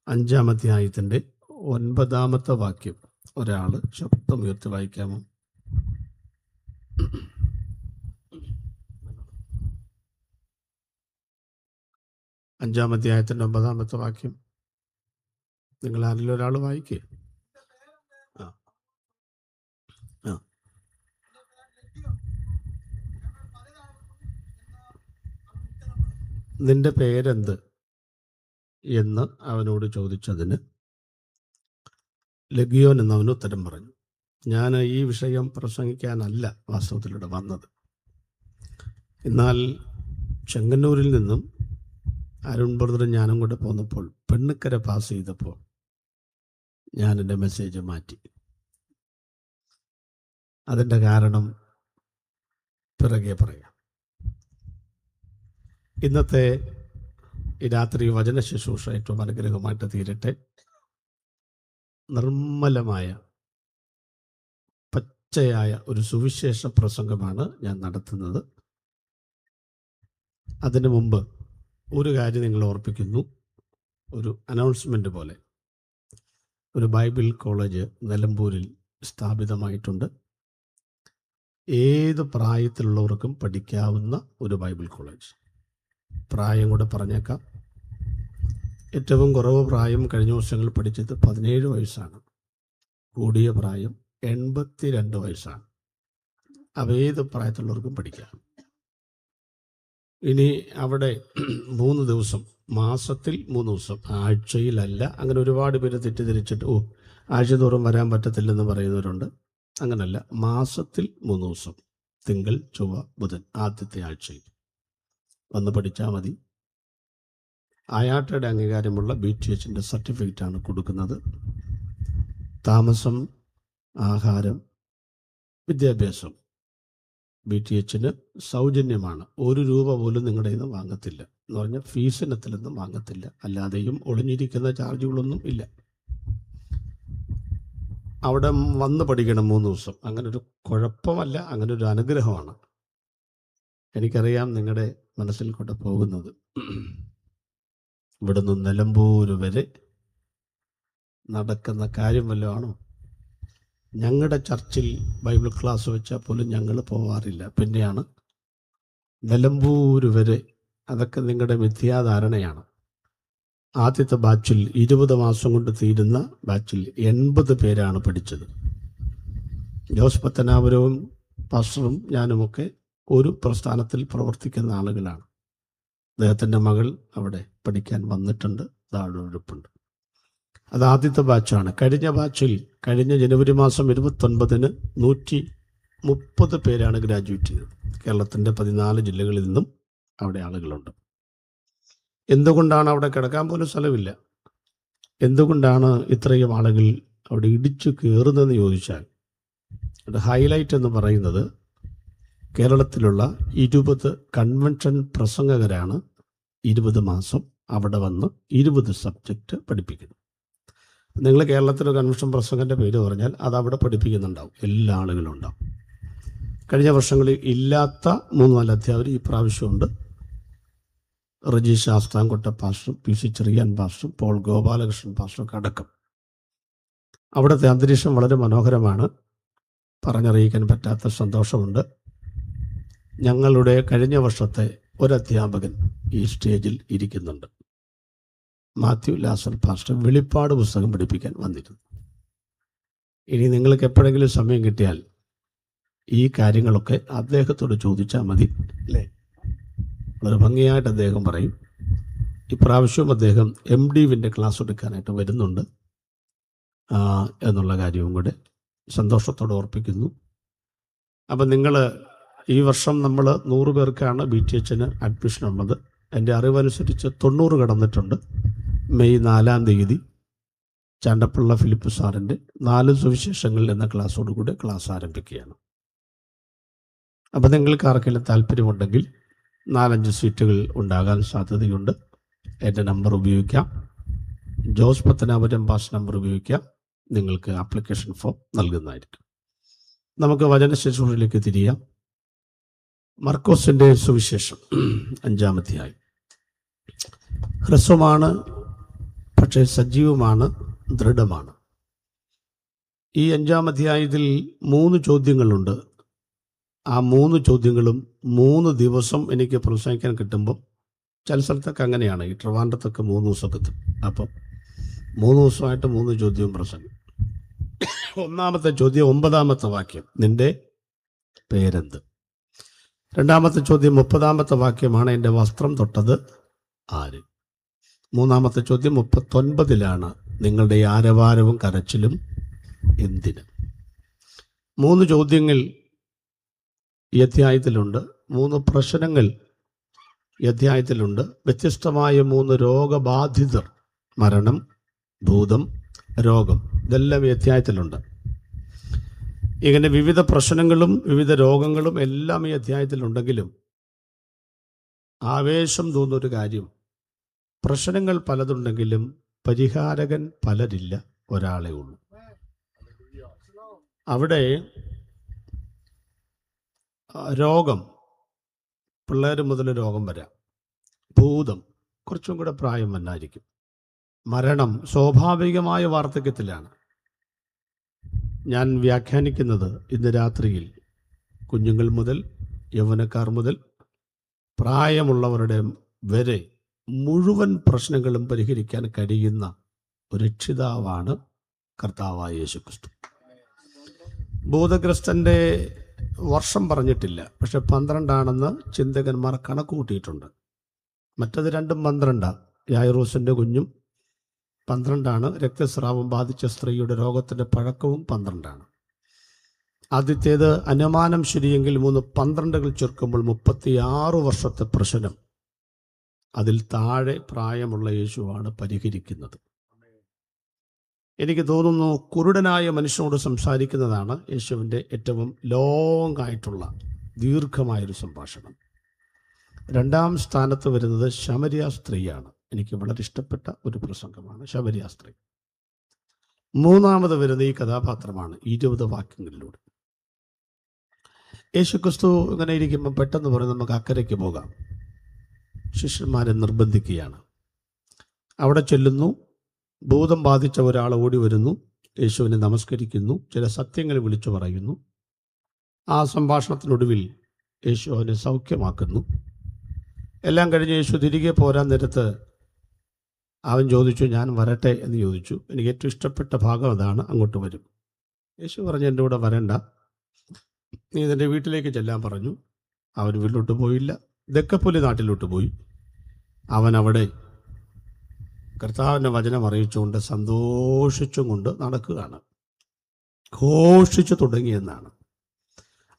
5-ാം അധ്യായത്തിൻ്റെ 9-ാമത്തെ വാക്യം ഒരാൾ ശബ്ദമുയർത്തി വായിക്കാമോ? 5-ാം അധ്യായത്തിൻ്റെ 9-ാമത്തെ വാക്യം നിങ്ങൾ ആരെങ്കിലും ഒരാൾ വായിക്കുക. നിന്റെ പേരെന്ത് എന്ന് അവനോട് ചോദിച്ചതിന് ലഗിയോൻ എന്നവന് ഉത്തരം പറഞ്ഞു, ഞാൻ ഈ വിഷയം പ്രസംഗിക്കാനല്ല വാസ്തവത്തിലൂടെ വന്നത്. എന്നാൽ ചെങ്ങന്നൂരിൽ നിന്നും അരുൺ ബ്രദറും ഞാനും കൂടെ പോന്നപ്പോൾ പെണ്ണുക്കര പാസ് ചെയ്തപ്പോൾ ഞാൻ എൻ്റെ മെസ്സേജ് മാറ്റി. അതിൻ്റെ കാരണം പിറകെ പറയാം. ഇന്നത്തെ ഈ രാത്രി വചന ശുശ്രൂഷ ഏറ്റവും അനുഗ്രഹമായിട്ട് തീരട്ടെ. നിർമ്മലമായ പച്ചയായ ഒരു സുവിശേഷ പ്രസംഗമാണ് ഞാൻ നടത്തുന്നത്. അതിനു മുമ്പ് ഒരു കാര്യം നിങ്ങൾ ഓർപ്പിക്കുന്നു. ഒരു അനൗൺസ്മെൻ്റ് പോലെ ഒരു ബൈബിൾ കോളേജ് നിലമ്പൂരിൽ സ്ഥാപിതമായിട്ടുണ്ട്. ഏത് പ്രായത്തിലുള്ളവർക്കും പഠിക്കാവുന്ന ഒരു ബൈബിൾ കോളേജ്. പ്രായം കൂടെ പറഞ്ഞേക്കാം. ഏറ്റവും കുറവ് പ്രായം കഴിഞ്ഞ വർഷങ്ങൾ പഠിച്ചത് 17 വയസ്സാണ്. കൂടിയ പ്രായം 82 വയസ്സാണ്. അവ ഏത് പ്രായത്തിലുള്ളവർക്കും പഠിക്കാം. ഇനി അവിടെ 3 ദിവസം, മാസത്തിൽ 3 ദിവസം, ആഴ്ചയിലല്ല. അങ്ങനെ ഒരുപാട് പേര് തെറ്റിദ്ധരിച്ചിട്ട് ആഴ്ച തോറും വരാൻ പറ്റത്തില്ലെന്ന് പറയുന്നവരുണ്ട്. അങ്ങനല്ല, മാസത്തിൽ 3 ദിവസം, തിങ്കൾ, ചൊവ്വ, ബുധൻ, ആദ്യത്തെ ആഴ്ചയിൽ വന്ന് പഠിച്ചാൽ മതി. ആയാട്ടയുടെ അംഗീകാരമുള്ള BTHൻ്റെ സർട്ടിഫിക്കറ്റാണ് കൊടുക്കുന്നത്. താമസം, ആഹാരം, വിദ്യാഭ്യാസം BTHന് സൗജന്യമാണ്. 1 രൂപ പോലും നിങ്ങളുടെ നിന്ന് വാങ്ങത്തില്ല. എന്ന് പറഞ്ഞാൽ ഫീസിനത്തിലൊന്നും വാങ്ങത്തില്ല. അല്ലാതെയും ഒളിഞ്ഞിരിക്കുന്ന ചാർജുകളൊന്നും ഇല്ല. അവിടെ വന്ന് പഠിക്കണം 3 ദിവസം. അങ്ങനൊരു കുഴപ്പമല്ല, അങ്ങനൊരു അനുഗ്രഹമാണ്. എനിക്കറിയാം നിങ്ങളുടെ മനസ്സിൽ കൂടെ പോകുന്നത്. ഇവിടുന്ന് നിലമ്പൂർ വരെ നടക്കുന്ന കാര്യം വല്ലതും ആണോ? ഞങ്ങളുടെ ചർച്ചിൽ ബൈബിൾ ക്ലാസ് വെച്ചാൽ പോലും ഞങ്ങൾ പോവാറില്ല. പിന്നെയാണ് നിലമ്പൂർ വരെ. അതൊക്കെ നിങ്ങളുടെ മിഥ്യാധാരണയാണ്. ആദ്യത്തെ ബാച്ചിൽ 20 മാസം കൊണ്ട് തീരുന്ന ബാച്ചിൽ 80 പേരാണ് പഠിച്ചത്. ജോസ് പത്തനാപുരവും പാസ്റ്ററും ഞാനുമൊക്കെ ഒരു പ്രസ്ഥാനത്തിൽ പ്രവർത്തിക്കുന്ന ആളുകളാണ്. അദ്ദേഹത്തിൻ്റെ മകൾ അവിടെ പഠിക്കാൻ വന്നിട്ടുണ്ട്, താഴെഴുപ്പുണ്ട്. അത് ആദ്യത്തെ ബാച്ചാണ്. കഴിഞ്ഞ ബാച്ചിൽ കഴിഞ്ഞ ജനുവരി മാസം 29-ന് 130 പേരാണ് ഗ്രാജുവേറ്റ് ചെയ്തത്. കേരളത്തിൻ്റെ 14 ജില്ലകളിൽ നിന്നും അവിടെ ആളുകളുണ്ട്. എന്തുകൊണ്ടാണ് അവിടെ കിടക്കാൻ പോലും സ്ഥലമില്ല? എന്തുകൊണ്ടാണ് ഇത്രയും ആളുകൾ അവിടെ ഇടിച്ചു കയറുന്നതെന്ന് ചോദിച്ചാൽ, അത് ഹൈലൈറ്റ് എന്ന് പറയുന്നത് കേരളത്തിലുള്ള 20 കൺവെൻഷൻ പ്രസംഗകരാണ് 20 മാസം അവിടെ വന്ന് 20 സബ്ജക്റ്റ് പഠിപ്പിക്കുന്നത്. നിങ്ങൾ കേരളത്തിലെ കൺവെൻഷൻ പ്രസംഗൻ്റെ പേര് പറഞ്ഞാൽ അത് അവിടെ പഠിപ്പിക്കുന്നുണ്ടാവും, എല്ലാ ആളുകളും ഉണ്ടാവും. കഴിഞ്ഞ വർഷങ്ങളിൽ ഇല്ലാത്ത 3-4 അധ്യാപകർ ഈ പ്രാവശ്യമുണ്ട്. റജി ശാസ്താംകോട്ട പാസ്റ്ററും PC ചെറിയാൻ പാസ്റ്ററും പോൾ ഗോപാലകൃഷ്ണൻ പാസ്റ്ററും അടക്കം. അവിടുത്തെ അന്തരീക്ഷം വളരെ മനോഹരമാണ്. പറഞ്ഞറിയിക്കാൻ പറ്റാത്ത സന്തോഷമുണ്ട്. ഞങ്ങളുടെ കഴിഞ്ഞ വർഷത്തെ ഒരധ്യാപകൻ ഈ സ്റ്റേജിൽ ഇരിക്കുന്നുണ്ട്. മാത്യു ലാസർ പാസ്റ്റർ വെളിപ്പാട് പുസ്തകം പഠിപ്പിക്കാൻ വന്നിരുന്നു. ഇനി നിങ്ങൾക്ക് എപ്പോഴെങ്കിലും സമയം കിട്ടിയാൽ ഈ കാര്യങ്ങളൊക്കെ അദ്ദേഹത്തോട് ചോദിച്ചാൽ മതി, അല്ലേ? വളരെ ഭംഗിയായിട്ട് അദ്ദേഹം പറയും. ഇപ്രാവശ്യവും അദ്ദേഹം MDവിൻ്റെ ക്ലാസ് എടുക്കാനായിട്ട് വരുന്നുണ്ട് എന്നുള്ള കാര്യവും കൂടെ സന്തോഷത്തോടെ ഓർപ്പിക്കുന്നു. അപ്പം നിങ്ങൾ ഈ വർഷം നമ്മൾ 100 പേർക്കാണ് BTHന് അഡ്മിഷൻ ഉള്ളത്. എൻ്റെ അറിവനുസരിച്ച് 90 കടന്നിട്ടുണ്ട്. മെയ് 4-ാം തീയതി ചാണ്ടപ്പള്ള ഫിലിപ്പ് സാറിൻ്റെ 4 സുവിശേഷങ്ങൾ എന്ന ക്ലാസ്സോടുകൂടി ക്ലാസ് ആരംഭിക്കുകയാണ്. അപ്പം നിങ്ങൾക്ക് ആർക്കെങ്കിലും താല്പര്യമുണ്ടെങ്കിൽ 4-5 സീറ്റുകൾ ഉണ്ടാകാൻ സാധ്യതയുണ്ട്. എൻ്റെ നമ്പർ ഉപയോഗിക്കാം, ജോസ് പത്തനാപുരം പാസ് നമ്പർ ഉപയോഗിക്കാം. നിങ്ങൾക്ക് ആപ്ലിക്കേഷൻ ഫോം നൽകുന്നതായിരിക്കും. നമുക്ക് വചന ശുശ്രൂഷയിലേക്ക് തിരിയാം. മർക്കോസിൻ്റെ സുവിശേഷം 5-ാം അധ്യായം ഹ്രസ്വമാണ്, പക്ഷേ സജീവമാണ്, ദൃഢമാണ്. ഈ 5-ാം അധ്യായത്തിൽ 3 ചോദ്യങ്ങളുണ്ട്. ആ 3 ചോദ്യങ്ങളും 3 ദിവസം എനിക്ക് പ്രസംഗിക്കാൻ കിട്ടുമ്പം, ചില സ്ഥലത്തൊക്കെ അങ്ങനെയാണ്, ഈ ട്രിവാൻഡ്രത്തൊക്കെ 3 ദിവസമൊക്കെ എത്തും. അപ്പം 3 ദിവസമായിട്ട് 3 ചോദ്യവും പ്രസംഗം. ഒന്നാമത്തെ ചോദ്യം 9-ാമത്തെ വാക്യം, നിന്റെ പേരെന്ത്? 2-ാമത്തെ ചോദ്യം 30-ാമത്തെ വാക്യമാണ്, എൻ്റെ വസ്ത്രം തൊട്ടത് ആര്? 3-ാമത്തെ ചോദ്യം 39-ലാണ്, നിങ്ങളുടെ ആരവാരവും കരച്ചിലും എന്തിന്? 3 ചോദ്യങ്ങൾ ഈ അധ്യായത്തിലുണ്ട്. 3 പ്രശ്നങ്ങൾ ഈ അധ്യായത്തിലുണ്ട്. വ്യത്യസ്തമായ 3 രോഗബാധിതർ, മരണം, ഭൂതം, രോഗം, ഇതെല്ലാം ഈ അധ്യായത്തിലുണ്ട്. ഇങ്ങനെ വിവിധ പ്രശ്നങ്ങളും വിവിധ രോഗങ്ങളും എല്ലാം ഈ അധ്യായത്തിലുണ്ടെങ്കിലും ആവേശം തോന്നുന്നൊരു കാര്യം, പ്രശ്നങ്ങൾ പലതുണ്ടെങ്കിലും പരിഹാരകൻ പലരില്ല, ഒരാളേ ഉള്ളൂ. അവിടെ രോഗം, പിള്ളേർ മുതൽ രോഗം വരാം. ഭൂതം, കുറച്ചും കൂടെ പ്രായം വന്നായിരിക്കും. മരണം സ്വാഭാവികമായ വാർദ്ധക്യത്തിലാണ്. ഞാൻ വ്യാഖ്യാനിക്കുന്നത് ഇന്ന് രാത്രിയിൽ കുഞ്ഞുങ്ങൾ മുതൽ യൗവനക്കാർ മുതൽ പ്രായമുള്ളവരുടെ വരെ മുഴുവൻ പ്രശ്നങ്ങളും പരിഹരിക്കാൻ കഴിയുന്ന ഒരു രക്ഷിതാവാണ് കർത്താവായ യേശുക്രിസ്തു. ഭൂതഗ്രസ്തൻ്റെ വർഷം പറഞ്ഞിട്ടില്ല, പക്ഷെ 12 ചിന്തകന്മാർ കണക്ക് കൂട്ടിയിട്ടുണ്ട്. മറ്റത് രണ്ടും 12. യായിറോസിൻ്റെ കുഞ്ഞും 12. രക്തസ്രാവം ബാധിച്ച സ്ത്രീയുടെ രോഗത്തിൻ്റെ പഴക്കവും 12. ആദ്യത്തേത് അനുമാനം ശരിയെങ്കിൽ 3 12 ചേർക്കുമ്പോൾ 36 വർഷത്തെ പ്രശ്നം അതിൽ താഴെ പ്രായമുള്ള യേശുവാണ് പരിഹരിക്കുന്നത്. എനിക്ക് തോന്നുന്നു കുരുടനായ മനുഷ്യനോട് സംസാരിക്കുന്നതാണ് യേശുവിൻ്റെ ഏറ്റവും ലോങ് ആയിട്ടുള്ള ദീർഘമായൊരു സംഭാഷണം. 2-ാം സ്ഥാനത്ത് വരുന്നത് ശമരിയ സ്ത്രീയാണ്. എനിക്ക് വളരെ ഇഷ്ടപ്പെട്ട ഒരു പ്രസംഗമാണ് ശമരിയ സ്ത്രീ. 3-ാമത് വരുന്ന ഈ കഥാപാത്രമാണ് 20 വാക്യങ്ങളിലൂടെ. യേശുക്രിസ്തു ഇങ്ങനെ ഇരിക്കുമ്പോൾ പെട്ടെന്ന് പറഞ്ഞ് നമുക്ക് അക്കരയ്ക്ക് പോകാം. ശിഷ്യന്മാരെ നിർബന്ധിക്കുകയാണ്. അവിടെ ചെല്ലുന്നു. ഭൂതം ബാധിച്ച ഒരാൾ ഓടി വരുന്നു, യേശുവിനെ നമസ്കരിക്കുന്നു, ചില സത്യങ്ങൾ വിളിച്ചു പറയുന്നു. ആ സംഭാഷണത്തിനൊടുവിൽ യേശു അവനെ സൗഖ്യമാക്കുന്നു. എല്ലാം കഴിഞ്ഞ് യേശു തിരികെ പോരാൻ നേരത്ത് അവൻ ചോദിച്ചു, ഞാൻ വരട്ടെ എന്ന് ചോദിച്ചു. എനിക്ക് ഏറ്റവും ഇഷ്ടപ്പെട്ട ഭാഗം അതാണ്. അങ്ങോട്ട് വരും. യേശു പറഞ്ഞു, എൻ്റെ കൂടെ വരണ്ട, നീ നിൻ്റെ വീട്ടിലേക്ക് ചെല്ലാൻ പറഞ്ഞു. അവൻ വീട്ടിലോട്ട് പോയില്ല, ദക്കപ്പുലി നാട്ടിലോട്ട് പോയി. അവൻ അവിടെ കർത്താവിൻ്റെ വചനം അറിയിച്ചുകൊണ്ട് സന്തോഷിച്ചും കൊണ്ട് നടക്കുകയാണ്. ഘോഷിച്ചു തുടങ്ങിയെന്നാണ്.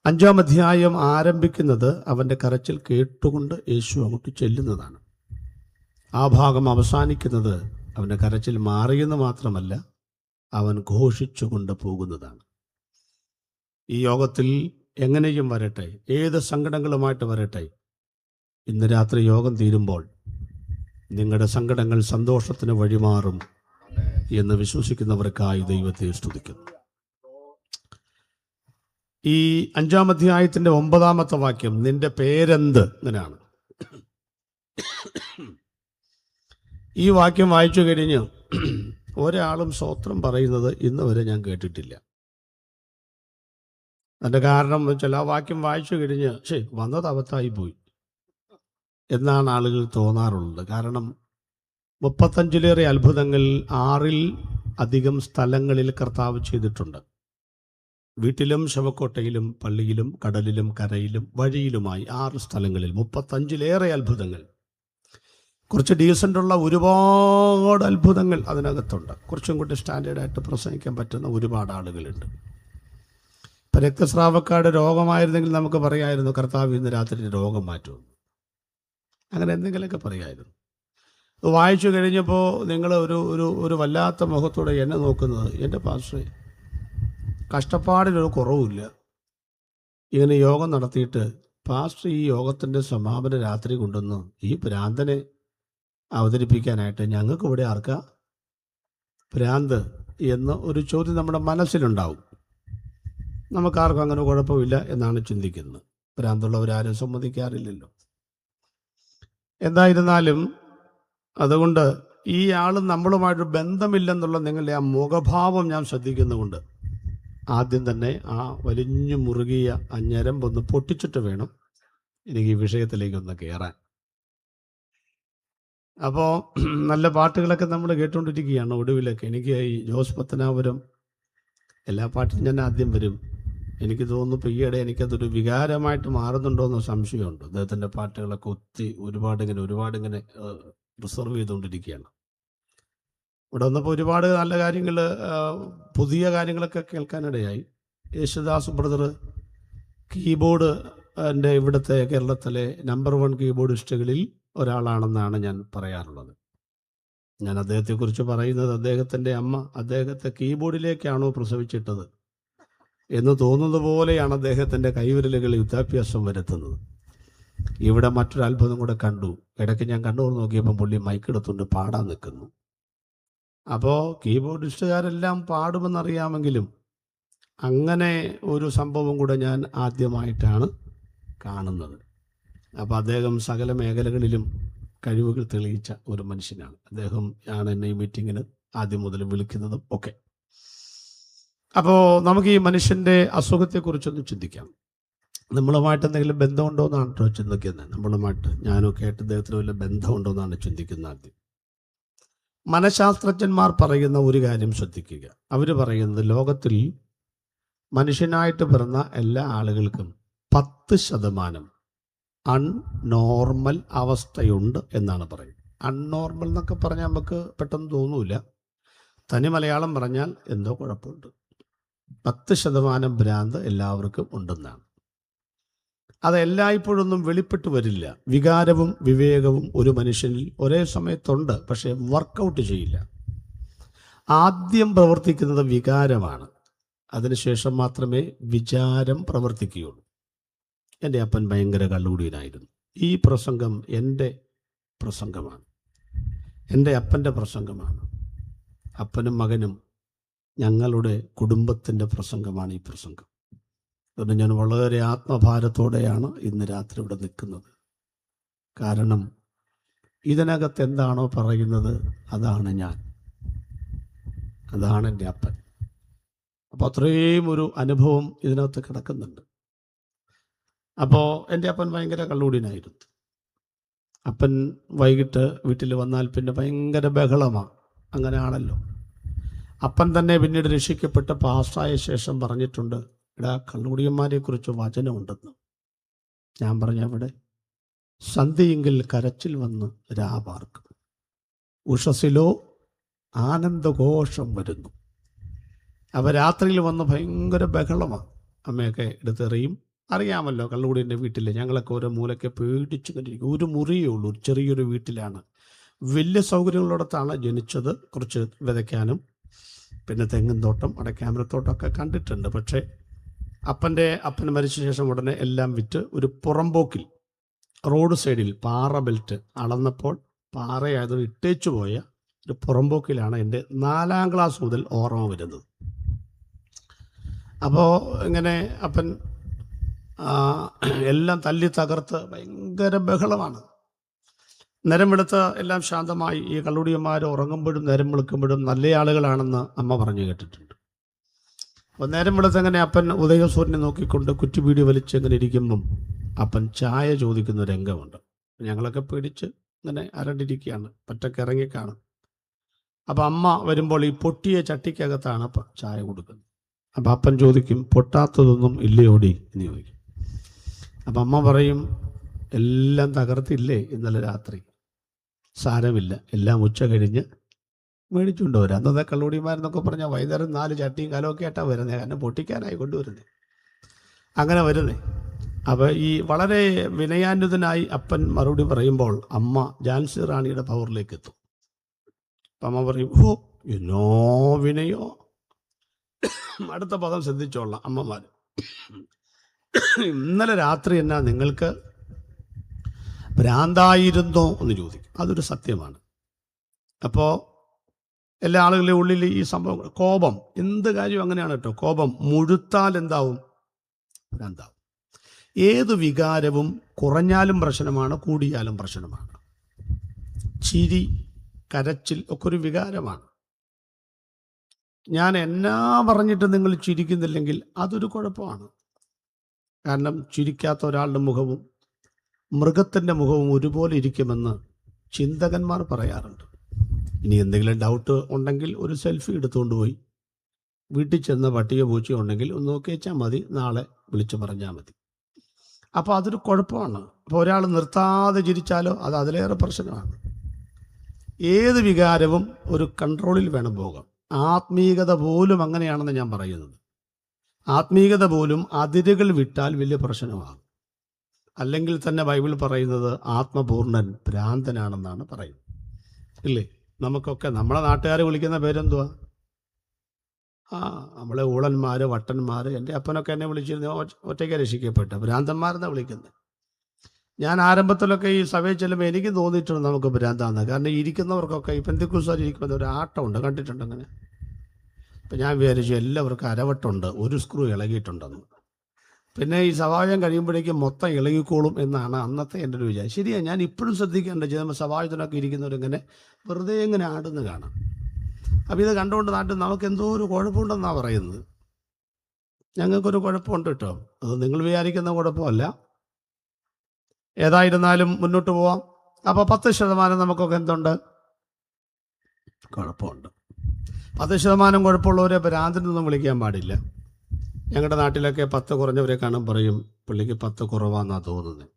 5-ാം അധ്യായം ആരംഭിക്കുന്നത് അവൻ്റെ കരച്ചിൽ കേട്ടുകൊണ്ട് യേശു അങ്ങോട്ട് ചെല്ലുന്നതാണ്. ആ ഭാഗം അവസാനിക്കുന്നത് അവൻ്റെ കരച്ചിൽ മാറിയെന്ന് മാത്രമല്ല, അവൻ ഘോഷിച്ചുകൊണ്ട് പോകുന്നതാണ്. ഈ യോഗത്തിൽ എങ്ങനെയും വരട്ടെ, ഏത് സങ്കടങ്ങളുമായിട്ട് വരട്ടെ, ഇന്ന് രാത്രി യോഗം തീരുമ്പോൾ നിങ്ങളുടെ സങ്കടങ്ങൾ സന്തോഷത്തിന് വഴിമാറും എന്ന് വിശ്വസിക്കുന്നവർക്കായി ദൈവത്തെ സ്തുതിക്കുന്നു. ഈ 5-ാം അധ്യായത്തിൻ്റെ 9-ാമത്തെ വാക്യം, നിന്റെ പേരെന്ത്? ഇങ്ങനെയാണ്. ഈ വാക്യം വായിച്ചു കഴിഞ്ഞ് ഒരാളും സ്തോത്രം പറയുന്നത് ഇന്ന് വരെ ഞാൻ കേട്ടിട്ടില്ല. അതിൻ്റെ കാരണം വെച്ചാൽ ആ വാക്യം വായിച്ചു കഴിഞ്ഞ് വന്നത് അബദ്ധമായി പോയി എന്നാണ് ആളുകൾ തോന്നാറുള്ളത്. കാരണം 35-ലേറെ അത്ഭുതങ്ങൾ 6-ൽ അധികം സ്ഥലങ്ങളിൽ കർത്താവ് ചെയ്തിട്ടുണ്ട്. വീട്ടിലും ശവക്കോട്ടയിലും പള്ളിയിലും കടലിലും കരയിലും വഴിയിലുമായി 6 സ്ഥലങ്ങളിൽ 35-ലേറെ അത്ഭുതങ്ങൾ. കുറച്ച് ഡീസൻ്റുള്ള ഒരുപാട് അത്ഭുതങ്ങൾ അതിനകത്തുണ്ട്. കുറച്ചും കൂടി സ്റ്റാൻഡേർഡായിട്ട് പ്രസംഗിക്കാൻ പറ്റുന്ന ഒരുപാട് ആളുകളുണ്ട്. ഇപ്പം രക്തസ്രാവക്കാരുടെ രോഗമായിരുന്നെങ്കിൽ നമുക്ക് പറയായിരുന്നു, കർത്താവ് ഇന്ന് രാത്രി രോഗം മാറ്റുമെന്ന്. അങ്ങനെ എന്തെങ്കിലുമൊക്കെ പറയായിരുന്നു. വായിച്ചു കഴിഞ്ഞപ്പോൾ നിങ്ങൾ ഒരു വല്ലാത്ത മുഖത്തോടെ എന്നെ നോക്കുന്നത്, എൻ്റെ പാസ്റ്ററെ കഷ്ടപ്പാടിനൊരു കുറവുമില്ല. ഇങ്ങനെ യോഗം നടത്തിയിട്ട് പാസ്റ്റർ ഈ യോഗത്തിൻ്റെ സമാപന രാത്രി കൊണ്ടുവന്ന് ഈ ഭ്രാന്തനെ അവതരിപ്പിക്കാനായിട്ട് ഞങ്ങൾക്ക് ഇവിടെ ആർക്കാ ഭ്രാന്ത് എന്ന ഒരു ചോദ്യം നമ്മുടെ മനസ്സിലുണ്ടാവും. നമുക്കാർക്കും അങ്ങനെ കുഴപ്പമില്ല എന്നാണ് ചിന്തിക്കുന്നത്. ഭ്രാന്തുള്ളവരാരും സമ്മതിക്കാറില്ലല്ലോ. എന്തായിരുന്നാലും അതുകൊണ്ട് ഈ ആൾ നമ്മളുമായിട്ട് ബന്ധമില്ലെന്നുള്ള നിങ്ങളുടെ ആ മുഖഭാവം ഞാൻ ശ്രദ്ധിക്കുന്നുകൊണ്ട് ആദ്യം തന്നെ ആ വലിഞ്ഞു മുറുകിയ ആ ഞരമ്പൊന്ന് പൊട്ടിച്ചിട്ട് വേണം എനിക്ക് ഈ വിഷയത്തിലേക്കൊന്ന് കയറാൻ. അപ്പോൾ നല്ല പാട്ടുകളൊക്കെ നമ്മൾ കേട്ടുകൊണ്ടിരിക്കുകയാണ്. ഒടുവിലൊക്കെ എനിക്ക് ഈ ജോസ് പത്തനാപുരം എല്ലാ പാട്ടിലും ഞാൻ ആദ്യം വരും. എനിക്ക് തോന്നുന്നു ഇപ്പോൾ ഈയിടെ എനിക്കതൊരു വികാരമായിട്ട് മാറുന്നുണ്ടോ എന്ന് സംശയമുണ്ട്. അദ്ദേഹത്തിൻ്റെ പാട്ടുകളൊക്കെ ഒരുപാടിങ്ങനെ റിസർവ് ചെയ്തുകൊണ്ടിരിക്കുകയാണ്. ഇവിടെ വന്നപ്പോൾ ഒരുപാട് നല്ല കാര്യങ്ങൾ, പുതിയ കാര്യങ്ങളൊക്കെ കേൾക്കാനിടയായി. യേശുദാസ് ബ്രദർ കീബോർഡ് എൻ്റെ ഇവിടുത്തെ കേരളത്തിലെ നമ്പർ 1 കീബോർഡിസ്റ്റുകളിൽ ഒരാളാണെന്നാണ് ഞാൻ പറയാറുള്ളത്. ഞാൻ അദ്ദേഹത്തെക്കുറിച്ച് പറയുന്നത് അദ്ദേഹത്തിൻ്റെ അമ്മ അദ്ദേഹത്തെ കീബോർഡിലേക്കാണോ പ്രസവിച്ചിട്ടത് എന്ന് തോന്നുന്നത് പോലെയാണ് അദ്ദേഹത്തിൻ്റെ കൈവിരലുകളിൽ വിദ്യാഭ്യാസം വരുത്തുന്നത്. ഇവിടെ മറ്റൊരു അത്ഭുതം കൂടെ കണ്ടു. ഇടയ്ക്ക് ഞാൻ കണ്ണൂർ നോക്കിയപ്പോൾ പുള്ളി മൈക്കെടുത്തുകൊണ്ട് പാടാൻ നിൽക്കുന്നു. അപ്പോൾ കീബോർഡിസ്റ്റുകാരെല്ലാം പാടുമെന്നറിയാമെങ്കിലും അങ്ങനെ ഒരു സംഭവം കൂടെ ഞാൻ ആദ്യമായിട്ടാണ് കാണുന്നത്. അപ്പോൾ അദ്ദേഹം സകല മേഖലകളിലും കഴിവുകൾ തെളിയിച്ച ഒരു മനുഷ്യനാണ്. അദ്ദേഹം ആണ് എന്നെ ഈ മീറ്റിങ്ങിന് ആദ്യം മുതൽ വിളിക്കുന്നതും ഒക്കെ. അപ്പോൾ നമുക്ക് ഈ മനുഷ്യൻ്റെ അസുഖത്തെക്കുറിച്ചൊന്ന് ചിന്തിക്കാം. നമ്മളുമായിട്ട് എന്തെങ്കിലും ബന്ധമുണ്ടോ എന്നാണ് കേട്ടോ ചിന്തിക്കുന്നത്. നമ്മളുമായിട്ട് ഞാനൊക്കെ ആയിട്ട് അദ്ദേഹത്തിന് വല്ല ബന്ധമുണ്ടോ എന്നാണ് ചിന്തിക്കുന്നത്. ആദ്യം മനഃശാസ്ത്രജ്ഞന്മാർ പറയുന്ന ഒരു കാര്യം ശ്രദ്ധിക്കുക. അവർ പറയുന്നത് ലോകത്തിൽ മനുഷ്യനായിട്ട് പിറന്ന എല്ലാ ആളുകൾക്കും 10% അൺനോർമൽ അവസ്ഥയുണ്ട് എന്നാണ് പറയുന്നത്. അൺനോർമൽ എന്നൊക്കെ പറഞ്ഞാൽ നമുക്ക് പെട്ടെന്ന് തോന്നൂല. തനി മലയാളം പറഞ്ഞാൽ എന്തോ കുഴപ്പമുണ്ട്. 10% ഭ്രാന്ത് എല്ലാവർക്കും ഉണ്ടെന്നാണ്. അത് എല്ലായ്പ്പോഴൊന്നും വെളിപ്പെട്ട് വരില്ല. വികാരവും വിവേകവും ഒരു മനുഷ്യനിൽ ഒരേ സമയത്തുണ്ട്, പക്ഷേ വർക്കൗട്ട് ചെയ്യില്ല. ആദ്യം പ്രവർത്തിക്കുന്നത് വികാരമാണ്, അതിനുശേഷം മാത്രമേ വിചാരം പ്രവർത്തിക്കുകയുള്ളൂ. എൻ്റെ അപ്പൻ ഭയങ്കര കള്ളുകുടിയനായിരുന്നു. ഈ പ്രസംഗം എൻ്റെ പ്രസംഗമാണ്, എൻ്റെ അപ്പൻ്റെ പ്രസംഗമാണ്. അപ്പനും മകനും ഞങ്ങളുടെ കുടുംബത്തിൻ്റെ പ്രസംഗമാണ് ഈ പ്രസംഗം. അതുകൊണ്ട് ഞാൻ വളരെ ആത്മഭാരത്തോടെയാണ് ഇന്ന് രാത്രി ഇവിടെ നിൽക്കുന്നത്. കാരണം ഇതിനകത്ത് എന്താണോ പറയുന്നത് അതാണ് ഞാൻ, അതാണ് എൻ്റെ അപ്പൻ. അപ്പോൾ അത്രയും ഒരു അനുഭവം ഇതിനകത്ത് കിടക്കുന്നുണ്ട്. അപ്പോൾ എൻ്റെ അപ്പൻ ഭയങ്കര കള്ളുകുടിയനായിരുന്നു. അപ്പൻ വൈകിട്ട് വീട്ടിൽ വന്നാൽ പിന്നെ ഭയങ്കര ബഹളമാണ്. അങ്ങനെയാണല്ലോ. അപ്പൻ തന്നെ പിന്നീട് രക്ഷിക്കപ്പെട്ട പാസ്സായ ശേഷം പറഞ്ഞിട്ടുണ്ട്, ഇവിടെ കള്ളുകുടിയന്മാരെ കുറിച്ച് വചനമുണ്ടെന്ന്. ഞാൻ പറഞ്ഞ അവിടെ സന്ധ്യയെങ്കിൽ കരച്ചിൽ വന്ന് രാപാർക്കും, ഉഷസിലോ ആനന്ദഘോഷം വരുന്നു. അപ്പോൾ രാത്രിയിൽ വന്ന് ഭയങ്കര ബഹളമാണ്. അമ്മയൊക്കെ എടുത്തെറിയും. അറിയാമല്ലോ, കള്ളുകുടിയൻ്റെ വീട്ടിൽ ഞങ്ങളൊക്കെ ഓരോ മൂലയ്ക്ക് പേടിച്ചു കണ്ടിരിക്കും. ഒരു മുറിയേ ഉള്ളൂ, ചെറിയൊരു വീട്ടിലാണ്. വലിയ സൗകര്യങ്ങളോടത്താണ് ജനിച്ചത്. കുറച്ച് വിതയ്ക്കാനും പിന്നെ തെങ്ങിൻ തോട്ടം, അടയ്ക്കാമരത്തോട്ടമൊക്കെ കണ്ടിട്ടുണ്ട്. പക്ഷേ അപ്പൻ മരിച്ച ശേഷം ഉടനെ എല്ലാം വിറ്റ് ഒരു പുറമ്പോക്കിൽ റോഡ് സൈഡിൽ പാറ ബെൽറ്റ് അളന്നപ്പോൾ പാറയായത് ഇട്ടേച്ചു പോയ ഒരു പുറമ്പോക്കിലാണ് എൻ്റെ 4ാം ക്ലാസ് മുതൽ ഓർമ്മ വരുന്നത്. അപ്പോൾ ഇങ്ങനെ അപ്പൻ എല്ലാം തല്ലി തകർത്ത് ഭയങ്കര ബഹളമാണ്. നേരം വെളുത്ത് എല്ലാം ശാന്തമായി. ഈ കള്ളുകുടിയന്മാർ ഉറങ്ങുമ്പോഴും നേരം വെളുക്കുമ്പോഴും നല്ല ആളുകളാണെന്ന് അമ്മ പറഞ്ഞു കേട്ടിട്ടുണ്ട്. അപ്പോൾ നേരം വെളുത്ത് അങ്ങനെ അപ്പൻ ഉദയസൂര്യനെ നോക്കിക്കൊണ്ട് കുറ്റിപീടി വലിച്ച് ഇങ്ങനെ ഇരിക്കുമ്പം അപ്പൻ ചായ ചോദിക്കുന്ന രംഗമുണ്ട്. ഞങ്ങളൊക്കെ പേടിച്ച് ഇങ്ങനെ അരണ്ടിരിക്കുകയാണ്, പറ്റൊക്കെ ഇറങ്ങിക്കാണും. അപ്പം അമ്മ വരുമ്പോൾ ഈ പൊട്ടിയ ചട്ടിക്കകത്താണ് അപ്പം ചായ കൊടുക്കുന്നത്. അപ്പം അപ്പൻ ചോദിക്കും, പൊട്ടാത്തതൊന്നും ഇല്ലയോടി എന്ന് ചോദിക്കും. അപ്പം അമ്മ പറയും, എല്ലാം തകർത്തില്ലേ ഇന്നലെ രാത്രി, സാരമില്ല, എല്ലാം ഉച്ച കഴിഞ്ഞ് മേടിച്ചുകൊണ്ട് വരാം. അന്നത്തെ കള്ളുകുടിയന്മാരെന്നൊക്കെ പറഞ്ഞാൽ വൈകുന്നേരം 4 ചട്ടിയും കലമൊക്കെ ആയിട്ടാണ് വരുന്നത്, കാരണം പൊട്ടിക്കാനായി കൊണ്ടുവരുന്നത്. അങ്ങനെ വരുന്നേ. അപ്പോൾ ഈ വളരെ വിനയാന്വിതനായി അപ്പൻ മറുപടി പറയുമ്പോൾ അമ്മ ഝാൻസി റാണിയുടെ പവറിലേക്ക് എത്തും. അപ്പം അമ്മ പറയും, ഓ എന്നോ വിനയോ. അടുത്ത പദം ശ്രദ്ധിച്ചോളാം അമ്മമാർ. ഇന്നലെ രാത്രി എന്നാ നിങ്ങൾക്ക് ഭ്രാന്തായിരുന്നോ എന്ന് ചോദിക്കും. അതൊരു സത്യമാണ്. അപ്പോൾ എല്ലാ ആളുകളുടെ ഉള്ളിൽ ഈ സംഭവം, കോപം, എന്ത് കാര്യം അങ്ങനെയാണ് കേട്ടോ. കോപം മുഴുത്താൽ എന്താവും? ഭ്രാന്താവും. ഏത് വികാരവും കുറഞ്ഞാലും പ്രശ്നമാണ്, കൂടിയാലും പ്രശ്നമാണ്. ചിരി കരച്ചിൽ ഒക്കെ ഒരു വികാരമാണ്. ഞാൻ എന്നാ പറഞ്ഞിട്ട് നിങ്ങൾ ചിരിക്കുന്നില്ലെങ്കിൽ അതൊരു കുഴപ്പമാണ്. കാരണം ചിരിക്കാത്ത ഒരാളുടെ മുഖവും മൃഗത്തിൻ്റെ മുഖവും ഒരുപോലെ ഇരിക്കുമെന്ന് ചിന്തകന്മാർ പറയാറുണ്ട്. ഇനി എന്തെങ്കിലും ഡൗട്ട് ഉണ്ടെങ്കിൽ ഒരു സെൽഫി എടുത്തുകൊണ്ട് പോയി വീട്ടിൽ ചെന്ന പട്ടിയോ പൂച്ചയോ ഉണ്ടെങ്കിൽ ഒന്ന് നോക്കി വെച്ചാൽ മതി, നാളെ വിളിച്ചു പറഞ്ഞാൽ മതി. അപ്പോൾ അതൊരു കുഴപ്പമാണ്. അപ്പോൾ ഒരാൾ നിർത്താതെ ചിരിച്ചാലോ അത് അതിലേറെ പ്രശ്നമാണ്. ഏത് വികാരവും ഒരു കൺട്രോളിൽ വേണം പോകാം. ആത്മീയത പോലും അങ്ങനെയാണെന്ന് ഞാൻ പറയുന്നത്. ആത്മീയത പോലും അതിരുകൾ വിട്ടാൽ വലിയ പ്രശ്നമാകും. അല്ലെങ്കിൽ തന്നെ ബൈബിൾ പറയുന്നത് ആത്മപൂർണ്ണൻ ഭ്രാന്തനാണെന്നാണ് പറയുന്നത്, ഇല്ലേ? നമുക്കൊക്കെ നമ്മളെ നാട്ടുകാരെ വിളിക്കുന്ന പേരെന്തുവാ? നമ്മളെ ഊളന്മാർ, വട്ടന്മാർ. എൻ്റെ അപ്പനൊക്കെ എന്നെ വിളിച്ചിരുന്ന ഒറ്റയ്ക്ക് രക്ഷിക്കപ്പെട്ട ഭ്രാന്തന്മാരെന്നാണ് വിളിക്കുന്നത്. ഞാൻ ആരംഭത്തിലൊക്കെ ഈ സഭയിൽ ചെല്ലുമ്പോൾ എനിക്ക് തോന്നിയിട്ടുണ്ട് നമുക്ക് ഭ്രാന്താന്ന്. കാരണം ഇരിക്കുന്നവർക്കൊക്കെ ഈ പെന്തിക്കോസ്തുകാർ ഇരിക്കുമ്പോൾ ഒരു ആട്ടമുണ്ട്, കണ്ടിട്ടുണ്ട് അങ്ങനെ. ഇപ്പം ഞാൻ വിചാരിച്ചു എല്ലാവർക്കും അരവട്ടുണ്ട്, ഒരു സ്ക്രൂ ഇളകിയിട്ടുണ്ടെന്ന്. പിന്നെ ഈ സഭായം കഴിയുമ്പോഴേക്കും മൊത്തം ഇളകിക്കോളും എന്നാണ് അന്നത്തെ എൻ്റെ ഒരു വിചാരം. ശരിയാണ്, ഞാൻ ഇപ്പോഴും ശ്രദ്ധിക്കേണ്ടത് ചിലപ്പോൾ സഭായത്തിനൊക്കെ ഇരിക്കുന്നവരിങ്ങനെ വെറുതെ ഇങ്ങനെ ആടുന്ന് കാണാം. അപ്പം ഇത് കണ്ടുകൊണ്ട് നാട്ടിൽ നമുക്ക് എന്തോ ഒരു കുഴപ്പമുണ്ടെന്നാണ് പറയുന്നത്. ഞങ്ങൾക്കൊരു കുഴപ്പമുണ്ട് കേട്ടോ, അത് നിങ്ങൾ വിചാരിക്കുന്ന കുഴപ്പമല്ല. ഏതായിരുന്നാലും മുന്നോട്ട് പോവാം. അപ്പോൾ 10% നമുക്കൊക്കെ എന്തുണ്ട്? കുഴപ്പമുണ്ട്. 10% കുഴപ്പമുള്ളവരെ ഭ്രാന്തനൊന്നും വിളിക്കാൻ പാടില്ല. ഞങ്ങളുടെ നാട്ടിലൊക്കെ 10 കുറഞ്ഞവരെ കാണുമ്പോൾ പറയും പുള്ളിക്ക് 10 കുറവാന്നാണ് തോന്നുന്നത്.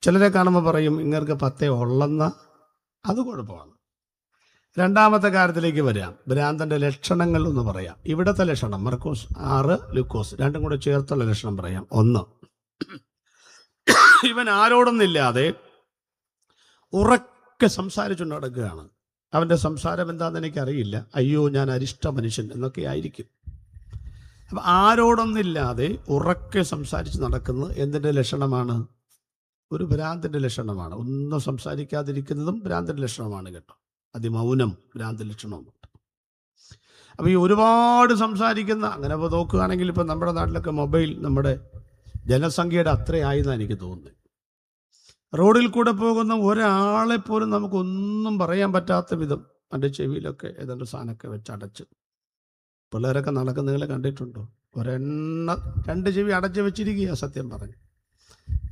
ചിലരെ കാണുമ്പോൾ പറയും ഇങ്ങൾക്ക് 10 ഉള്ളെന്ന. അത് കുഴപ്പമാണ്. രണ്ടാമത്തെ കാര്യത്തിലേക്ക് വരാം. ഭ്രാന്തൻ്റെ ലക്ഷണങ്ങൾ എന്ന് പറയാം. ഇവിടുത്തെ ലക്ഷണം മർക്കോസ് 6, ലൂക്കോസ് രണ്ടും കൂടെ ചേർത്തുള്ള ലക്ഷണം പറയാം. 1, ഇവൻ ആരോടൊന്നില്ലാതെ ഉറക്കെ സംസാരിച്ചുകൊണ്ട് നടക്കുകയാണ്. അവൻ്റെ സംസാരം എന്താണെന്ന് എനിക്കറിയില്ല. അയ്യോ ഞാൻ അരിഷ്ട മനുഷ്യൻ എന്നൊക്കെ ആയിരിക്കും. അപ്പം ആരോടൊന്നില്ലാതെ ഉറക്കെ സംസാരിച്ച് നടക്കുന്നത് എന്തിൻ്റെ ലക്ഷണമാണ്? ഒരു ഭ്രാന്തിൻ്റെ ലക്ഷണമാണ്. ഒന്നും സംസാരിക്കാതിരിക്കുന്നതും ഭ്രാന്തിൻ്റെ ലക്ഷണമാണ് കേട്ടോ. അതിമൗനം ഭ്രാന്തി ലക്ഷണവുമുണ്ട്. അപ്പോൾ ഈ ഒരുപാട് സംസാരിക്കുന്ന അങ്ങനെ ഇപ്പോൾ നോക്കുകയാണെങ്കിൽ ഇപ്പം നമ്മുടെ നാട്ടിലൊക്കെ മൊബൈൽ നമ്മുടെ ജനസംഖ്യയുടെ അത്രയായെന്നാണ് എനിക്ക് തോന്നുന്നത്. റോഡിൽ കൂടെ പോകുന്ന ഒരാളെപ്പോലും നമുക്കൊന്നും പറയാൻ പറ്റാത്ത വിധം എൻ്റെ ചെവിയിലൊക്കെ ഏതാണ്ട് സാധനമൊക്കെ വെച്ചടച്ച് പിള്ളേരൊക്കെ നടക്കുന്ന നിങ്ങൾ കണ്ടിട്ടുണ്ടോ? 2 ചെവി അടച്ച് വെച്ചിരിക്കുക. സത്യം പറഞ്ഞു,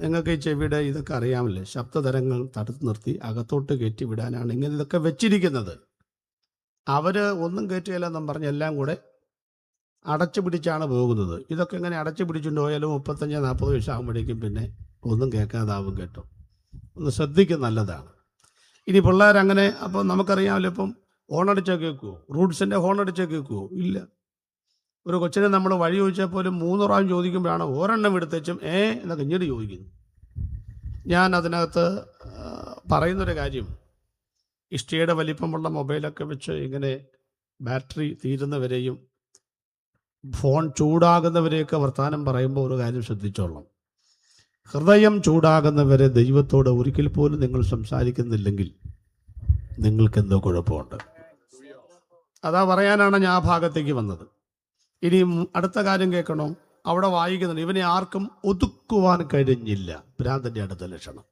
നിങ്ങൾക്ക് ഈ ചെവിയുടെ ഇതൊക്കെ അറിയാമല്ലേ? ശബ്ദതരങ്ങൾ തടുത്ത് നിർത്തി അകത്തോട്ട് കയറ്റി വിടാനാണ് ഇങ്ങനെ ഇതൊക്കെ വെച്ചിരിക്കുന്നത്. അവർ ഒന്നും കയറ്റുകയില്ലെന്നും പറഞ്ഞ് എല്ലാം കൂടെ അടച്ചു പിടിച്ചാണ് പോകുന്നത്. ഇതൊക്കെ ഇങ്ങനെ അടച്ചു പിടിച്ചുകൊണ്ട് പോയാലും 35-40 വയസ്സാകുമ്പോഴേക്കും പിന്നെ ഒന്നും കേൾക്കാതാവും കേട്ടോ. ഒന്ന് ശ്രദ്ധിക്കുക, നല്ലതാണ്. ഇനി പിള്ളേരങ്ങനെ അപ്പോൾ നമുക്കറിയാമല്ലോ, ഇപ്പം ഹോണടിച്ചാൽ കേൾക്കുമോ? റൂട്ട്സിൻ്റെ ഹോണടിച്ചാൽ കേൾക്കുമോ? ഇല്ല. ഒരു കൊച്ചിനെ നമ്മൾ വഴി ചോദിച്ചാൽ പോലും 3 പ്രാവശ്യം ചോദിക്കുമ്പോഴാണ് ഒരെണ്ണം എടുത്തേച്ചും എന്നൊക്കെ ഇങ്ങോട്ട് ചോദിക്കുന്നു. ഞാൻ അതിനകത്ത് പറയുന്നൊരു കാര്യം, ഇഷ്ടിയുടെ വലിപ്പമുള്ള മൊബൈലൊക്കെ വെച്ച് ഇങ്ങനെ ബാറ്ററി തീരുന്നവരെയും ഫോൺ ചൂടാകുന്നവരെയൊക്കെ വർത്തമാനം പറയുമ്പോൾ ഒരു കാര്യം ശ്രദ്ധിച്ചോളാം. ഹൃദയം ചൂടാകുന്നവരെ ദൈവത്തോട് ഒരിക്കൽ പോലും നിങ്ങൾ സംസാരിക്കുന്നില്ലെങ്കിൽ നിങ്ങൾക്ക് എന്തോ കുഴപ്പമുണ്ട്. അതാ പറയാനാണ് ഞാൻ ആ ഭാഗത്തേക്ക് വന്നത്. ഇനി അടുത്ത കാര്യം കേൾക്കണോ? അവിടെ വായിക്കുന്നുണ്ട്, ഇവനെ ആർക്കും ഒതുക്കുവാൻ കഴിഞ്ഞില്ല. ഭ്രാന്തൻ്റെ അടുത്ത ലക്ഷണം.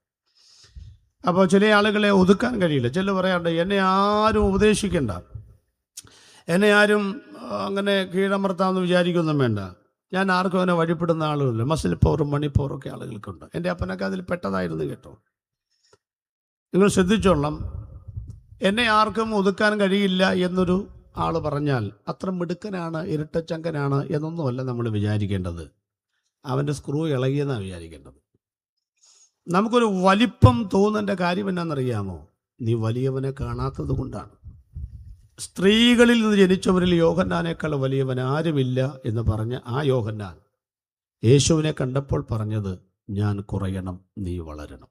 അപ്പോൾ ചില ആളുകളെ ഒതുക്കാൻ കഴിയില്ല. ചില പറയാറുണ്ട് എന്നെ ആരും ഉപദേശിക്കണ്ട, എന്നെ ആരും അങ്ങനെ കീഴമർത്താമെന്ന് വിചാരിക്കൊന്നും വേണ്ട, ഞാൻ ആർക്കും അവനെ വഴിപ്പെടുന്ന ആളുകളില്ല. മസിൽ പവറും മണി പവറൊക്കെ ആളുകൾക്കുണ്ട്. എൻ്റെ അപ്പനൊക്കെ അതിൽ പെട്ടതായിരുന്നു കേട്ടോ. നിങ്ങൾ ശ്രദ്ധിച്ചോളാം, എന്നെ ആർക്കും ഒതുക്കാൻ കഴിയില്ല എന്നൊരു ആൾ പറഞ്ഞാൽ അത്ര മിടുക്കനാണ്, ഇരട്ടച്ചങ്കനാണ് എന്നൊന്നുമല്ല നമ്മൾ വിചാരിക്കേണ്ടത്. അവൻ്റെ സ്ക്രൂ ഇളകിയെന്നാണ് വിചാരിക്കേണ്ടത്. നമുക്കൊരു വലിപ്പം തോന്നേണ്ട കാര്യം എന്നാണെന്നറിയാമോ? നീ വലിയവനെ കാണാത്തത് കൊണ്ടാണ്. സ്ത്രീകളിൽ നിന്ന് ജനിച്ചവരിൽ യോഹന്നാനേക്കാൾ വലിയവൻ ആരുമില്ല എന്ന് പറഞ്ഞ ആ യോഹന്നാൻ യേശുവിനെ കണ്ടപ്പോൾ പറഞ്ഞത് ഞാൻ കുറയണം, നീ വളരണം.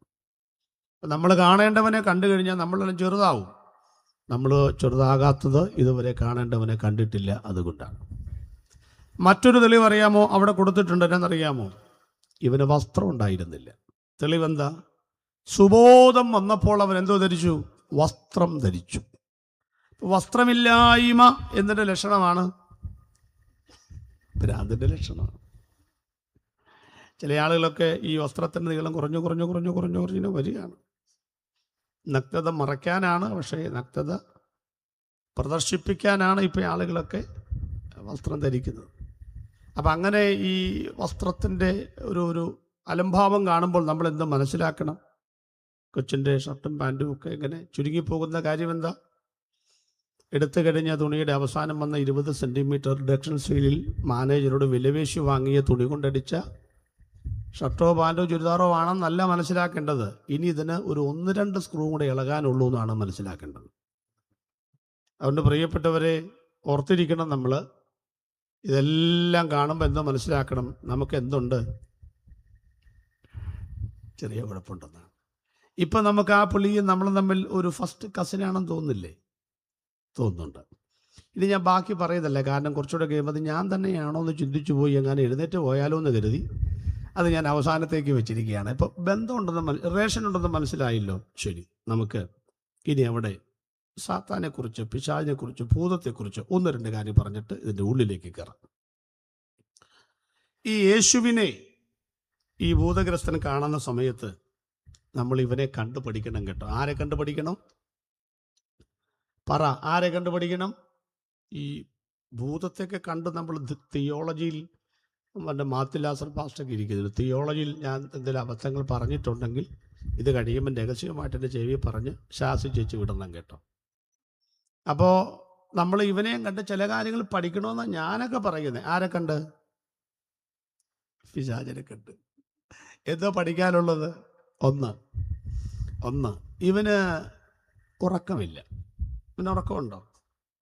നമ്മൾ കാണേണ്ടവനെ കണ്ടു കഴിഞ്ഞാൽ നമ്മളെല്ലാം ചെറുതാവും. നമ്മൾ ചെറുതാകാത്തത് ഇതുവരെ കാണേണ്ടവനെ കണ്ടിട്ടില്ല, അതുകൊണ്ടാണ്. മറ്റൊരു തെളിവ് അറിയാമോ? അവിടെ കൊടുത്തിട്ടുണ്ട്. എന്നറിയാമോ? ഇവന് വസ്ത്രം ഉണ്ടായിരുന്നില്ല. തെളിവെന്താ? സുബോധം വന്നപ്പോൾ അവൻ എന്തോ ധരിച്ചു? വസ്ത്രം ധരിച്ചു. വസ്ത്രമില്ലായ്മ എന്നതിൻ്റെ ലക്ഷണമാണ് ഭ്രാന്തിൻ്റെ ലക്ഷണമാണ്. ചില ആളുകളൊക്കെ ഈ വസ്ത്രത്തിൻ്റെ നീളം കുറഞ്ഞു വരികയാണ്. നഗ്നത മറയ്ക്കാനാണ്, പക്ഷേ നഗ്നത പ്രദർശിപ്പിക്കാനാണ് ഇപ്പോൾ ആളുകളൊക്കെ വസ്ത്രം ധരിക്കുന്നത്. അപ്പം അങ്ങനെ ഈ വസ്ത്രത്തിൻ്റെ ഒരു അലംഭാവം കാണുമ്പോൾ നമ്മൾ എന്ത് മനസ്സിലാക്കണം? കൊച്ചിൻ്റെ ഷർട്ടും പാൻറ്റും ഒക്കെ ഇങ്ങനെ ചുരുങ്ങിപ്പോകുന്ന കാര്യം എന്താ? എടുത്തു കഴിഞ്ഞ തുണിയുടെ അവസാനം വന്ന 20 സെൻറ്റിമീറ്റർ റിഡക്ഷൻ സ്റ്റൈലിൽ മാനേജരോട് വിലപേശി വാങ്ങിയ തുണി കൊണ്ടടിച്ച ഷർട്ടോ പാൻറ്റോ ചുരിദാറോ ആണെന്നല്ല മനസ്സിലാക്കേണ്ടത്. ഇനി ഇതിന് ഒരു 1-2 സ്ക്രൂ കൂടെ ഇളകാനുള്ളൂ എന്നാണ് മനസ്സിലാക്കേണ്ടത്. അതുകൊണ്ട് പ്രിയപ്പെട്ടവരെ, ഓർത്തിരിക്കണം, നമ്മൾ ഇതെല്ലാം കാണുമ്പോൾ എന്തോ മനസ്സിലാക്കണം, നമുക്ക് എന്തുണ്ട്? ചെറിയ കുഴപ്പമുണ്ടെന്നാണ്. ഇപ്പം നമുക്ക് ആ പുള്ളിയും നമ്മളും തമ്മിൽ ഒരു ഫസ്റ്റ് കസിനാണെന്ന് തോന്നുന്നില്ലേ? തോന്നുന്നുണ്ട്. ഇനി ഞാൻ ബാക്കി പറയുന്നില്ല, കാരണം കുറച്ചുകൂടെ കഴിയുമ്പോൾ അത് ഞാൻ തന്നെയാണോ എന്ന് ചിന്തിച്ചു പോയി, എങ്ങനെ എഴുന്നേറ്റ് പോയാലോ എന്ന് കരുതി അത് ഞാൻ അവസാനത്തേക്ക് വെച്ചിരിക്കുകയാണ്. ഇപ്പോൾ ബന്ധമുണ്ടെന്ന് റിലേഷൻ ഉണ്ടെന്ന് മനസ്സിലായല്ലോ. ശരി, നമുക്ക് ഇനി അവിടെ സാത്താനെക്കുറിച്ച്, പിശാചിനെക്കുറിച്ച്, ഭൂതത്തെക്കുറിച്ച് 1-2 കാര്യം പറഞ്ഞിട്ട് ഇതിൻ്റെ ഉള്ളിലേക്ക് കയറാം. ഈ യേശുവിനെ ഈ ഭൂതഗ്രസ്തൻ കാണുന്ന സമയത്ത് നമ്മൾ ഇവനെ കണ്ടുപഠിക്കണം കേട്ടോ. ആരെ കണ്ടുപഠിക്കണം? പറ, ആരെ കണ്ടുപഠിക്കണം? ഈ ഭൂതത്തെയൊക്കെ കണ്ട് നമ്മൾ തിയോളജിയിൽ എൻ്റെ മാത്യുലാസർ പാസ്റ്റൊക്കെ ഇരിക്കുന്നത്, തിയോളജിയിൽ ഞാൻ എന്തെങ്കിലും അബദ്ധങ്ങൾ പറഞ്ഞിട്ടുണ്ടെങ്കിൽ ഇത് കഴിയുമ്പോൾ രഹസ്യമായിട്ട് എൻ്റെ ചെവി പറഞ്ഞ് ശാസിച്ചു വിടണം കേട്ടോ. അപ്പോൾ നമ്മൾ ഇവനെയും കണ്ട് ചില കാര്യങ്ങൾ പഠിക്കണമെന്നാണ് ഞാനൊക്കെ പറയുന്നത്. ആരെ കണ്ട്? പിശാചിനെ കണ്ട്. എന്തോ പഠിക്കാനുള്ളത്? ഒന്ന് ഇവന് ഉറക്കമില്ല. ഇവന് ഉറക്കമുണ്ടോ?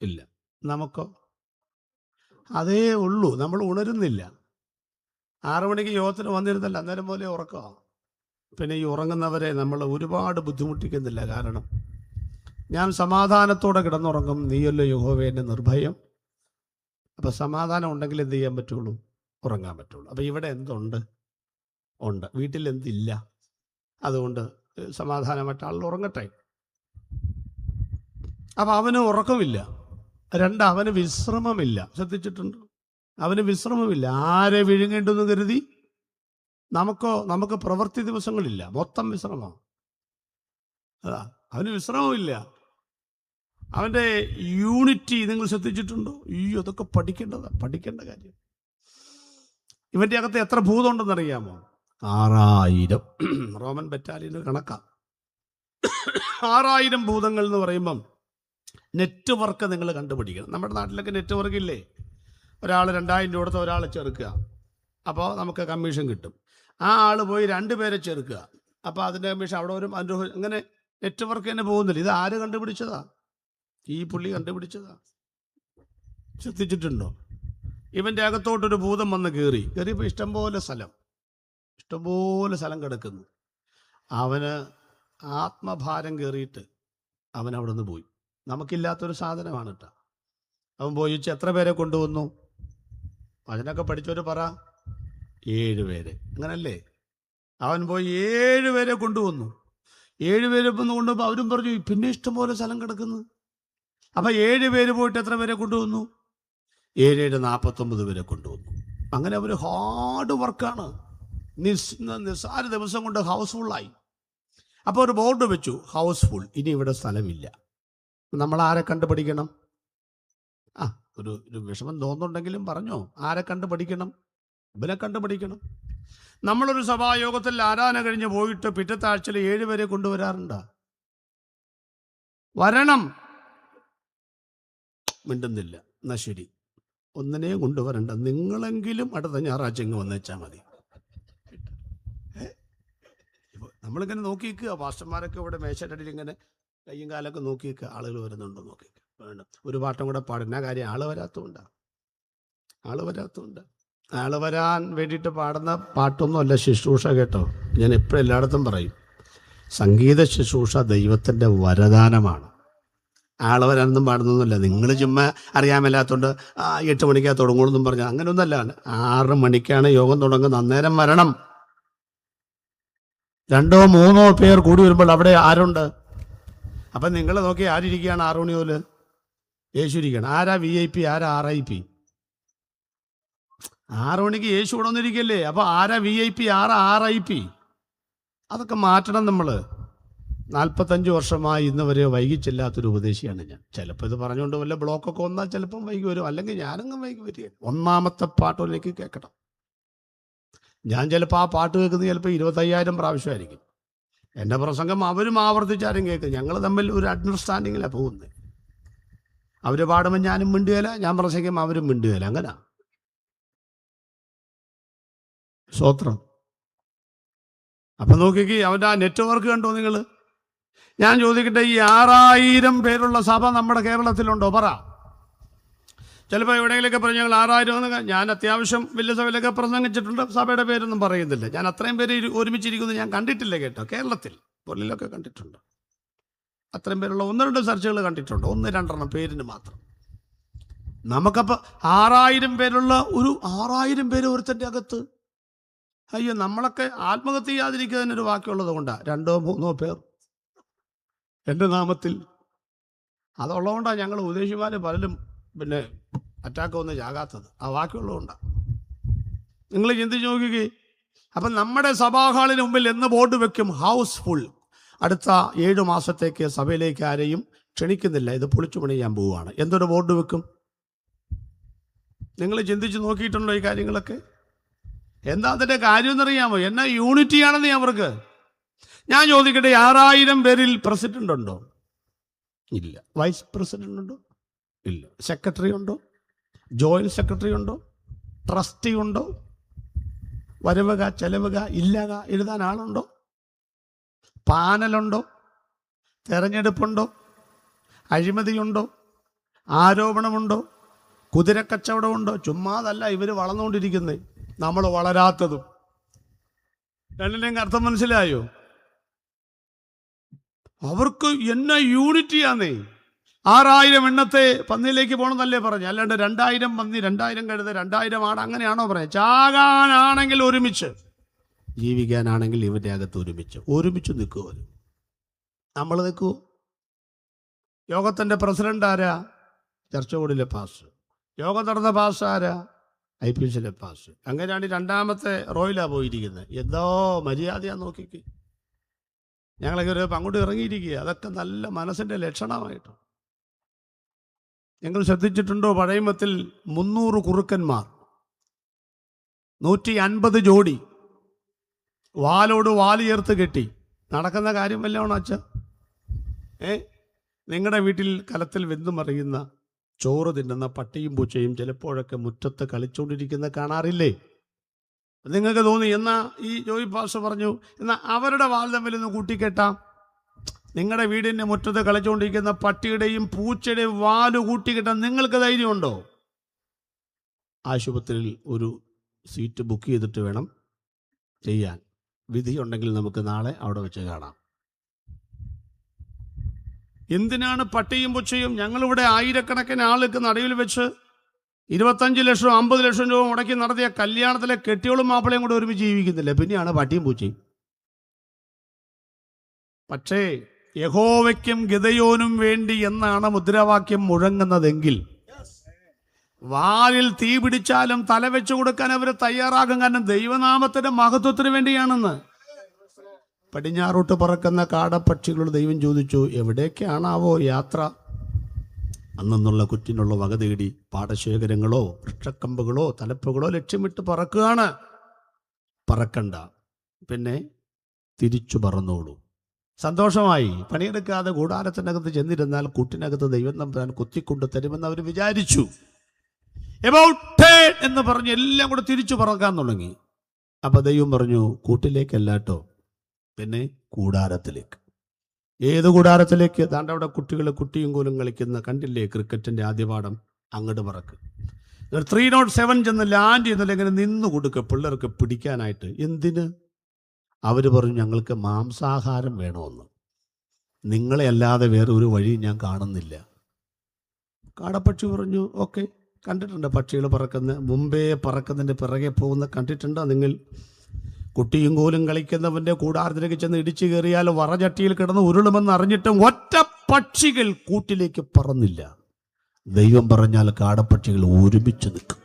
ഇല്ല. നമുക്കോ? അതേ ഉള്ളൂ, നമ്മൾ ഉണരുന്നില്ല. 6 മണിക്ക് യോഗത്തിന് വന്നിരുന്നല്ല, അന്നേരം പോലെ ഉറക്കമാണ്. പിന്നെ ഈ ഉറങ്ങുന്നവരെ നമ്മൾ ഒരുപാട് ബുദ്ധിമുട്ടിക്കുന്നില്ല. കാരണം ഞാൻ സമാധാനത്തോടെ കിടന്നുറങ്ങും, നീയല്ലോ യഹോവേ എൻ്റെ നിർഭയം. അപ്പം സമാധാനം ഉണ്ടെങ്കിൽ എന്ത് ചെയ്യാൻ പറ്റുള്ളൂ? ഉറങ്ങാൻ പറ്റുള്ളൂ. അപ്പം ഇവിടെ എന്തുണ്ട്? ഉണ്ട്. വീട്ടിൽ എന്തില്ല? അതുകൊണ്ട് സമാധാനമായിട്ട് ആളുകൾ ഉറങ്ങട്ടെ. അപ്പം അവന് ഉറക്കമില്ല. 2, അവന് വിശ്രമമില്ല. ശ്രദ്ധിച്ചിട്ടുണ്ട്? അവന് വിശ്രമമില്ല. ആരെ വിഴുങ്ങേണ്ടെന്ന് കരുതി? നമുക്ക് പ്രവൃത്തി ദിവസങ്ങളില്ല, മൊത്തം വിശ്രമം. അതാ, അവന് വിശ്രമമില്ല. അവൻ്റെ യൂണിറ്റി നിങ്ങൾ ശ്രദ്ധിച്ചിട്ടുണ്ടോ? അതൊക്കെ പഠിക്കേണ്ട കാര്യം. ഇവൻ്റെ അകത്ത് എത്ര ഭൂതമുണ്ടെന്നറിയാമോ? 6000. റോമൻ ബറ്റാലിയൻ്റെ കണക്കാണ്. 6000 ഭൂതങ്ങൾ എന്ന് പറയുമ്പം നെറ്റ്വർക്ക് നിങ്ങൾ കണ്ടുപിടിക്കണം. നമ്മുടെ നാട്ടിലൊക്കെ നെറ്റ്വർക്ക് ഇല്ലേ? ഒരാൾ 2000 രൂപ കൊടുത്ത ഒരാളെ ചെറുക്കുക, അപ്പോൾ നമുക്ക് കമ്മീഷൻ കിട്ടും. ആ ആൾ പോയി 2 പേരെ ചെറുക്കുക, അപ്പോൾ അതിൻ്റെ കമ്മീഷൻ അവിടെ വരും. അങ്ങനെ നെറ്റ്വർക്ക് തന്നെ പോകുന്നില്ല. ഇത് ആര് കണ്ടുപിടിച്ചതാ? ഈ പുള്ളി കണ്ടുപിടിച്ചതാ. ശ്രദ്ധിച്ചിട്ടുണ്ടോ? ഇവൻ്റെ അകത്തോട്ടൊരു ഭൂതം വന്ന് കയറിയപ്പോൾ ഇഷ്ടംപോലെ സ്ഥലം കിടക്കുന്നു. അവന് ആത്മഭാരം കയറിയിട്ട് അവൻ അവിടെ നിന്ന് പോയി. നമുക്കില്ലാത്തൊരു സാധനമാണ് കേട്ടോ. അവൻ പോയി എത്ര പേരെ കൊണ്ടുവന്നു? അതിനൊക്കെ പഠിച്ചവർ പറ, 7 പേരെ. അങ്ങനല്ലേ? അവൻ പോയി 7 പേരെ കൊണ്ടുവന്നു. 7 പേരെ കൊണ്ടുപോകുമ്പോൾ അവരും പറഞ്ഞു പിന്നെ ഇഷ്ടംപോലെ സ്ഥലം കിടക്കുന്നു. അപ്പം 7 പേര് പോയിട്ട് എത്ര പേരെ കൊണ്ടുവന്നു? 7 49 പേരെ കൊണ്ടുവന്നു. അങ്ങനെ അവർ ഹാർഡ് വർക്കാണ്. നിസ്സാര ദിവസം കൊണ്ട് ഹൗസ്ഫുള്ളായി. അപ്പോൾ ഒരു ബോർഡ് വെച്ചു, ഹൗസ്ഫുൾ, ഇനി ഇവിടെ സ്ഥലമില്ല. നമ്മൾ ആരെ കണ്ടുപഠിക്കണം? ഒരു വിഷമം തോന്നുന്നുണ്ടെങ്കിലും പറഞ്ഞോ, ആരെ കണ്ടുപഠിക്കണം? ഇവനെ കണ്ടുപഠിക്കണം. നമ്മളൊരു സഭായോഗത്തിൽ ആരാധന കഴിഞ്ഞ് പോയിട്ട് പിറ്റത്തെ ആഴ്ചയിൽ 7 പേരെ കൊണ്ടുവരാറുണ്ട്. വരണം, മിണ്ടുന്നില്ല. എന്നാ ശരി, ഒന്നിനെയും കൊണ്ടുവരണ്ട, നിങ്ങളെങ്കിലും അടുത്ത ഞായറാഴ്ച ഇങ്ങ് വന്നേച്ചാൽ മതി. നമ്മളിങ്ങനെ നോക്കി നിൽക്കുക. പാസ്റ്റർമാരൊക്കെ ഇവിടെ മേശയുടെ ഇങ്ങനെ കയ്യും കാലൊക്കെ നോക്കി നിൽക്കുക, ആളുകൾ വരുന്നുണ്ടോ നോക്കി. വേണം, ഒരു പാട്ടും കൂടെ പാടുന്ന കാര്യം. ആള് വരാത്തതുകൊണ്ട് ആള് വരാൻ വേണ്ടിയിട്ട് പാടുന്ന പാട്ടൊന്നുമല്ല ശുശ്രൂഷ കേട്ടോ. ഞാൻ എപ്പോഴും എല്ലായിടത്തും പറയും, സംഗീത ശുശ്രൂഷ ദൈവത്തിൻ്റെ വരദാനമാണ്. ആള് വരാനൊന്നും പാടുന്നൊന്നുമില്ല. നിങ്ങൾ ചുമ്മാ അറിയാൻ മേലാത്തതുകൊണ്ട് 8 മണിക്കാ തുടങ്ങുമെന്നും പറഞ്ഞാൽ അങ്ങനെയൊന്നല്ല. 6 മണിക്കാണ് യോഗം തുടങ്ങുന്നത്. അന്നേരം വരണം. 2-3 പേർ കൂടി വരുമ്പോൾ അവിടെ ആരുണ്ട്? അപ്പം നിങ്ങൾ നോക്കി ആരിയ്ക്കുകയാണ് 6 മണി മുതൽ? യേശു ഇരിക്കുകയാണ്. ആരാ VIP, ആരാ RIP? 6 മണിക്ക് യേശു ഇവിടെ വന്നിരിക്കല്ലേ. അപ്പോൾ ആരാ VIP, ആരാ RIP? അതൊക്കെ മാറ്റണം. 45 വർഷമായി ഇന്ന് വരെ വൈകിച്ചില്ലാത്തൊരു ഉപദേശിയാണ് ഞാൻ. ചിലപ്പോൾ ഇത് പറഞ്ഞുകൊണ്ട് വല്ല ബ്ലോക്കൊക്കെ വന്നാൽ ചിലപ്പം വൈകി വരും, അല്ലെങ്കിൽ ഞാനങ്ങ് വൈകി വരികയാണ്. ഒന്നാമത്തെ പാട്ടിലേക്ക് കേൾക്കണം. ഞാൻ ചിലപ്പോൾ ആ പാട്ട് കേൾക്കുന്നത് ചിലപ്പോൾ 25,000 പ്രാവശ്യമായിരിക്കും. എൻ്റെ പ്രസംഗം അവരും ആവർത്തിച്ചാരും കേൾക്കും. ഞങ്ങൾ തമ്മിൽ ഒരു അണ്ടർസ്റ്റാൻഡിങ്ങിലാണ് പോകുന്നത്. അവർ പാടുമ്പോൾ ഞാനും മിണ്ടുകയില്ല, ഞാൻ പ്രസംഗിക്കുമ്പോൾ അവരും മിണ്ടുകയില്ല. അങ്ങനെ സ്വത്രം. അപ്പം നോക്കിക്ക് അവൻ്റെ ആ നെറ്റ്വർക്ക് കണ്ടോ നിങ്ങൾ? ഞാൻ ചോദിക്കട്ടെ, ഈ 6000 പേരുള്ള സഭ നമ്മുടെ കേരളത്തിലുണ്ടോ? പറ. ചിലപ്പോൾ എവിടെയെങ്കിലൊക്കെ പറഞ്ഞു ഞങ്ങൾ 6000 എന്ന്. ഞാൻ അത്യാവശ്യം വലിയ സഭയിലൊക്കെ പ്രസംഗിച്ചിട്ടുണ്ട്, സഭയുടെ പേരൊന്നും പറയുന്നില്ല. ഞാൻ അത്രയും പേര് ഒരുമിച്ചിരിക്കുന്നത് ഞാൻ കണ്ടിട്ടില്ല കേട്ടോ. കേരളത്തിൽ പൊള്ളിലൊക്കെ കണ്ടിട്ടുണ്ട്. അത്രയും പേരുള്ള 1-2 ചർച്ചകൾ കണ്ടിട്ടുണ്ട്, 1-2 പേരിന് മാത്രം. നമുക്കപ്പോൾ 6000 പേരുള്ള ഒരു 6000 പേര് ഒരുത്തൻ്റെ അകത്ത്. അയ്യോ, നമ്മളൊക്കെ ആത്മഹത്യ ചെയ്യാതിരിക്കുന്നതിനൊരു വാക്യമുള്ളത് കൊണ്ടാണ് 2-3 പേർ എൻ്റെ നാമത്തിൽ. അതുള്ളതുകൊണ്ടാണ് ഞങ്ങൾ ഉപദേശിമാർ പലരും പിന്നെ അറ്റാക്ക് വന്ന് ചാകാത്തത്. ആ വാക്യമുള്ളതുകൊണ്ടാണ്. നിങ്ങൾ ചിന്തിച്ച് നോക്കിക്കേ. അപ്പം നമ്മുടെ സഭാഹാളിന് മുമ്പിൽ എന്ന് ബോർഡ് വെക്കും? House full. അടുത്ത 7 മാസത്തേക്ക് സഭയിലേക്ക് ആരെയും ക്ഷണിക്കുന്നില്ല, ഇത് പൊളിച്ചു പണിയാൻ പോവുകയാണ്. എന്തൊരു ബോർഡ് വെക്കും? നിങ്ങൾ ചിന്തിച്ച് നോക്കിയിട്ടുണ്ടോ ഈ കാര്യങ്ങളൊക്കെ? എന്താ അതിൻ്റെ കാര്യം എന്നറിയാമോ? എന്നാ യൂണിറ്റിയാണെന്ന് അവർക്ക്. ഞാൻ ചോദിക്കട്ടെ, 6000 പേരിൽ പ്രസിഡന്റ് ഉണ്ടോ? ഇല്ല. വൈസ് പ്രസിഡന്റ് ഉണ്ടോ? ഇല്ല. സെക്രട്ടറി ഉണ്ടോ? ജോയിന്റ് സെക്രട്ടറി ഉണ്ടോ? ട്രസ്റ്റി ഉണ്ടോ? വരവുക ചെലവുക ഇല്ലക എഴുതാൻ ആളുണ്ടോ? പാനലുണ്ടോ? തെരഞ്ഞെടുപ്പുണ്ടോ? അഴിമതിയുണ്ടോ? ആരോപണമുണ്ടോ? കുതിരക്കച്ചവടമുണ്ടോ? ചുമ്മാതല്ല ഇവർ വളർന്നുകൊണ്ടിരിക്കുന്നത്, നമ്മൾ വളരാത്തതും. രണ്ടിൻ്റെയും അർത്ഥം മനസ്സിലായോ? അവർക്ക് എന്നാ യൂണിറ്റിയാന്നേ. 6000 എണ്ണത്തെ പന്നിയിലേക്ക് പോകണമെന്നല്ലേ പറഞ്ഞു, അല്ലാണ്ട് 2000 പന്നി, 2000 കഴുത, 2000 ആട് അങ്ങനെയാണോ പറഞ്ഞത്? ചാകാനാണെങ്കിൽ ഒരുമിച്ച്, ജീവിക്കാനാണെങ്കിൽ ഇവരുടെ അകത്ത് ഒരുമിച്ച് നിൽക്കുമോ? നമ്മൾ നിൽക്കുമോ? യോഗത്തിൻ്റെ പ്രസിഡന്റ് ആരാ? ചർച്ച ബോർഡിലെ പാസ്. യോഗം നടന്ന പാസ് ആരാ? IPCയിലെ പാസ്. അങ്ങനെയാണ് 2ാമത്തെ റോയിലാണ് പോയിരിക്കുന്നത്. എന്തോ മര്യാദയാന്ന് നോക്കിക്ക്. ഞങ്ങളൊക്കെ ഒരു അങ്ങോട്ട് ഇറങ്ങിയിരിക്കുക. അതൊക്കെ നല്ല മനസ്സിൻ്റെ ലക്ഷണമായിട്ട്. നിങ്ങൾ ശ്രദ്ധിച്ചിട്ടുണ്ടോ? പഴയമത്തിൽ 300 കുറുക്കന്മാർ, 150 ജോഡി, വാലോട് വാല് ചേർത്ത് കെട്ടി നടക്കുന്ന കാര്യം വല്ലതാണോ അച്ഛ? നിങ്ങളുടെ വീട്ടിൽ കലത്തിൽ വെന്തു മറിയുന്ന ചോറ് തിന്നുന്ന പട്ടിയും പൂച്ചയും ചിലപ്പോഴൊക്കെ മുറ്റത്ത് കളിച്ചുകൊണ്ടിരിക്കുന്ന കാണാറില്ലേ? നിങ്ങൾക്ക് തോന്നി എന്നാ ഈ ജോയി പാഷ പറഞ്ഞു എന്നാൽ അവരുടെ വാൽ തമ്മിലൊന്ന് കൂട്ടിക്കെട്ടാം. നിങ്ങളുടെ വീടിൻ്റെ മുറ്റത്ത് കളിച്ചുകൊണ്ടിരിക്കുന്ന പട്ടിയുടെയും പൂച്ചയുടെയും വാല് കൂട്ടിക്കെട്ടാൻ നിങ്ങൾക്ക് ധൈര്യമുണ്ടോ? ആശുപത്രിയിൽ ഒരു സീറ്റ് ബുക്ക് ചെയ്തിട്ട് വേണം ചെയ്യാൻ. വിധിയുണ്ടെങ്കിൽ നമുക്ക് നാളെ അവിടെ വെച്ച് കാണാം. എന്തിനാണ് പട്ടിയും പൂച്ചയും? ഞങ്ങളിവിടെ ആയിരക്കണക്കിന് ആൾക്ക് നടുവിൽ വെച്ച് 25 ലക്ഷം 50 ലക്ഷം രൂപ മുടക്കി നടത്തിയ കല്യാണത്തിലെ കെട്ടിയോളും മാപ്പിളയും കൂടെ ഒരുമിച്ച് ജീവിക്കുന്നില്ല, പിന്നെയാണ് പട്ടിയും പൂച്ചയും. പക്ഷേ യഹോവയ്ക്കും ഗിദെയോനും വേണ്ടി എന്നാണ് മുദ്രാവാക്യം മുഴങ്ങുന്നതെങ്കിൽ വാലിൽ തീ പിടിച്ചാലും തല വെച്ചു കൊടുക്കാൻ അവർ തയ്യാറാകും. കാരണം ദൈവനാമത്തിന്റെ മഹത്വത്തിന് വേണ്ടിയാണെന്ന്. പടിഞ്ഞാറോട്ട് പറക്കുന്ന കാടപ്പക്ഷികളോട് ദൈവം ചോദിച്ചു, എവിടേക്കാണാവോ യാത്ര? അന്നുള്ള കുറ്റിനുള്ള വക തേടി പാടശേഖരങ്ങളോ വൃക്ഷക്കമ്പുകളോ തലപ്പുകളോ ലക്ഷ്യമിട്ട് പറക്കുകയാണ്. പറക്കണ്ട, പിന്നെ തിരിച്ചു പറന്നോളൂ. സന്തോഷമായി പണിയെടുക്കാതെ കൂടാരത്തിനകത്ത് ചെന്നിരുന്നാൽ കൂട്ടിനകത്ത് ദൈവം തമ്പുരാൻ കുത്തിക്കൊണ്ട് തരുമെന്ന് അവർ വിചാരിച്ചു. എന്ന് പറഞ്ഞ് എല്ലാം കൂടെ തിരിച്ചു പറക്കാൻ തുടങ്ങി. അപ്പൊ ദൈവം പറഞ്ഞു, കൂട്ടിലേക്കല്ലാട്ടോ, പിന്നെ കൂടാരത്തിലേക്ക്. ഏത് കൂടാരത്തിലേക്ക്? താണ്ട അവിടെ കുട്ടികൾ കുട്ടിയും കോലും കളിക്കുന്ന കണ്ടില്ലേ? ക്രിക്കറ്റിന്റെ ആദ്യപാഠം. അങ്ങോട്ട് പറക്ക്. 307 ചെന്ന് ലാൻഡ് ചെയ്യുന്നില്ല, ഇങ്ങനെ നിന്ന് കൊടുക്കുക പിള്ളേർക്ക് പിടിക്കാനായിട്ട്. എന്തിന്? അവർ പറഞ്ഞു, ഞങ്ങൾക്ക് മാംസാഹാരം വേണമെന്ന്. നിങ്ങളെ അല്ലാതെ വേറെ ഒരു വഴി ഞാൻ കാണുന്നില്ല. കാടപ്പക്ഷി പറഞ്ഞു, ഓക്കെ. കണ്ടിട്ടുണ്ട് പക്ഷികൾ പറക്കുന്ന, മുമ്പേ പറക്കുന്നതിൻ്റെ പിറകെ പോകുന്ന കണ്ടിട്ടുണ്ടോ നിങ്ങൾ? കുട്ടിയും കോലും കളിക്കുന്നവൻ്റെ കൂടാരത്തിലേക്ക് ചെന്ന് ഇടിച്ചു കയറിയാൽ വറചട്ടിയിൽ കിടന്ന് ഉരുളുമെന്ന് അറിഞ്ഞിട്ടും ഒറ്റ പക്ഷികൾ കൂട്ടിലേക്ക് പറന്നില്ല. ദൈവം പറഞ്ഞാൽ കാടപ്പക്ഷികൾ ഒരുമിച്ച് നിൽക്കും.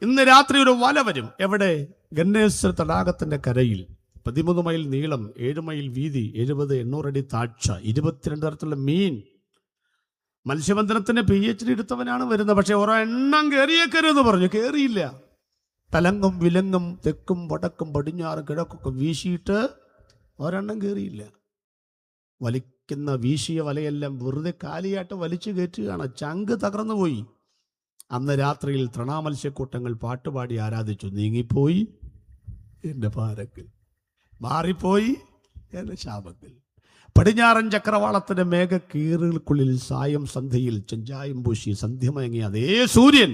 ഇന്ന് രാത്രി ഒരു വല വരും. എവിടെ? ഗന്നേസർ തടാകത്തിന്റെ കരയിൽ 13 മൈൽ നീളം, 7 മൈൽ വീതി, 70-800 അടി താഴ്ച, 22 തരത്തിലുള്ള മീൻ. മത്സ്യബന്ധനത്തിന് PhD എടുത്തവനാണ് വരുന്നത്. പക്ഷെ ഒരെണ്ണം കയറിയേക്കരുതെന്ന് പറഞ്ഞു. കയറിയില്ല. തലങ്ങും വിലങ്ങും തെക്കും വടക്കും പടിഞ്ഞാറും കിഴക്കൊക്കെ വീശിയിട്ട് ഒരെണ്ണം കയറിയില്ല. വലിക്കുന്ന വീശിയ വലയെല്ലാം വെറുതെ കാലിയായിട്ട് വലിച്ചു കയറ്റുകയാണ്. ചങ്ക് തകർന്നു പോയി. അന്ന് രാത്രിയിൽ തൃണാമത്സ്യക്കൂട്ടങ്ങൾ പാട്ടുപാടി ആരാധിച്ചു. നീങ്ങിപ്പോയി എൻ്റെ ഭാരങ്ങൾ, മാറിപ്പോയി എൻ്റെ ശാപങ്ങൾ. പടിഞ്ഞാറൻ ചക്രവാളത്തിന്റെ മേഘക്കീറുകൾക്കുള്ളിൽ സായം സന്ധ്യയിൽ ചെഞ്ചായം പൂശി സന്ധ്യമയങ്ങിയ അതേ സൂര്യൻ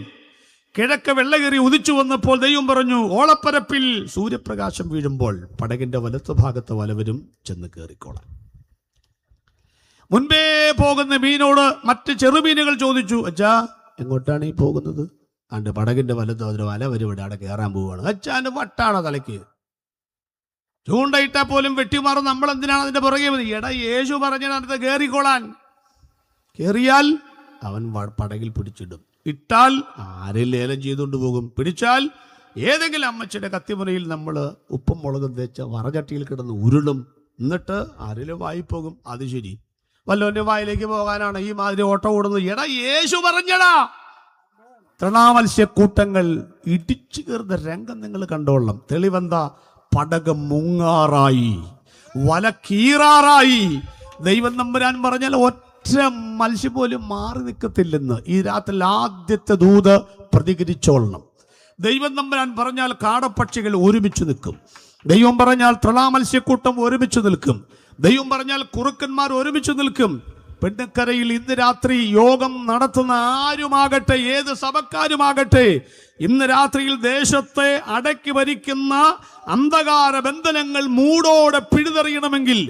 കിഴക്ക് വെള്ളകേറി ഉദിച്ചു വന്നപ്പോൾ ദൈവം പറഞ്ഞു, ഓളപ്പരപ്പിൽ സൂര്യപ്രകാശം വീഴുമ്പോൾ പടകിന്റെ വലത്തുഭാഗത്ത് വലവരും ചെന്ന് കയറിക്കോളാൻ. മുൻപേ പോകുന്ന മീനോട് മറ്റ് ചെറുമീനുകൾ ചോദിച്ചു, അച്ഛാ എങ്ങോട്ടാണ് ഈ പോകുന്നത്? അണ്ട് പടകിന്റെ വലത്ത് അതിന് വലവരും ഇവിടെ അവിടെ കയറാൻ പോവുകയാണ്. അച്ഛാന്റെ വട്ടാണോ തലയ്ക്ക്? ചൂണ്ടയിട്ടാൽ പോലും വെട്ടിമാറും. നമ്മൾ എന്തിനാണ് അതിന്റെ പുറകെ? എടാ, യേശു പറഞ്ഞതിനകത്ത് കയറിക്കോളാൻ. കയറിയാൽ അവൻ പടകിൽ പിടിച്ചിടും. ഇട്ടാൽ ആരും ലേലം ചെയ്തുകൊണ്ട് പോകും. പിടിച്ചാൽ ഏതെങ്കിലും അമ്മച്ചിയുടെ കത്തിമുനയിൽ നമ്മൾ ഉപ്പും മുളകും തേച്ച വറചട്ടിയിൽ കിടന്ന് ഉരുളും. എന്നിട്ട് ആരെങ്കിലും വായിപ്പോകും. അത് ശരി, വല്ലവന്റെ വായിലേക്ക് പോകാനാണ് ഈ മാതിരി ഓട്ടം ഓടുന്നത്. എടാ, യേശു പറഞ്ഞടാ. തൃണാമത്സ്യക്കൂട്ടങ്ങൾ ഇടിച്ചു കയറുന്ന രംഗം നിങ്ങൾ കണ്ടോളണം. തെളിവെന്താ? പടകം മുങ്ങാറായി, വല കീറാറായി. ദൈവം നമ്പുരാൻ പറഞ്ഞാൽ ഒറ്റ മത്സ്യം പോലും മാറി നിൽക്കത്തില്ലെന്ന് ഈ രാത്രി ആദ്യത്തെ ദൂത് പ്രതികരിച്ചോളണം. ദൈവം നമ്പുരാൻ പറഞ്ഞാൽ കാടപ്പക്ഷികൾ ഒരുമിച്ച് നിൽക്കും. ദൈവം പറഞ്ഞാൽ തൃണാമത്സ്യക്കൂട്ടം ഒരുമിച്ച് നിൽക്കും. ദൈവം പറഞ്ഞാൽ കുറുക്കന്മാർ ഒരുമിച്ച് നിൽക്കും. പെണ്ണക്കരയിൽ ഇന്ന് രാത്രി യോഗം നടത്തുന്ന ആരുമാകട്ടെ, ഏത് സഭക്കാരുമാകട്ടെ, ഇന്ന് രാത്രിയിൽ ദേശത്തെ അടക്കി ഭരിക്കുന്ന അന്ധകാര ബന്ധനങ്ങൾ മൂടോടെ പിഴുതെറിയണമെങ്കിൽ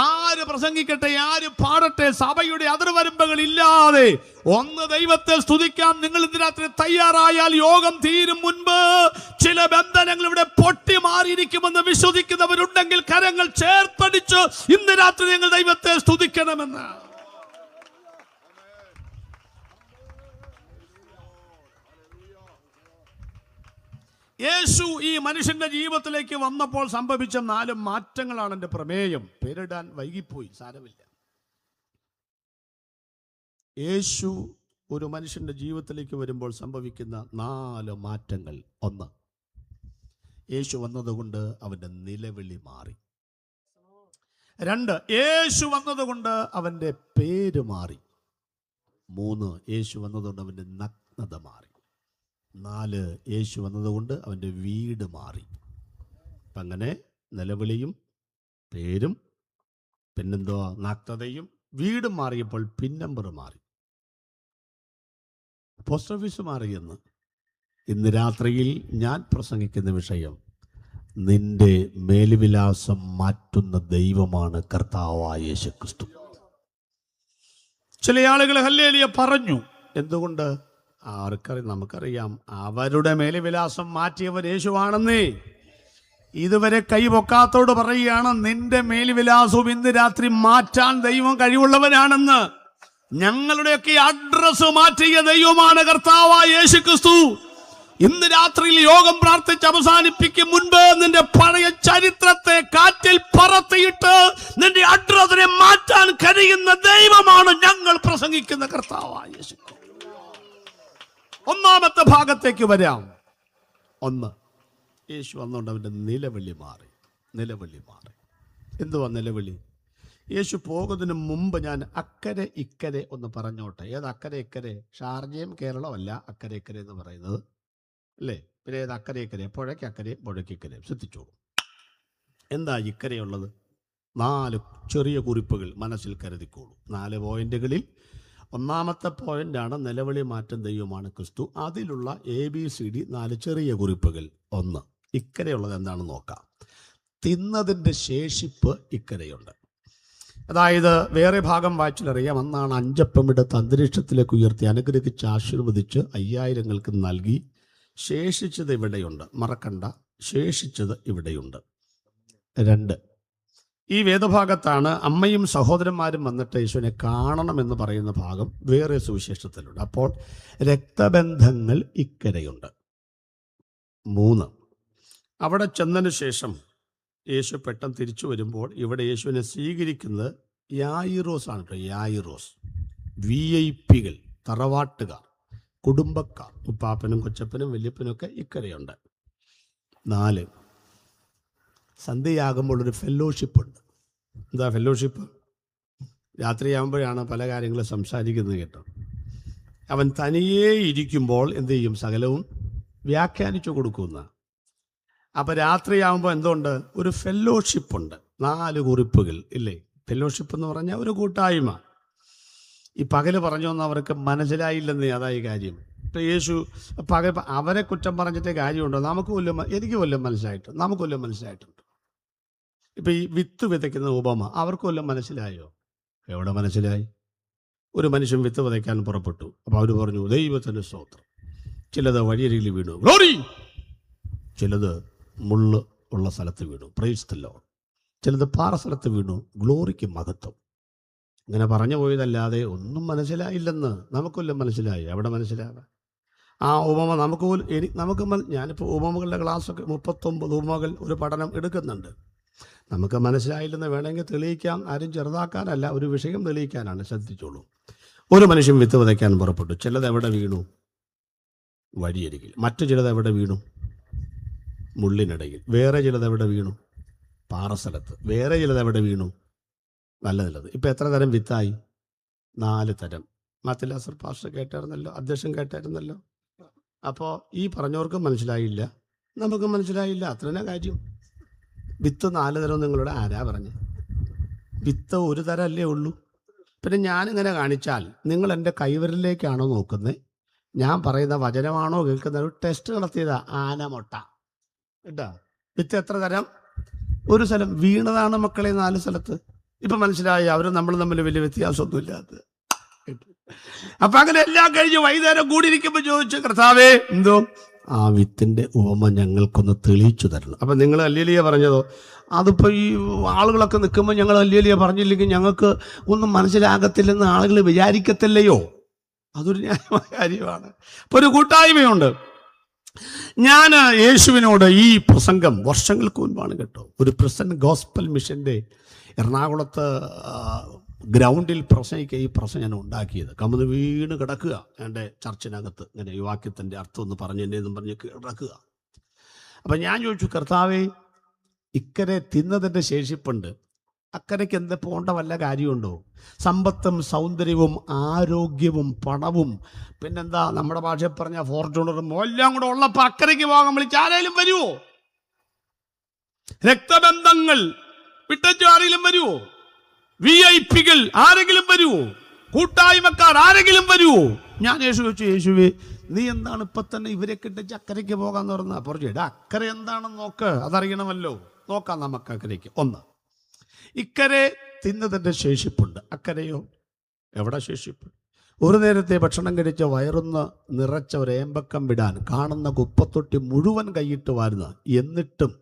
ആര് പ്രസംഗിക്കട്ടെ, ആര് പാടട്ടെ, സഭയുടെ അതിർവരമ്പുകൾ ഇല്ലാതെ ഒന്ന് ദൈവത്തെ സ്തുതിക്കാൻ നിങ്ങൾ ഇന്ന് രാത്രി തയ്യാറായാൽ യോഗം തീരും മുൻപ് ചില ബന്ധനങ്ങൾ ഇവിടെ പൊട്ടി മാറിയിരിക്കുമെന്ന് വിശ്വസിക്കുന്നവരുണ്ടെങ്കിൽ കരങ്ങൾ ചേർത്തടിച്ച് ഇന്ന് രാത്രി നിങ്ങൾ ദൈവത്തെ സ്തുതിക്കണമെന്ന്. യേശു ഈ മനുഷ്യന്റെ ജീവിതത്തിലേക്ക് വന്നപ്പോൾ സംഭവിച്ച 4 മാറ്റങ്ങളാണ് എൻ്റെ പ്രമേയം. പേരിടാൻ വൈകിപ്പോയി, സാരമില്ല. യേശു ഒരു മനുഷ്യന്റെ ജീവിതത്തിലേക്ക് വരുമ്പോൾ സംഭവിക്കുന്ന 4 മാറ്റങ്ങൾ. 1, യേശു വന്നതുകൊണ്ട് അവന്റെ നിലവിളി മാറി. 2, യേശു വന്നതുകൊണ്ട് അവന്റെ പേര് മാറി. 3, യേശു വന്നതുകൊണ്ട് അവന്റെ നഗ്നത മാറി. 4, യേശു വന്നതുകൊണ്ട് അവൻ്റെ വീട് മാറി. അപ്പം അങ്ങനെ നിലവിളിയും പേരും പിന്നെന്തോ നഗ്നതയും വീടും മാറിയപ്പോൾ പിൻ നമ്പർ മാറി, പോസ്റ്റ് ഓഫീസ് മാറിയെന്ന്. ഇന്ന് രാത്രിയിൽ ഞാൻ പ്രസംഗിക്കുന്ന വിഷയം നിന്റെ മേൽവിലാസം മാറ്റുന്ന ദൈവമാണ് കർത്താവായ യേശു ക്രിസ്തു. ചില ആളുകൾ ഹല്ലേലൂയ പറഞ്ഞു. എന്തുകൊണ്ട്? ആർക്കറിയാം? നമുക്കറിയാം. അവരുടെ മേൽവിലാസം മാറ്റിയവർ യേശുവാണെന്നേ. ഇതുവരെ കൈപൊക്കാത്തോട് പറയുകയാണ്, നിന്റെ മേൽവിലാസവും ഇന്ന് രാത്രി മാറ്റാൻ ദൈവം കഴിവുള്ളവനാണെന്ന്. ഞങ്ങളുടെയൊക്കെ അഡ്രസ് മാറ്റിയ ദൈവമാണ് കർത്താവായ യേശു ക്രിസ്തു. ഇന്ന് രാത്രിയിൽ യോഗം പ്രാർത്ഥിച്ച് അവസാനിപ്പിക്കും മുൻപ് നിന്റെ പഴയ ചരിത്രത്തെ കാറ്റിൽ പറത്തിയിട്ട് നിന്റെ അഡ്രസ്സിനെ മാറ്റാൻ കഴിയുന്ന ദൈവമാണ് ഞങ്ങൾ പ്രസംഗിക്കുന്ന കർത്താവായ യേശു. ഒന്നാമത്തെ ഭാഗത്തേക്ക് വരാം. 1, യേശു വന്നുകൊണ്ട് അവൻ്റെ നിലവിളി മാറി. നിലവിളി മാറി. എന്തുവാ നിലവിളി? യേശു പോകുന്നതിന് മുമ്പ് ഞാൻ അക്കരെ ഇക്കരെ ഒന്ന് പറഞ്ഞോട്ടെ. ഏത് അക്കരെ ഇക്കരെ? ഷാർജയും കേരളമല്ല അക്കരെ ഇക്കരെ എന്ന് പറയുന്നത്, അല്ലേ? പിന്നെ ഏത് അക്കരെ ഇക്കരെ? പുഴയ്ക്കക്കരയും പുഴയ്ക്കിക്കരയും. ശ്രദ്ധിച്ചോളൂ. എന്താ ഇക്കരെയുള്ളത്? 4 ചെറിയ കുറിപ്പുകൾ മനസ്സിൽ കരുതിക്കോളൂ. 4 പോയിന്റുകളിൽ ഒന്നാമത്തെ പോയിന്റാണ് നിലവിളി മാറ്റം ദൈവമാണ് ക്രിസ്തു. അതിലുള്ള ABCD 4 ചെറിയ കുറിപ്പുകൾ. 1, ഇക്കരെയുള്ളത് എന്താണെന്ന് നോക്കാം. തിന്നതിൻ്റെ ശേഷിപ്പ് ഇക്കരെയുണ്ട്. അതായത് വേറെ ഭാഗം വായിച്ചാലറിയാം. അന്നാണ് 5 അപ്പം എടുത്ത് അന്തരീക്ഷത്തിലേക്ക് ഉയർത്തി അനുഗ്രഹിച്ച് ആശീർവദിച്ച് 5000-ങ്ങൾക്ക് നൽകി. ശേഷിച്ചത് ഇവിടെയുണ്ട്, മറക്കണ്ട. ശേഷിച്ചത് ഇവിടെയുണ്ട്. 2, ഈ വേദഭാഗത്താണ് അമ്മയും സഹോദരന്മാരും വന്നിട്ട് യേശുവിനെ കാണണമെന്ന് പറയുന്ന ഭാഗം വേറെ സുവിശേഷത്തിലുണ്ട്. അപ്പോൾ രക്തബന്ധങ്ങൾ ഇക്കരെയുണ്ട്. 3, അവിടെ ചെന്നതിന് ശേഷം യേശു പെട്ടെന്ന് തിരിച്ചു വരുമ്പോൾ ഇവിടെ യേശുവിനെ സ്വീകരിക്കുന്നത് യായിറോസ് ആണ് കേട്ടോ. യായിറോസ്, VIP കൾ, തറവാട്ടുകാർ, കുടുംബക്കാർ, ഉപ്പാപ്പനും കൊച്ചപ്പനും വല്യപ്പനും ഒക്കെ ഇക്കരയുണ്ട്. 4, സന്ധ്യയാകുമ്പോൾ ഒരു ഫെല്ലോഷിപ്പ് ഉണ്ട്. എന്താ ഫെല്ലോഷിപ്പ്? രാത്രിയാകുമ്പോഴാണ് പല കാര്യങ്ങളും സംസാരിക്കുന്നത് കേട്ടോ. അവൻ തനിയേ ഇരിക്കുമ്പോൾ എന്ത് ചെയ്യും? സകലവും വ്യാഖ്യാനിച്ചു കൊടുക്കുന്ന. അപ്പം രാത്രിയാകുമ്പോൾ എന്തുണ്ട്? ഒരു ഫെല്ലോഷിപ്പ് ഉണ്ട്. 4 കുറിപ്പുകൾ ഇല്ലേ? ഫെല്ലോഷിപ്പ് എന്ന് പറഞ്ഞാൽ ഒരു കൂട്ടായ്മ. ഈ പകല് പറഞ്ഞൊന്നും അവർക്ക് മനസ്സിലായില്ലെന്നേ, അതായി കാര്യം. ഇപ്പം യേശു അവരെ കുറ്റം പറഞ്ഞിട്ടേ കാര്യമുണ്ടോ? എനിക്ക് വല്ലതും മനസ്സിലായിട്ടുണ്ട്, നമുക്ക് വല്ലതും മനസ്സിലായിട്ടുണ്ട്. ഇപ്പം ഈ വിത്ത് വിതയ്ക്കുന്ന ഉപമ അവർക്ക് വല്ലതും മനസ്സിലായോ? എവിടെ മനസ്സിലായി? ഒരു മനുഷ്യൻ വിത്ത് വിതയ്ക്കാൻ പുറപ്പെട്ടു. അപ്പോൾ അവർ പറഞ്ഞു, ദൈവത്തിൻ്റെ സ്തോത്രം. ചിലത് വഴിയരികിൽ വീണു, ഗ്ലോറി. ചിലത് മുള്ള് ഉള്ള സ്ഥലത്ത് വീണു, പ്രൈസ് ദി ലോർഡ്. ചിലത് പാറ സ്ഥലത്ത് വീണു, ഗ്ലോറിക്ക് മഹത്വം. ഇങ്ങനെ പറഞ്ഞു പോയതല്ലാതെ ഒന്നും മനസ്സിലായില്ലെന്ന്. നമുക്കൊല്ലം മനസ്സിലായി. എവിടെ മനസ്സിലാവാം? ആ ഉപമ ഞാനിപ്പോൾ ഉപമകളുടെ ക്ലാസ്സൊക്കെ 39 ഉപമകൾ ഒരു പഠനം എടുക്കുന്നുണ്ട്. നമുക്ക് മനസ്സിലായില്ലെന്ന് വേണമെങ്കിൽ തെളിയിക്കാം. ആരും ചെറുതാക്കാനല്ല, ഒരു വിഷയം തെളിയിക്കാനാണ്. ശ്രദ്ധിച്ചോളൂ. ഒരു മനുഷ്യൻ വിത്ത് വിതയ്ക്കാൻ പുറപ്പെട്ടു. ചിലത് എവിടെ വീണു? വഴിയരികിൽ. മറ്റു ചിലത് എവിടെ വീണു? മുള്ളിനിടയിൽ. വേറെ ചിലത് എവിടെ വീണു? പാറസ്ഥലത്ത്. വേറെ ചിലത് എവിടെ വീണു? നല്ലത്. ഇപ്പം എത്ര തരം വിത്തായി? 4 തരം. മാത്തലാസർ പാസ്റ്റർ കേട്ടായിരുന്നല്ലോ, അധ്യക്ഷൻ കേട്ടായിരുന്നല്ലോ. അപ്പോൾ ഈ പറഞ്ഞവർക്കും മനസ്സിലായില്ല, നമുക്കും മനസ്സിലായില്ല. അത്ര തന്നെ കാര്യം. വിത്ത് 4 തരം നിങ്ങളുടെ ആരാ പറഞ്ഞ്? വിത്ത് ഒരു തരം അല്ലേ ഉള്ളൂ. പിന്നെ ഞാനിങ്ങനെ കാണിച്ചാൽ നിങ്ങൾ എൻ്റെ കൈവിരലിലേക്കാണോ നോക്കുന്നത്? ഞാൻ പറയുന്ന വചനമാണോ കേൾക്കുന്നത്? ഒരു ടെസ്റ്റ് നടത്തിയതാ. ആനമുട്ട കേട്ടാ. വിത്ത് എത്ര തരം? ഒരു സ്ഥലം വീണതാണ് മക്കളെ, 4 സ്ഥലത്ത്. ഇപ്പം മനസ്സിലായി. അവർ നമ്മൾ തമ്മിൽ വലിയ വ്യത്യാസമൊന്നും ഇല്ലാത്തത്. അപ്പം അങ്ങനെ എല്ലാം കഴിഞ്ഞ് വൈകുന്നേരം കൂടിയിരിക്കുമ്പോൾ ചോദിച്ചു, കർത്താവേ എന്തോ ആ വിത്തിൻ്റെ ഉപമ ഞങ്ങൾക്കൊന്ന് തെളിയിച്ചു തരണം. അപ്പം നിങ്ങൾ ഹല്ലേലൂയ പറഞ്ഞതോ? അതിപ്പോൾ ഈ ആളുകളൊക്കെ നിൽക്കുമ്പോൾ ഞങ്ങൾ ഹല്ലേലൂയ പറഞ്ഞില്ലെങ്കിൽ ഞങ്ങൾക്ക് ഒന്നും മനസ്സിലാകത്തില്ലെന്ന് ആളുകൾ വിചാരിക്കത്തില്ലയോ? അതൊരു ന്യായമായ കാര്യമാണ്. ഇപ്പോൾ ഒരു കൂട്ടായ്മയുണ്ട്. ഞാൻ യേശുവിനോട് ഈ പ്രസംഗം വർഷങ്ങൾക്ക് മുൻപാണ് കേട്ടോ. ഒരു പ്രസന്റ് ഗോസ്പൽ മിഷൻ്റെ എറണാകുളത്ത് ഗ്രൗണ്ടിൽ ഈ പ്രസംഗം ഞാൻ ഉണ്ടാക്കിയത്. കമന്ന് വീണ് കിടക്കുക എൻ്റെ ചർച്ചിനകത്ത്. ഇങ്ങനെ ഈ വാക്യത്തിൻ്റെ അർത്ഥം ഒന്ന് പറഞ്ഞെന്നും പറഞ്ഞ് കിടക്കുക. അപ്പം ഞാൻ ചോദിച്ചു, കർത്താവേ, ഇക്കരെ തിന്നതിൻ്റെ ശേഷിപ്പുണ്ട്, അക്കരയ്ക്ക് എന്ത് പോണ്ട വല്ല കാര്യമുണ്ടോ? സമ്പത്തും സൗന്ദര്യവും ആരോഗ്യവും പണവും പിന്നെന്താ നമ്മുടെ ഭാഷയിൽ പറഞ്ഞ ഫോർച്യൂണറും എല്ലാം കൂടെ ഉള്ളപ്പോൾ അക്കരയ്ക്ക് പോകാൻ വിളിച്ച് ആരെങ്കിലും വരുമോ? രക്തബന്ധങ്ങൾ വിട്ടു ആരെങ്കിലും വരുമോ? VIP കൾ ആരെങ്കിലും വരുമോ? കൂട്ടായ്മക്കാർ ആരെങ്കിലും വരുമോ? ഞാൻ യേശു ചോദിച്ചു, യേശുവേ നീ എന്താണ് ഇപ്പൊ തന്നെ ഇവരെ കിട്ടിച്ച് അക്കരയ്ക്ക് പോകാന്ന് പറഞ്ഞാൽ പറഞ്ഞു, എടാ അക്കര എന്താണെന്ന് നോക്ക്, അതറിയണമല്ലോ. നോക്കാം നമുക്ക് അക്കരയ്ക്ക്. 1, ഇക്കരെ തിന്നതിൻ്റെ ശേഷിപ്പുണ്ട്. അക്കരയോ? എവിടെ ശേഷിപ്പ്? ഒരു നേരത്തെ ഭക്ഷണം കഴിച്ച് വയറൊന്ന് നിറച്ച ഒരു ഏമ്പക്കം വിടാൻ കാണുന്ന കുപ്പത്തൊട്ടി മുഴുവൻ കൈയിട്ട് വാരുന്ന, എന്നിട്ടും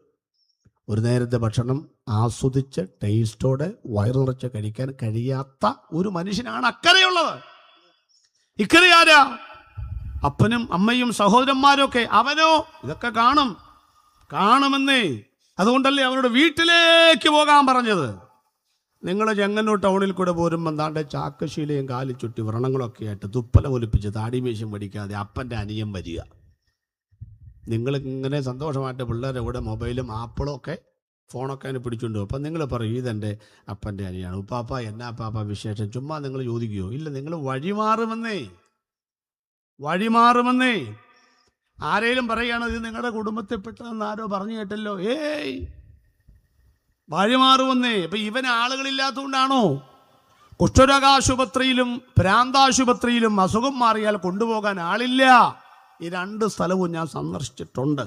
ഒരു നേരത്തെ ഭക്ഷണം ആസ്വദിച്ച് ടേസ്റ്റോടെ വയറു നിറച്ച് കഴിക്കാൻ കഴിയാത്ത ഒരു മനുഷ്യനാണ് അക്കരയുള്ളത്. ഇക്കരെ ആരാ? അപ്പനും അമ്മയും സഹോദരന്മാരും ഒക്കെ. അവനോ ഇതൊക്കെ കാണുമെന്നേ. അതുകൊണ്ടല്ലേ അവനോട് വീട്ടിലേക്ക് പോകാൻ പറഞ്ഞത്. നിങ്ങൾ ചെങ്ങന്നൂർ ടൗണിൽ കൂടെ പോരുമ്പോൾ എന്താണ്ട് ചാക്കശീലയും കാലിൽ ചുറ്റി വ്രണങ്ങളൊക്കെ ആയിട്ട് തുപ്പല ഒലിപ്പിച്ച് താടിമേശം പഠിക്കാതെ അപ്പൻ്റെ അനിയൻ വരിക. നിങ്ങളിങ്ങനെ സന്തോഷമായിട്ട് പിള്ളേരുടെ കൂടെ മൊബൈലും ആപ്പിളും ഒക്കെ ഫോണൊക്കെ അതിന് പിടിച്ചുകൊണ്ട് പോകും. അപ്പം നിങ്ങൾ പറയും, ഇതെൻ്റെ അപ്പൻ്റെ അനിയാണ്, ഉപ്പാപ്പ എന്നാ പാപ്പ വിശേഷം? ചുമ്മാ നിങ്ങൾ ചോദിക്കുകയോ? ഇല്ല, നിങ്ങൾ വഴിമാറുമെന്നേ. ആരേലും പറയുകയാണോ ഇത് നിങ്ങളുടെ കുടുംബത്തിൽപ്പെട്ടതെന്ന് ആരോ പറഞ്ഞു കേട്ടല്ലോ? വഴിമാറുമെന്നേ. അപ്പം ഇവന് ആളുകളില്ലാത്തതുകൊണ്ടാണോ? കുഷ്ഠരോഗാശുപത്രിയിലും ഭ്രാന്താശുപത്രിയിലും അസുഖം മാറിയാൽ കൊണ്ടുപോകാൻ ആളില്ല. ഈ 2 സ്ഥലവും ഞാൻ സന്ദർശിച്ചിട്ടുണ്ട്.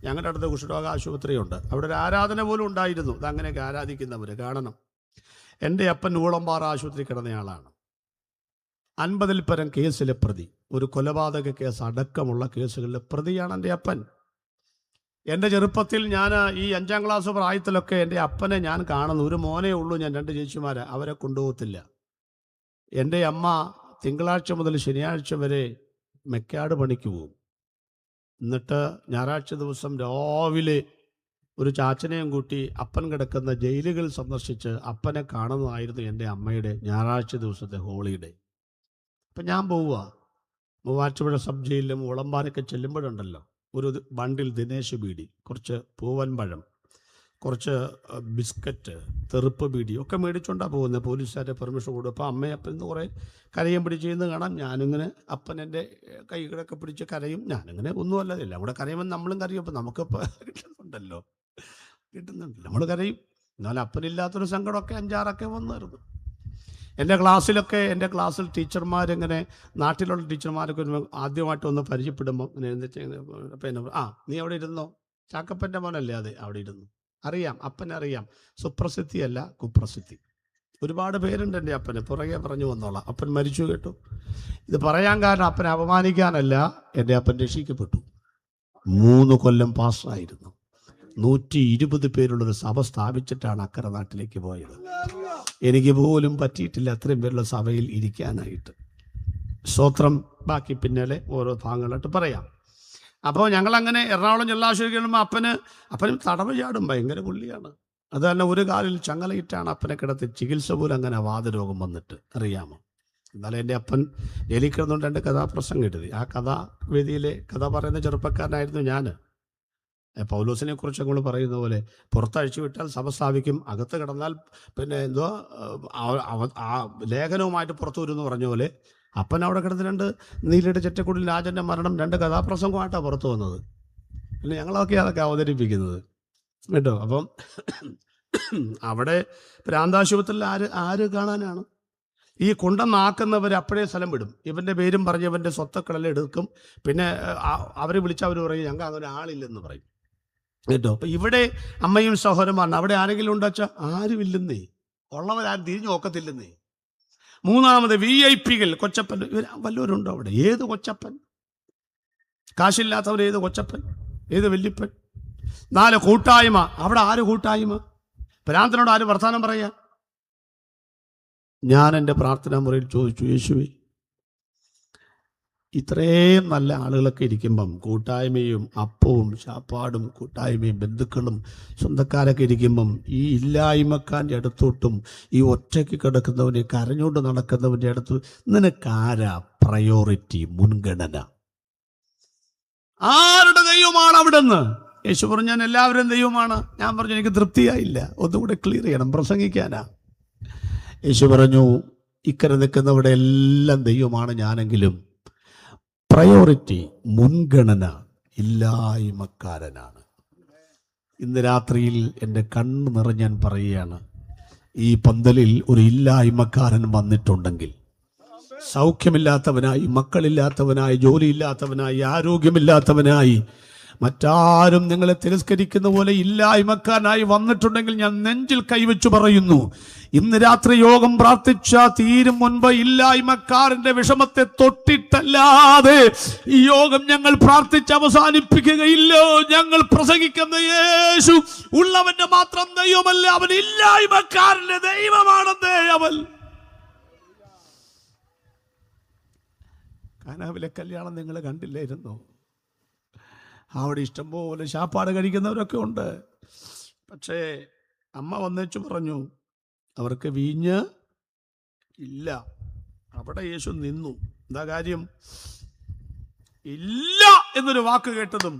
ഞങ്ങളുടെ അടുത്ത് കുഷ്ഠരോഗാശുപത്രിയുണ്ട്. അവിടെ ഒരു ആരാധന പോലും ഉണ്ടായിരുന്നു. അതങ്ങനെയൊക്കെ ആരാധിക്കുന്നവർ കാണണം. എൻ്റെ അപ്പൻ ഊളമ്പാറ ആശുപത്രി കിടന്നയാളാണ്. 50-ൽ പരം കേസിലെ പ്രതി, ഒരു കൊലപാതക കേസ് അടക്കമുള്ള കേസുകളിലെ പ്രതിയാണ് എൻ്റെ അപ്പൻ. എൻ്റെ ചെറുപ്പത്തിൽ ഞാൻ ഈ 5ാം ക്ലാസ് പ്രായത്തിലൊക്കെ എൻ്റെ അപ്പനെ ഞാൻ കാണുന്നു. ഒരു മോനേ ഉള്ളൂ ഞാൻ, 2 ചേച്ചിമാരെ. അവരെ കൊണ്ടുപോകത്തില്ല. എൻ്റെ അമ്മ തിങ്കളാഴ്ച മുതൽ ശനിയാഴ്ച വരെ മെക്കാട് പണിക്ക് പോകും. എന്നിട്ട് ഞായറാഴ്ച ദിവസം രാവിലെ ഒരു ചാച്ചനെയും കൂട്ടി അപ്പൻ കിടക്കുന്ന ജയിലുകൾ സന്ദർശിച്ച് അപ്പനെ കാണുന്നതായിരുന്നു എൻ്റെ അമ്മയുടെ ഞായറാഴ്ച ദിവസത്തെ ഹോളിഡേ. അപ്പം ഞാൻ പോവുക മൂവാറ്റുപുഴ സബ് ജയിലിലും ഉളമ്പാനൊക്കെ ചെല്ലുമ്പോഴുണ്ടല്ലോ, ഒരു ബണ്ടിൽ ദിനേശ് ബീഡി, കുറച്ച് പൂവൻ പഴം, കുറച്ച് ബിസ്ക്കറ്റ്, തെറുപ്പ് ബീഡി ഒക്കെ മേടിച്ചുകൊണ്ടാണ് പോകുന്നത്. പോലീസുകാരെ പെർമിഷൻ കൊടുക്കും. അപ്പോൾ അമ്മയപ്പൻ എന്ന് കുറേ കരയും പിടിച്ച് ചെയ്യുന്നത് കാണാം. ഞാനിങ്ങനെ അപ്പൻ എൻ്റെ കൈകളൊക്കെ പിടിച്ച് കരയും. ഞാനിങ്ങനെ ഒന്നുമല്ല, എല്ലാം കൂടെ കരയുമ്പോൾ നമ്മളും കരയും. അപ്പം നമുക്കിപ്പോൾ കിട്ടുന്നുണ്ടല്ലോ, നമ്മൾ കരയും. എന്നാൽ അപ്പനില്ലാത്തൊരു സങ്കടമൊക്കെ 5-6 വന്നായിരുന്നു. എൻ്റെ ക്ലാസ്സിൽ ടീച്ചർമാരിങ്ങനെ, നാട്ടിലുള്ള ടീച്ചർമാരൊക്കെ ആദ്യമായിട്ട് ഒന്ന് പരിചയപ്പെടുമ്പോൾ പിന്നെ നീ അവിടെ ഇരുന്നോ, ചാക്കപ്പൻ്റെ മോനല്ലേ, അതെ അവിടെ ഇരുന്നു. അറിയാം, അപ്പനറിയാം, സുപ്രസിദ്ധിയല്ല കുപ്രസിദ്ധി. ഒരുപാട് പേരുണ്ട് എൻ്റെ അപ്പന്, പുറകെ പറഞ്ഞു വന്നോളാം. അപ്പൻ മരിച്ചു കേട്ടു. ഇത് പറയാൻ കാരണം അപ്പനെ അപമാനിക്കാനല്ല, എൻ്റെ അപ്പൻ രക്ഷിക്കപ്പെട്ടു. 3 കൊല്ലം പാസ്സായിരുന്നു. 120 പേരുള്ളൊരു സഭ സ്ഥാപിച്ചിട്ടാണ് അക്കരെ നാട്ടിലേക്ക് പോയത്. എനിക്ക് പോലും പറ്റിയിട്ടില്ല അത്രയും പേരുള്ള സഭയിൽ ഇരിക്കാനായിട്ട്. സ്തോത്രം. ബാക്കി പിന്നാലെ ഓരോ ഭാഗങ്ങളായിട്ട് പറയാം. അപ്പോൾ ഞങ്ങളങ്ങനെ എറണാകുളം ജലാശയം കഴിയുമ്പോൾ അപ്പനും തടവ് ചാടും, ഭയങ്കര പുള്ളിയാണ്. അത് തന്നെ ഒരു കാലിൽ ചങ്ങലയിട്ടാണ് അപ്പനെ കിടത്തി ചികിത്സ പോലും. അങ്ങനെ വാതരോഗം വന്നിട്ട് അറിയാമോ. എന്നാലും എൻ്റെ അപ്പൻ ജയിലിൽ കിടന്നുകൊണ്ട് 2 കഥാപ്രസംഗം എഴുതി. ആ കഥാവേദിയിലെ കഥ പറയുന്ന ചെറുപ്പക്കാരനായിരുന്നു ഞാൻ. പൗലോസിനെ കുറിച്ച് നമ്മൾ പറയുന്ന പോലെ പുറത്തഴിച്ചു വിട്ടാൽ സഭ സ്ഥാപിക്കും, അകത്ത് കിടന്നാൽ പിന്നെ എന്തോ ആ ലേഖനവുമായിട്ട് പുറത്തു വരുമെന്ന് പറഞ്ഞ പോലെ അപ്പൻ അവിടെ കിടന്ന് 2 നീലയുടെ ചെറ്റക്കുടിൽ രാജൻ്റെ മരണം 2 കഥാപ്രസംഗമായിട്ടാണ് പുറത്തു വന്നത്. പിന്നെ ഞങ്ങളൊക്കെ അതൊക്കെ അവതരിപ്പിക്കുന്നത് കേട്ടോ. അപ്പം അവിടെ പ്രാന്താശുപത്രിയിൽ ആര് കാണാനാണ്? ഈ കുണ്ടനാക്കുന്നവർ അപ്പോഴേ സ്ഥലം വിടും. ഇവൻ്റെ പേരും പറഞ്ഞ് ഇവൻ്റെ സ്വത്തുക്കളെല്ലാം എടുക്കും. പിന്നെ അവരെ വിളിച്ചവർ പറയും ഞങ്ങൾക്ക് അങ്ങനെ ആളില്ലെന്ന് പറയും കേട്ടോ. അപ്പം ഇവിടെ അമ്മയും സഹോദരന്മാരും അവിടെ ആരെങ്കിലും ഉണ്ടോ വെച്ചാൽ ആരുമില്ലെന്നേ, ഉള്ളവരാരും തിരിഞ്ഞു നോക്കത്തില്ലെന്നേ. 3ാമത് VIP-കൾ, കൊച്ചപ്പൻ, ഇവർ വല്ലവരുണ്ടോ അവിടെ? ഏത് കൊച്ചപ്പൻ? കാശില്ലാത്തവർ ഏത് കൊച്ചപ്പൻ, ഏത് വല്യപ്പൻ? 4 കൂട്ടായ്മ. അവിടെ ആര് കൂട്ടായ്മ? ഭ്രാന്തനോട് ആര് വർത്താനം പറയാ? ഞാൻ എൻ്റെ പ്രാർത്ഥനാ മുറിയിൽ ചോദിച്ചു, യേശുവേ, ഇത്രയും നല്ല ആളുകളൊക്കെ ഇരിക്കുമ്പം, കൂട്ടായ്മയും അപ്പവും ശാപ്പാടും കൂട്ടായ്മയും ബന്ധുക്കളും സ്വന്തക്കാരൊക്കെ ഇരിക്കുമ്പം, ഈ ഇല്ലായ്മക്കാരൻ്റെ അടുത്തോട്ടും ഈ ഒറ്റയ്ക്ക് കിടക്കുന്നവനെ കരഞ്ഞുകൊണ്ട് നടക്കുന്നവൻ്റെ അടുത്ത് നിനക്കാരാ പ്രയോറിറ്റി, മുൻഗണന? ആരുടെ ദൈവമാണ് അവിടെ നിന്ന്? യേശു പറഞ്ഞു ഞാൻ എല്ലാവരും ദൈവമാണ്. ഞാൻ പറഞ്ഞു എനിക്ക് തൃപ്തിയായില്ല, ഒന്നുകൂടെ ക്ലിയർ ചെയ്യണം, പ്രസംഗിക്കാനാ. യേശു പറഞ്ഞു ഇക്കരെ നിൽക്കുന്നവിടെ എല്ലാം ദൈവമാണ് ഞാനെങ്കിലും പ്രയോറിറ്റി, മുൻഗണന ഇല്ലായ്മക്കാരനാണ്. ഇന്ന് രാത്രിയിൽ എൻ്റെ കണ്ണ് നിറഞ്ഞ് ഞാൻ പറയുകയാണ്, ഈ പന്തലിൽ ഒരു ഇല്ലായ്മക്കാരൻ വന്നിട്ടുണ്ടെങ്കിൽ, സൗഖ്യമില്ലാത്തവനായി, മക്കളില്ലാത്തവനായി, ജോലിയില്ലാത്തവനായി, ആരോഗ്യമില്ലാത്തവനായി, മറ്റാരും നിങ്ങളെ തിരസ്കരിക്കുന്ന പോലെ ഇല്ലായ്മക്കാരനായി വന്നിട്ടുണ്ടെങ്കിൽ ഞാൻ നെഞ്ചിൽ കൈവച്ചു പറയുന്നു, ഇന്ന് രാത്രി യോഗം പ്രാർത്ഥിച്ച തീരും മുൻപ് ഇല്ലായ്മക്കാരന്റെ വിഷമത്തെ തൊട്ടിട്ടല്ലാതെ ഈ യോഗം ഞങ്ങൾ പ്രാർത്ഥിച്ച് അവസാനിപ്പിക്കുകയില്ലോ. ഞങ്ങൾ പ്രസംഗിക്കുന്ന യേശു ഉള്ളവന്റെ മാത്രം ദൈവമല്ല, അവൻ ഇല്ലായ്മക്കാരന്റെ ദൈവമാണെന്നേ. അവൻ കാനാവിലെ കല്യാണം നിങ്ങൾ കണ്ടില്ലായിരുന്നോ? അവിടെ ഇഷ്ടംപോലെ ശാപ്പാട് കഴിക്കുന്നവരൊക്കെ ഉണ്ട്. പക്ഷേ അമ്മ വന്നേച്ചു പറഞ്ഞു അവർക്ക് വീഞ്ഞ് ഇല്ല. അവിടെ യേശു നിന്നു. എന്താ കാര്യം? ഇല്ല എന്നൊരു വാക്ക് കേട്ടതും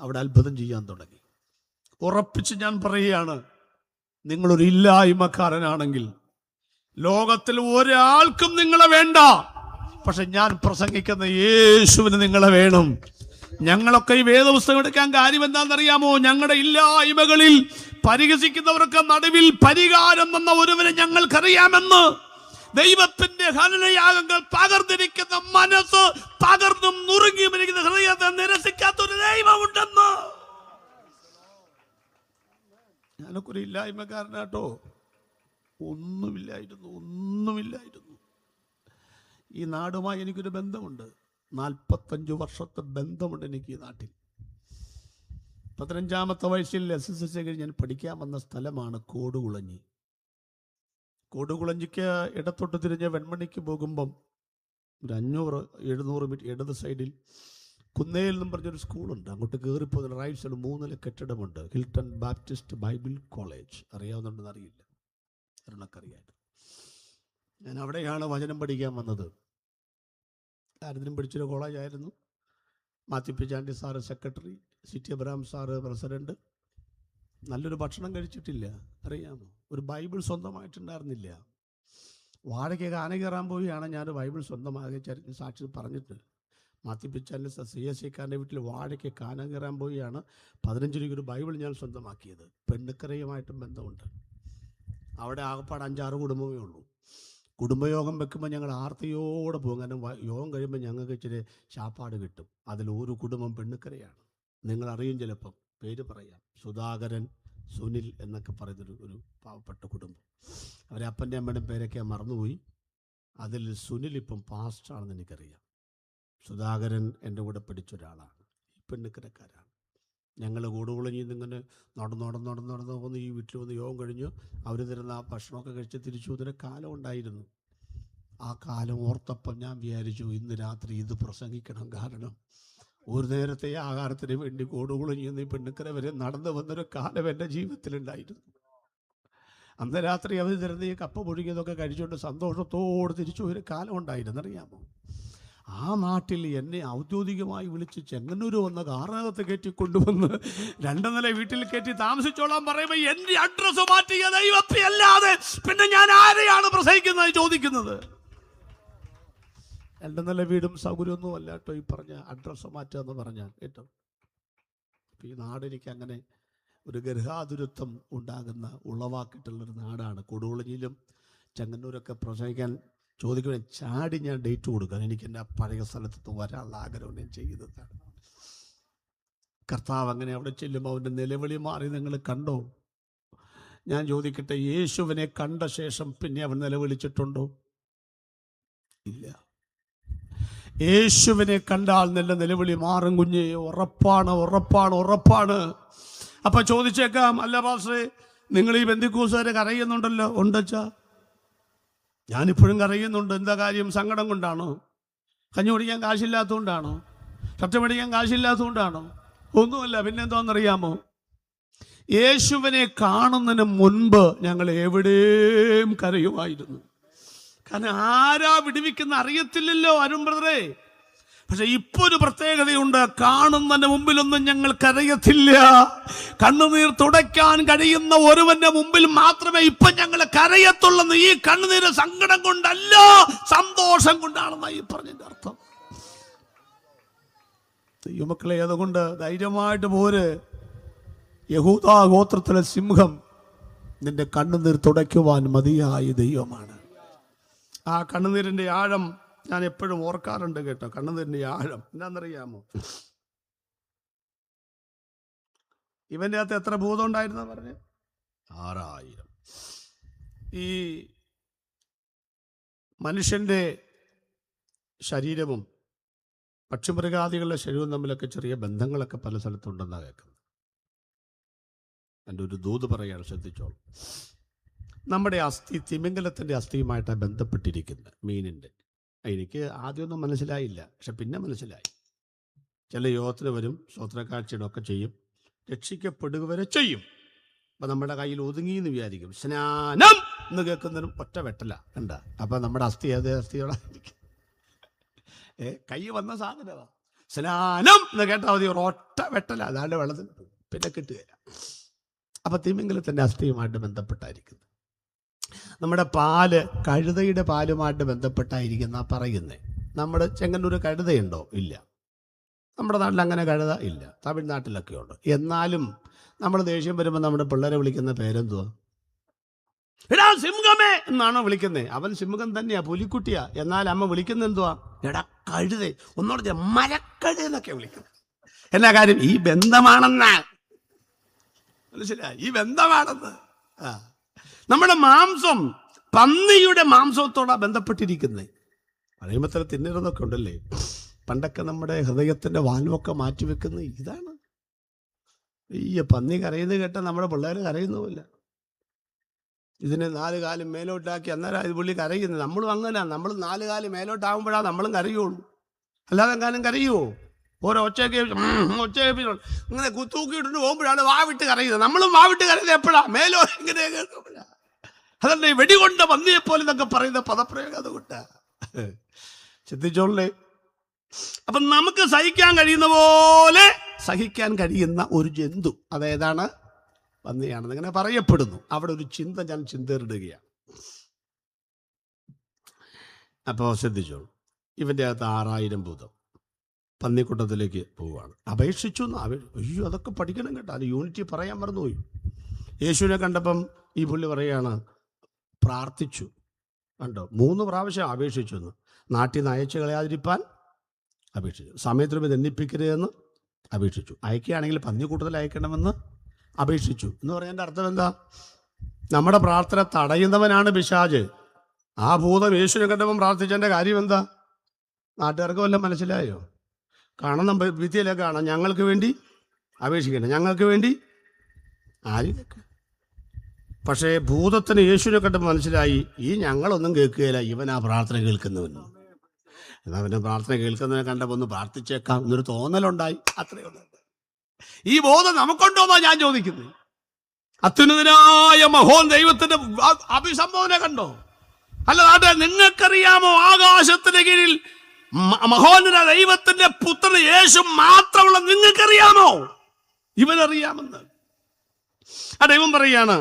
അവിടെ അത്ഭുതം ചെയ്യാൻ തുടങ്ങി. ഉറപ്പിച്ച് ഞാൻ പറയുകയാണ്, നിങ്ങളൊരു ഇല്ലായ്മക്കാരനാണെങ്കിൽ ലോകത്തിൽ ഒരാൾക്കും നിങ്ങളെ വേണ്ട, പക്ഷെ ഞാൻ പ്രസംഗിക്കുന്ന യേശുവിന് നിങ്ങളെ വേണം. ഞങ്ങളൊക്കെ ഈ വേദപുസ്തകം എടുക്കാൻ കാര്യം എന്താണെന്നറിയാമോ? ഞങ്ങളുടെ ഇല്ലായ്മകളിൽ പരിഹസിക്കുന്നവർക്ക് നടുവിൽ പരിഹാരം തന്ന ഒരുവനെ ഞങ്ങൾക്കറിയാമെന്ന്. ദൈവത്തിന്റെ ഹനനയാഗങ്ങൾ പകർന്നിരിക്കുന്ന മനസ്സ് പകർന്നും നുറുങ്ങിയിരിക്കുന്ന ഹൃദയത്തെ നിരസിക്കാത്ത ഒരു ദൈവമുണ്ടെന്ന്. ഞാനൊക്കെ ഒരു ഇല്ലായ്മക്കാരനാട്ടോ. ഒന്നുമില്ലായിരുന്നു. ഈ നാടുമായി എനിക്കൊരു ബന്ധമുണ്ട്. 45 വർഷത്തെ ബന്ധമുണ്ട് എനിക്ക് ഈ നാട്ടിൽ. 15ാമത്തെ വയസ്സിൽ SSLC കഴിഞ്ഞ് ഞാൻ പഠിക്കാൻ വന്ന സ്ഥലമാണ് കോടുകുളഞ്ഞി. കോടുകുളഞ്ഞിക്ക് ഇടത്തോട്ട് തിരിഞ്ഞ് വെൺമണിക്ക് പോകുമ്പം ഒരു 500-700 മീറ്റർ ഇടത് സൈഡിൽ കുന്നേൽ എന്നും പറഞ്ഞൊരു സ്കൂളുണ്ട്. അങ്ങോട്ട് കയറിപ്പോകുന്ന റൈറ്റ് സൈഡ് 3 നില കെട്ടിടമുണ്ട്. Hilton Baptist Bible college. അറിയാവുന്നുണ്ടെന്ന് അറിയില്ല, അറിയാമായിരുന്നു. ഞാൻ അവിടെയാണ് വചനം പഠിക്കാൻ വന്നത്. ആരെങ്കിലും പഠിച്ചൊരു കോളേജായിരുന്നു. Mathew Pichandi sir secretary, C T Abraham sir president. നല്ലൊരു ഭക്ഷണം കഴിച്ചിട്ടില്ല, അറിയാമോ? ഒരു ബൈബിൾ സ്വന്തമായിട്ടുണ്ടായിരുന്നില്ല. വാഴയ്ക്ക് ആന കയറാൻ പോവുകയാണ് ഞാൻ ബൈബിൾ സ്വന്തമാകെ സാക്ഷി പറഞ്ഞിട്ട്. മാത്യു പിച്ചാണ്ടി CSCക്കാരൻ്റെ വീട്ടിൽ വാഴയ്ക്ക് കാന കയറാൻ പോവുകയാണ്. 15 രൂപ ഒരു ബൈബിൾ ഞാൻ സ്വന്തമാക്കിയത്. പെണ്ണുക്കരയുമായിട്ടും ബന്ധമുണ്ട്. അവിടെ ആകപ്പാട് 5-6 കുടുംബമേ ഉള്ളൂ. കുടുംബയോഗം വെക്കുമ്പോൾ ഞങ്ങൾ ആർത്തിയോടെ പോകും. കാരണം യോഗം കഴിയുമ്പോൾ ഞങ്ങൾക്ക് ഇച്ചിരി ശാപ്പാട് കിട്ടും. അതിലൊരു കുടുംബം പെണ്ണുക്കരയാണ്. നിങ്ങൾ അറിയും, ചിലപ്പം പേര് പറയാം. സുധാകരൻ, സുനിൽ എന്നൊക്കെ പറയുന്നൊരു പാവപ്പെട്ട കുടുംബം. അവരെ അപ്പൻ്റെ അമ്മയുടെയും പേരൊക്കെ മറന്നുപോയി. അതിൽ സുനിൽ ഇപ്പം പാസ്റ്ററാണെന്ന് എനിക്കറിയാം. സുധാകരൻ എൻ്റെ കൂടെ പഠിച്ചൊരാളാണ്. ഈ പെണ്ണുക്കരക്കാരാണ്. ഞങ്ങൾ കൂടുകുളഞ്ഞി ഇങ്ങനെ നടന്ന് വന്ന് ഈ വീട്ടിൽ വന്ന് യോഗം കഴിഞ്ഞു. അവർ തരുന്ന ആ ഭക്ഷണമൊക്കെ കഴിച്ച് തിരിച്ചു പോകുന്ന കാലം ഉണ്ടായിരുന്നു. ആ കാലം ഓർത്തപ്പം ഞാൻ വിചാരിച്ചു, ഇന്ന് രാത്രി ഇത് പ്രസംഗിക്കണം. കാരണം ഒരു നേരത്തെ ആഹാരത്തിന് വേണ്ടി കൂടുകുളഞ്ഞി ഈ പെണ്ണുക്കര വരെ നടന്നു വന്നൊരു കാലം എൻ്റെ ജീവിതത്തിലുണ്ടായിരുന്നു. അന്ന് രാത്രി അവർ തരുന്ന ഈ കപ്പ പുഴുങ്ങിയതൊക്കെ കഴിച്ചുകൊണ്ട് സന്തോഷത്തോടെ തിരിച്ചു ഒരു കാലം ഉണ്ടായിരുന്നു, അറിയാമോ? ആ നാട്ടിൽ എന്നെ ഔദ്യോഗികമായി വിളിച്ച് ചെങ്ങന്നൂർ വന്ന കാറിനകത്ത് കയറ്റി കൊണ്ടുവന്ന് 2 നില വീട്ടിൽ കയറ്റി താമസിച്ചോളാൻ പറയുമ്പോൾ എൻ്റെ അഡ്രസ്സ് മാറ്റിയ ദൈവത്തെ അല്ലാതെ പിന്നെ ഞാൻ ആരെയാണ് പ്രസംഗിക്കുന്നത് ചോദിക്കുന്നത്? 2 നില വീടും സൗകര്യമൊന്നും അല്ല കേട്ടോ ഈ പറഞ്ഞ അഡ്രസ്സ് മാറ്റുക എന്ന് പറഞ്ഞാൽ കേട്ടോ. ഈ നാടെനിക്ക് അങ്ങനെ ഒരു ഗർഹാതുരത്വം ഉണ്ടാകുന്ന ഉളവാക്കിയിട്ടുള്ളൊരു നാടാണ്. കൊടുകുളഞ്ഞിയിലും ചെങ്ങന്നൂരൊക്കെ പ്രസംഗിക്കാൻ ചോദിക്കുമ്പോൾ ചാടി ഞാൻ ഡേറ്റ് കൊടുക്കാൻ. എനിക്ക് എൻ്റെ പഴയ സ്ഥലത്ത് വരാനുള്ള ആഗ്രഹം ഞാൻ ചെയ്യുന്നതാണ്. കർത്താവ് അങ്ങനെ അവിടെ ചെല്ലുമ്പോൾ അവൻ്റെ നിലവിളി മാറി നിങ്ങൾ കണ്ടോ? ഞാൻ ചോദിക്കട്ടെ, യേശുവിനെ കണ്ട ശേഷം പിന്നെ അവൻ നിലവിളിച്ചിട്ടുണ്ടോ? ഇല്ല. യേശുവിനെ കണ്ടാൽ നല്ല നിലവിളി മാറും കുഞ്ഞേ. ഉറപ്പാണ്, ഉറപ്പാണ്, ഉറപ്പാണ്. അപ്പം ചോദിച്ചേക്കാം, അല്ല പാസ്റ്ററെ നിങ്ങൾ ഈ ബന്ധിക്കൂസുകാരെ കരയുന്നുണ്ടല്ലോ? ഉണ്ടച്ചാ, ഞാനിപ്പോഴും കരയുന്നുണ്ട്. എന്താ കാര്യം? സങ്കടം കൊണ്ടാണോ? കഞ്ഞി കുടിക്കാൻ കാശില്ലാത്തതുകൊണ്ടാണോ? ഷർട്ട് മേടിക്കാൻ കാശില്ലാത്തതുകൊണ്ടാണോ? ഒന്നുമല്ല. പിന്നെന്തോന്നറിയാമോ? യേശുവിനെ കാണുന്നതിന് മുൻപ് ഞങ്ങൾ എവിടെയും കരയുമായിരുന്നു. കാരണം ആരാ വിടുവിക്കുന്ന അറിയത്തില്ലല്ലോ അരുൺ ബ്രദറെ. പക്ഷെ ഇപ്പൊ ഒരു പ്രത്യേകതയുണ്ട്, കാണുന്നതിന്റെ മുമ്പിലൊന്നും ഞങ്ങൾ കരയത്തില്ല. കണ്ണുനീർ തുടയ്ക്കാൻ കഴിയുന്ന ഒരുവന്റെ മുമ്പിൽ മാത്രമേ ഇപ്പൊ ഞങ്ങൾ കരയത്തുള്ളൂ. ഈ കണ്ണുനീര് സങ്കടം കൊണ്ടല്ല, സന്തോഷം കൊണ്ടാണെന്ന ഈ പറഞ്ഞതിന്റെ അർത്ഥം. യുമക്കളെ, അതുകൊണ്ട് ധൈര്യമായിട്ട് പോര്. യഹൂദാ ഗോത്രത്തിലെ സിംഹം നിന്റെ കണ്ണുനീർ തുടയ്ക്കുവാൻ മതിയായ ദൈവമാണ്. ആ കണ്ണുനീരിന്റെ ആഴം ഞാൻ എപ്പോഴും ഓർക്കാറുണ്ട് കേട്ടോ. കണ്ണുനീരിന്റെ ആഴം എന്താണെന്നറിയാമോ? ഇവന്റെ അകത്ത് എത്ര ഭൂതം ഉണ്ടായിരുന്ന പറഞ്ഞ്? 6000. ഈ മനുഷ്യന്റെ ശരീരവും പക്ഷിമൃഗാദികളുടെ ശരീരവും തമ്മിലൊക്കെ ചെറിയ ബന്ധങ്ങളൊക്കെ പല സ്ഥലത്തുണ്ടെന്നാണ് കേൾക്കുന്നത്. എൻ്റെ ഒരു ദൂത് പറയാണ്, ശ്രദ്ധിച്ചോളൂ. നമ്മുടെ അസ്ഥി തിമിംഗലത്തിൻ്റെ അസ്ഥിയുമായിട്ടാണ് ബന്ധപ്പെട്ടിരിക്കുന്നത്, മീനിൻ്റെ. എനിക്ക് ആദ്യമൊന്നും മനസ്സിലായില്ല, പക്ഷെ പിന്നെ മനസ്സിലായി. ചില യോഗത്തിന് വരും, സ്വോത്രക്കാഴ്ചയൊക്കെ ചെയ്യും, രക്ഷിക്കപ്പെടുക വരെ ചെയ്യും. അപ്പം നമ്മുടെ കയ്യിൽ ഒതുങ്ങിയെന്ന് വിചാരിക്കും. സ്നാനം എന്ന് കേൾക്കുന്നതിനും ഒറ്റ വെട്ടല കണ്ട. അപ്പം നമ്മുടെ അസ്ഥി അതേ അസ്ഥിയോടായിരിക്കും. കൈ വന്ന സാധനമാണ്. സ്നാനം എന്ന് കേട്ടാൽ മതി, ഒറ്റ വെട്ടല, അതാണ്ട് വെള്ളത്തിൽ പിന്നെ കിട്ടുകയില്ല. അപ്പം തിമിംഗലത്തിൻ്റെ അസ്ഥിയുമായിട്ട് ബന്ധപ്പെട്ടായിരിക്കുന്നത്. നമ്മുടെ പാല് കഴുതയുടെ പാലുമായിട്ട് ബന്ധപ്പെട്ടായിരിക്കുന്ന പറയുന്നത്. നമ്മുടെ ചെങ്ങന്നൂർ കഴുതയുണ്ടോ? ഇല്ല. നമ്മുടെ നാട്ടിൽ അങ്ങനെ കഴുത ഇല്ല, തമിഴ്നാട്ടിലൊക്കെ ഉണ്ട്. എന്നാലും നമ്മൾ ദേഷ്യം വരുമ്പോൾ നമ്മുടെ പിള്ളേരെ വിളിക്കുന്ന പേരെന്തുവാ? എടാ സിംഹമേ എന്നാണോ വിളിക്കുന്നത്? അവൻ സിംഹം തന്നെയാ, പുലിക്കുട്ടിയാ. എന്നാൽ അമ്മ വിളിക്കുന്ന എന്തുവാ? എടാ കഴുതേ, ഒന്നോട് മരക്കഴുത എന്നൊക്കെ വിളിക്കുന്നത്. എന്നാ കാര്യം? ഈ ബന്ധമാണെന്നാ. മനസ്സിലായി? ഈ ബന്ധമാണെന്ന്. നമ്മുടെ മാംസം പന്നിയുടെ മാംസത്തോടാ ബന്ധപ്പെട്ടിരിക്കുന്നത്. പഴയമത്തിൽ തിന്നരുന്നൊക്കെ ഉണ്ടല്ലേ. പണ്ടൊക്കെ നമ്മുടെ ഹൃദയത്തിന്റെ വാൽവൊക്കെ മാറ്റിവെക്കുന്നത് ഇതാണ്. ഈ പന്നി കരയുന്നത് കേട്ടാൽ നമ്മുടെ പിള്ളേർ കരയുന്നുമില്ല. ഇതിന് 4 കാലും മേലോട്ടാക്കി അന്നേരം ഇത് പുള്ളി കരയുന്നത്. നമ്മളും അങ്ങനെ. നമ്മൾ 4 കാല് മേലോട്ടാകുമ്പോഴാണ് നമ്മളും കരയുള്ളൂ. അല്ലാതെ കാലം കരയുമോ? ഓരോ ഒച്ചയൊക്കെ ഇങ്ങനെ തൂക്കിയിട്ടിട്ട് പോകുമ്പോഴാണ് വാവിട്ട് കരയുന്നത്. നമ്മളും വാവിട്ട് കരയുന്നത് എപ്പോഴാ? മേലോ ഇങ്ങനെ കേൾക്കുമ്പോഴാ. അതല്ലേ വെടികൊണ്ട പന്നിയെപ്പോലെ എന്നൊക്കെ പറയുന്ന പദപ്രയോഗം. അതുകൊണ്ടാ. ചിന്തിച്ചോളേ. അപ്പൊ നമുക്ക് സഹിക്കാൻ കഴിയുന്ന പോലെ സഹിക്കാൻ കഴിയുന്ന ഒരു ജന്തു അതേതാണ്? പന്നിയാണെന്ന് ഇങ്ങനെ പറയപ്പെടുന്നു. അവിടെ ഒരു ചിന്ത ഞാൻ ചിന്തയിടുകയാണ്. അപ്പോൾ ശ്രദ്ധിച്ചോളൂ. ഇവൻ്റെ അകത്ത് 6000 ഭൂതം പന്നിക്കൂട്ടത്തിലേക്ക് പോവുകയാണ്. അപേക്ഷിച്ചു. അയ്യോ, അതൊക്കെ പഠിക്കണം കേട്ടോ. അത് യൂണിറ്റി പറയാൻ മറന്നുപോയി. യേശുവിനെ കണ്ടപ്പം ഈ പുള്ളി പറയുകയാണ്, പ്രാർത്ഥിച്ചു. കണ്ടോ, 3 പ്രാവശ്യം അപേക്ഷിച്ചു എന്ന്. നാട്ടിൽ നിന്ന് അയച്ചു കളയാതിരിപ്പാൻ അപേക്ഷിച്ചു. സമയത്തിന് തെന്നിപ്പിക്കരുതെന്ന് അപേക്ഷിച്ചു. അയക്കുകയാണെങ്കിൽ പന്നിക്കൂട്ടത്തിൽ അയക്കണമെന്ന് അപേക്ഷിച്ചു. എന്ന് പറഞ്ഞതിൻ്റെ അർത്ഥം എന്താ? നമ്മുടെ പ്രാർത്ഥന തടയുന്നവനാണ് പിശാച്. ആ ഭൂതം യേശുവിനെ കണ്ടപ്പം പ്രാർത്ഥിച്ചതിൻ്റെ കാര്യം എന്താ? നാട്ടുകാർക്ക് വല്ലതും മനസ്സിലായോ? കാണുന്ന ഭിത്തിയിലൊക്കെ കാണാം, ഞങ്ങൾക്ക് വേണ്ടി അപേക്ഷിക്കണം, ഞങ്ങൾക്ക് വേണ്ടി ആരെയൊക്കെ. പക്ഷേ ഭൂതത്തിന് യേശുവിനെ കണ്ടപ്പോൾ മനസ്സിലായി, ഈ ഞങ്ങളൊന്നും കേൾക്കുകയില്ല, ഇവൻ ആ പ്രാർത്ഥന കേൾക്കുന്നവൻ. എന്നാൽ അവൻ്റെ പ്രാർത്ഥന കേൾക്കുന്നവനെ കണ്ടപ്പോൾ ഒന്ന് പ്രാർത്ഥിച്ചേക്കാം എന്നൊരു തോന്നലുണ്ടായി. അത്രയേ ഉള്ളൂ. ഈ ബോധം നമുക്കുണ്ടോന്നാ ഞാൻ ചോദിക്കുന്നത്. അത്യുന്നതനായ മഹോൻ ദൈവത്തിന്റെ അഭിസംബോധന കണ്ടോ? അല്ല നാട്ടെ, നിങ്ങൾക്കറിയാമോ ആകാശത്തിന് കീഴിൽ മഹോന്നത ദൈവത്തിന്റെ പുത്രൻ യേശു മാത്രമുള്ള നിങ്ങൾക്കറിയാമോ? ഇവനറിയാമെന്ന്. ആ ദൈവം പറയാണ്,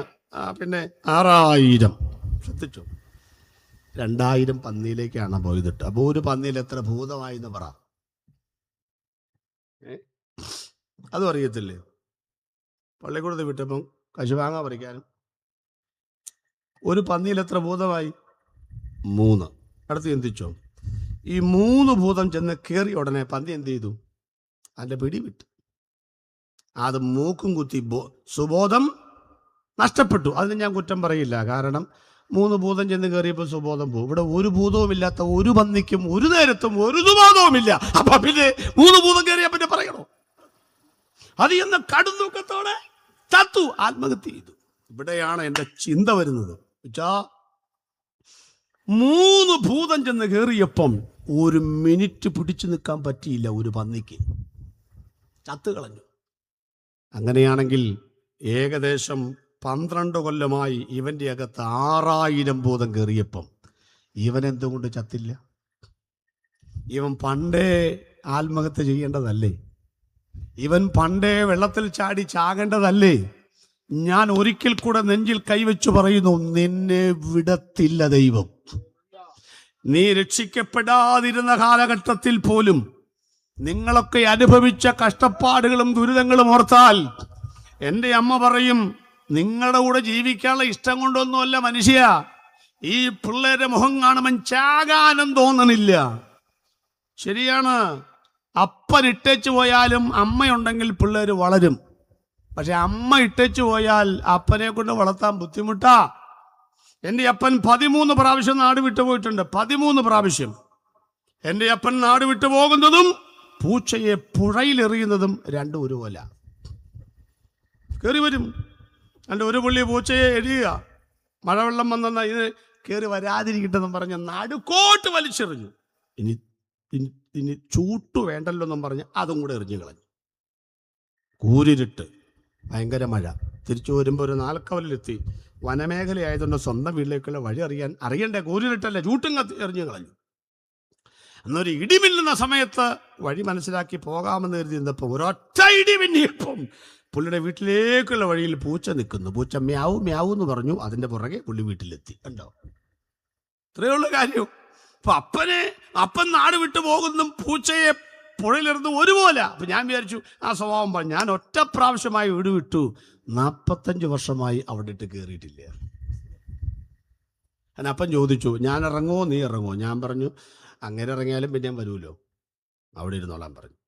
പിന്നെ 6000 ശ്രദ്ധിച്ചു, 2000 പന്നിയിലേക്കാണ് പോയതിട്ട്. അപ്പൊ ഒരു പന്നിയിൽ എത്ര ഭൂതമായി എന്ന് പറ. അതും അറിയത്തില്ലേ? പള്ളിക്കൂടത്ത് വിട്ടപ്പം കശുവാങ്ങ പറിക്കാനും ഒരു പന്നിയിൽ എത്ര ഭൂതമായി? 3. അടുത്ത് ചിന്തിച്ചോ, ഈ 3 ഭൂതം ചെന്ന് കയറി ഉടനെ പന്നി എന്ത് ചെയ്തു? അതിൻ്റെ പിടി വിട്ടു. അത് മൂക്കും കുത്തി സുബോധം നഷ്ടപ്പെട്ടു. അതിന് ഞാൻ കുറ്റം പറയില്ല. കാരണം 3 ഭൂതം ചെന്ന് കയറിയപ്പോൾ സുബോധം പോകും. ഇവിടെ ഒരു ഭൂതവും ഇല്ലാത്ത ഒരു പന്നിക്കും ഒരു നേരത്തും ഒരു സുബോധവും ഇല്ല. അപ്പൊ പിന്നെ 3 ഭൂതം കയറിയാ പിന്നെ പറയണോ? അത് എന്ന് കടുന്നൂക്കത്തോടെ ചത്തു, ആത്മഹത്യ ചെയ്തു. ഇവിടെയാണ് എൻ്റെ ചിന്ത വരുന്നത്. 3 ഭൂതം ചെന്ന് കയറിയപ്പം 1 മിനിറ്റ് പിടിച്ചു നിൽക്കാൻ പറ്റിയില്ല ഒരു പന്നിക്ക്, ചത്തു കളഞ്ഞു. അങ്ങനെയാണെങ്കിൽ ഏകദേശം 12 കൊല്ലമായി ഇവൻ്റെ അകത്ത് 6000 ഭൂതം കയറിയപ്പം ഇവൻ എന്തുകൊണ്ട് ചത്തില്ല? ഇവൻ പണ്ടേ ആത്മഹത്യ ചെയ്യേണ്ടതല്ലേ? ഇവൻ പണ്ടേ വെള്ളത്തിൽ ചാടി ചാകേണ്ടതല്ലേ? ഞാൻ ഒരിക്കൽ കൂടെ നെഞ്ചിൽ കൈവച്ചു പറയുന്നു, നിന്നെ വിടത്തില്ല ദൈവം. നീ രക്ഷിക്കപ്പെടാതിരുന്ന കാലഘട്ടത്തിൽ പോലും നിങ്ങളൊക്കെ അനുഭവിച്ച കഷ്ടപ്പാടുകളും ദുരിതങ്ങളും ഓർത്താൽ എൻ്റെ അമ്മ പറയും, നിങ്ങളുടെ കൂടെ ജീവിക്കാനുള്ള ഇഷ്ടം കൊണ്ടൊന്നുമല്ല മനുഷ്യ, ഈ പിള്ളേരുടെ മുഖം കാണുമ്പോൾ ചാകാനും തോന്നണില്ല. ശരിയാണ്, അപ്പൻ ഇട്ടേച്ചു പോയാലും അമ്മയുണ്ടെങ്കിൽ പിള്ളേർ വളരും. പക്ഷെ അമ്മ ഇട്ടേച്ചു പോയാൽ അപ്പനെ കൊണ്ട് വളർത്താൻ ബുദ്ധിമുട്ടാ. എൻ്റെ അപ്പൻ 13 പ്രാവശ്യം നാട് വിട്ടുപോയിട്ടുണ്ട്. 13 പ്രാവശ്യം എൻ്റെ അപ്പൻ നാട് വിട്ടു പോകുന്നതും പൂച്ചയെ പുഴയിലെറിയുന്നതും രണ്ടും ഒരുപോലെ. കയറി വരും. എൻ്റെ ഒരു പുള്ളി പൂച്ചയെ എറിയുക, മഴവെള്ളം വന്നെന്ന ഇത് കയറി വരാതിരിക്കട്ടെന്നും പറഞ്ഞ് നടുക്കോട്ട് വലിച്ചെറിഞ്ഞു. ഇനി ചൂട്ടു വേണ്ടല്ലോ എന്നും പറഞ്ഞ് അതും കൂടെ എറിഞ്ഞു കളഞ്ഞു. കൂരിരുട്ട്, ഭയങ്കര മഴ. തിരിച്ചു വരുമ്പോൾ ഒരു 4 കവലിലെത്തി. വനമേഖലയായതുകൊണ്ട് സ്വന്തം വീട്ടിലേക്കുള്ള വഴി അറിയണ്ടേ? കൂരിരുട്ടല്ലേ, ചൂട്ടും കത്തി എറിഞ്ഞു കളഞ്ഞു. അന്നൊരു ഇടിമിന്നുന്ന സമയത്ത് വഴി മനസ്സിലാക്കി പോകാമെന്ന് കരുതി നിന്നപ്പോൾ ഒരൊറ്റ ഇടി മിന്നിയപ്പം പുള്ളിയുടെ വീട്ടിലേക്കുള്ള വഴിയിൽ പൂച്ച നിൽക്കുന്നു. പൂച്ച മ്യാവു മ്യാവു എന്ന് പറഞ്ഞു. അതിൻ്റെ പുറകെ പുള്ളി വീട്ടിലെത്തി. കണ്ടോ? ഇത്രയുള്ള കാര്യം. അപ്പൊ അപ്പൻ നാട് വിട്ടു പോകുന്നതും പൂച്ചയെ പുഴയിലിരുന്ന് ഒരുപോലെ. അപ്പൊ ഞാൻ വിചാരിച്ചു ആ സ്വഭാവം ഞാൻ ഒറ്റ പ്രാവശ്യമായി വീട് വിട്ടു. 45 വർഷമായി അവിടെ ഇട്ട് കയറിയിട്ടില്ല. അപ്പൻ ചോദിച്ചു, ഞാൻ ഇറങ്ങുമോ നീ ഇറങ്ങുമോ? ഞാൻ പറഞ്ഞു, അങ്ങനെ ഇറങ്ങിയാലും പിന്നെ ഞാൻ വരുമല്ലോ, അവിടെ ഇരുന്നോളാൻ പറഞ്ഞു.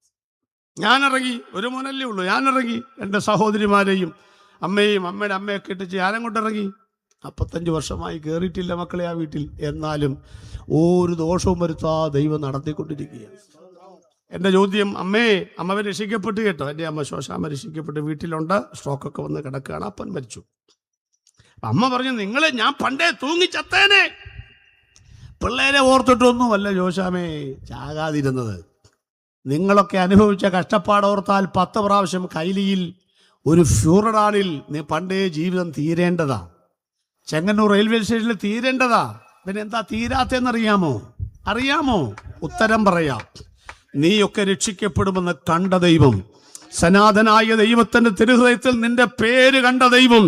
ഞാൻ ഇറങ്ങി. ഒരു മോനല്ലേ ഉള്ളൂ. ഞാൻ ഇറങ്ങി. എൻ്റെ സഹോദരിമാരെയും അമ്മയുടെ അമ്മയൊക്കെ ഇട്ടിച്ച് ഞാനും കൊണ്ട് ഇറങ്ങി. 45 വർഷമായി കയറിയിട്ടില്ല മക്കളെ ആ വീട്ടിൽ. എന്നാലും ഒരു ദോഷവും വരുത്താ ദൈവം നടത്തിക്കൊണ്ടിരിക്കുകയാണ്. എൻ്റെ ചോദ്യം, അമ്മ രക്ഷിക്കപ്പെട്ടു കേട്ടോ. എൻ്റെ അമ്മ ശോശാമ്മ രക്ഷിക്കപ്പെട്ട് വീട്ടിലുണ്ട്. സ്ട്രോക്കൊക്കെ വന്ന് കിടക്കുകയാണ്. അപ്പൻ മരിച്ചു. അമ്മ പറഞ്ഞു, നിങ്ങളെ ഞാൻ പണ്ടേ തൂങ്ങിച്ചത്തേനെ. പിള്ളേരെ ഓർത്തിട്ടൊന്നുമല്ല ശോശാമ്മേ ചാകാതിരുന്നത്. നിങ്ങളൊക്കെ അനുഭവിച്ച കഷ്ടപ്പാടോർത്താൽ 10 പ്രാവശ്യം കൈലിയിൽ ഒരു ഫ്യൂററാളിൽ നീ പണ്ടേ ജീവിതം തീരേണ്ടതാ. ചെങ്ങന്നൂർ റെയിൽവേ സ്റ്റേഷനിൽ തീരേണ്ടതാ. പിന്നെ എന്താ തീരാത്തെന്നറിയാമോ? അറിയാമോ? ഉത്തരം പറയാം. നീയൊക്കെ രക്ഷിക്കപ്പെടുമെന്ന് കണ്ട ദൈവം, സനാതനായ ദൈവത്തിന്റെ തിരുഹൃദയത്തിൽ നിന്റെ പേര് കണ്ട ദൈവം.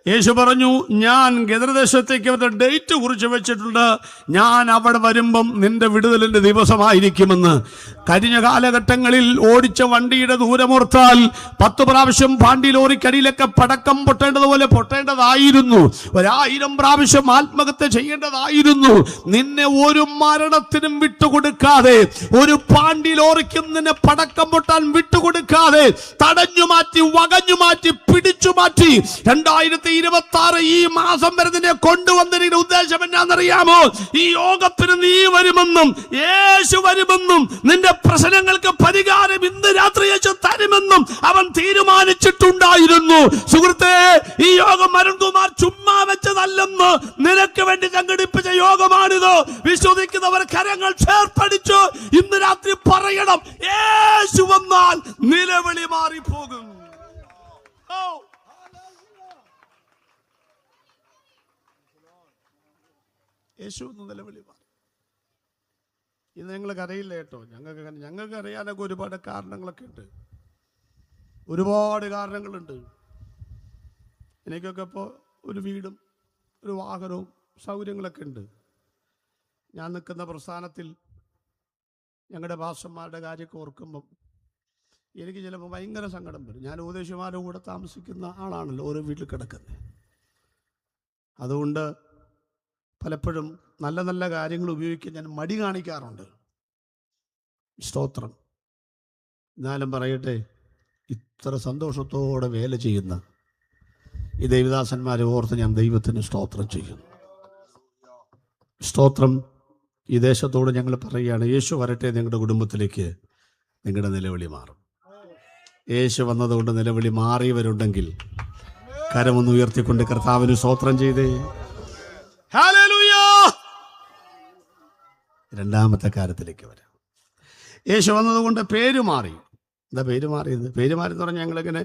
യേശു പറഞ്ഞു, ഞാൻ ഗദരദേശത്തേക്ക് അവരുടെ ഡേറ്റ് കുറിച്ച് വെച്ചിട്ടുണ്ട്. ഞാൻ അവിടെ വരുമ്പം നിന്റെ വിടുതലിന്റെ ദിവസമായിരിക്കുമെന്ന്. കഴിഞ്ഞ കാലഘട്ടങ്ങളിൽ ഓടിച്ച വണ്ടിയുടെ ദൂരമോർത്താൽ 10 പ്രാവശ്യം പാണ്ടി ലോറിക്കടിയിലൊക്കെ പടക്കം പൊട്ടേണ്ടതുപോലെ പൊട്ടേണ്ടതായിരുന്നു. 1000 പ്രാവശ്യം ആത്മഹത്യ ചെയ്യേണ്ടതായിരുന്നു. നിന്നെ ഒരു മരണത്തിനും വിട്ടുകൊടുക്കാതെ, ഒരു പാണ്ടി ലോറിക്കും നിന്നെ പടക്കം പൊട്ടാൻ വിട്ടുകൊടുക്കാതെ തടഞ്ഞു മാറ്റി, വകഞ്ഞു മാറ്റി, പിടിച്ചു മാറ്റി 2026 ഈ മാസം വരെ നിന്നെ കൊണ്ടുവന്നതിന്റെ ഉദ്ദേശം എന്നാണെന്നറിയാമോ? ഈ യോഗത്തിന് നീ വരുമെന്നും യേശു വരുമെന്നും നിന്റെ പ്രശ്നങ്ങൾക്ക് പരിഹാരം ഇന്ന് രാത്രി യേശു തരുമെന്നും അവൻ തീരുമാനിച്ചിട്ടുണ്ടായിരുന്നു. സുഹൃത്തേ, ഈ യോഗം അരുൺകുമാർ ചുമ്മാ വെച്ചതല്ലെന്ന്, നിനക്ക് വേണ്ടി സംഘടിപ്പിച്ച യോഗമാണിത്. വിശ്വസിക്കുന്നവർ കരങ്ങൾ ചേർത്തടിച്ചു ഇന്ന് രാത്രി പറയണം, യേശു വന്നാൽ നിലവിളി മാറിപ്പോകും. യേശു ഒന്ന് നിലവിളി മാറി. ഇന്ന് ഞങ്ങൾക്ക് അറിയില്ല കേട്ടോ. ഞങ്ങൾക്ക് അറിയാനൊക്കെ ഒരുപാട് കാരണങ്ങളൊക്കെ ഉണ്ട്. ഒരുപാട് കാരണങ്ങളുണ്ട്. എനിക്കൊക്കെ ഇപ്പോൾ ഒരു വീടും ഒരു വാഹനവും സൗകര്യങ്ങളൊക്കെ ഉണ്ട്. ഞാൻ നിൽക്കുന്ന പ്രസ്ഥാനത്തിൽ ഞങ്ങളുടെ ഭാഷന്മാരുടെ കാര്യമൊക്കെ ഓർക്കുമ്പം എനിക്ക് ചിലപ്പോൾ ഭയങ്കര സങ്കടം വരും. ഞാൻ ഉപദേശിമാരുടെ കൂടെ താമസിക്കുന്ന ആളാണല്ലോ, ഓരോ വീട്ടിൽ കിടക്കുന്നത്. അതുകൊണ്ട് പലപ്പോഴും നല്ല നല്ല കാര്യങ്ങൾ ഉപയോഗിക്കാൻ ഞാൻ മടി കാണിക്കാറുണ്ട്. സ്തോത്രം. എന്നാലും പറയട്ടെ, ഇത്ര സന്തോഷത്തോടെ വേല ചെയ്യുന്ന ഈ ദൈവദാസന്മാരെ ഓർത്ത് ഞാൻ ദൈവത്തിന് സ്തോത്രം ചെയ്യുന്നു. സ്തോത്രം. ഈ ദേശത്തോട് ഞങ്ങൾ പറയുകയാണ്, യേശു വരട്ടെ നിങ്ങളുടെ കുടുംബത്തിലേക്ക്. നിങ്ങളുടെ നിലവിളി മാറും. യേശു വന്നതുകൊണ്ട് നിലവിളി മാറിയവരുണ്ടെങ്കിൽ കരമൊന്ന് ഉയർത്തിക്കൊണ്ട് കർത്താവിന് സ്തോത്രം ചെയ്തേ. ഹല്ലേലൂയ. രണ്ടാമത്തെ കാര്യത്തിലേക്ക് വരാം. യേശു വന്നതുകൊണ്ട് പേര് മാറി. എന്താ പേര് മാറിയത്? പേര് മാറി എന്ന് പറഞ്ഞാൽ ഞങ്ങളിങ്ങനെ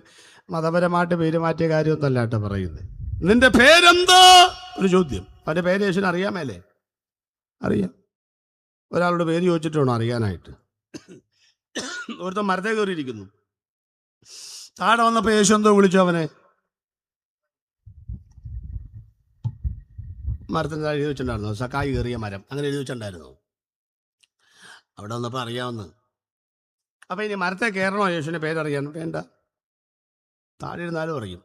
മതപരമായിട്ട് പേര് മാറ്റിയ കാര്യമൊന്നല്ല കേട്ടോ പറയുന്നത്. നിന്റെ പേരെന്താ? ഒരു ചോദ്യം. അവൻ്റെ പേര് യേശുവിന് അറിയാമേലേ? അറിയാം. ഒരാളുടെ പേര് ചോദിച്ചിട്ട് വേണം അറിയാനായിട്ട്. ഒരുത്തൻ മരത്തെ കയറിയിരിക്കുന്നു. താഴെ വന്നപ്പോൾ യേശു എന്തോ വിളിച്ചു അവനെ. മരത്തിൻ്റെ താഴെ എഴുതി വെച്ചിട്ടുണ്ടായിരുന്നു, സക്കായി കയറിയ മരം, അങ്ങനെ എഴുതി വെച്ചിട്ടുണ്ടായിരുന്നു. അവിടെ വന്നപ്പോൾ അറിയാമെന്ന്. അപ്പം ഇനി മരത്തെ കയറണോ യേശുവിൻ്റെ പേരറിയാൻ? വേണ്ട, താഴെ ഇരുന്നാലും അറിയും.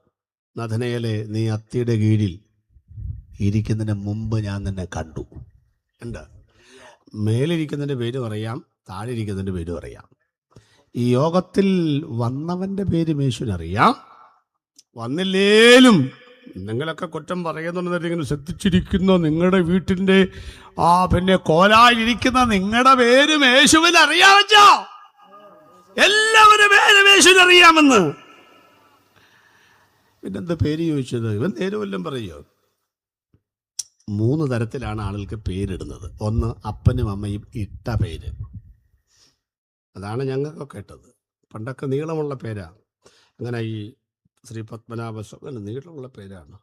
നഥനയേലേ, നീ അത്തിയുടെ കീഴിൽ ഇരിക്കുന്നതിന് മുമ്പ് ഞാൻ നിന്നെ കണ്ടു. എന്താ? മേലിരിക്കുന്നതിൻ്റെ പേരും അറിയാം, താഴെ ഇരിക്കുന്നതിൻ്റെ പേരും അറിയാം. ഈ യോഗത്തിൽ വന്നവൻ്റെ പേര് യേശുവിനറിയാം. വന്നില്ലേലും നിങ്ങളൊക്കെ കുറ്റം പറയുന്നുണ്ടെന്നിങ്ങനെ ശ്രദ്ധിച്ചിരിക്കുന്ന നിങ്ങളുടെ വീട്ടിൻ്റെ പിന്നെ കോലായിരിക്കുന്ന നിങ്ങളുടെ പേരും യേശുവിന് അറിയാമോ? എല്ലാവരുടെ പേരും യേശുവിന് അറിയാമെന്ന്. പിന്നെന്താ പേര് ചോദിച്ചത്? ഇവൻ നേരെ വല്ലതും പറയോ? 3 തരത്തിലാണ് ആളുകൾക്ക് പേരിടുന്നത്. ഒന്ന്, അപ്പനും അമ്മയും ഇട്ട പേര്. അതാണ് ഞങ്ങൾക്കൊക്കെ ഇട്ടത്. പണ്ടൊക്കെ നീളമുള്ള പേരാണ്. അങ്ങനെ ഈ ശ്രീ പത്മനാഭസ്വാമി അങ്ങനെ നീളമുള്ള പേരാണ്.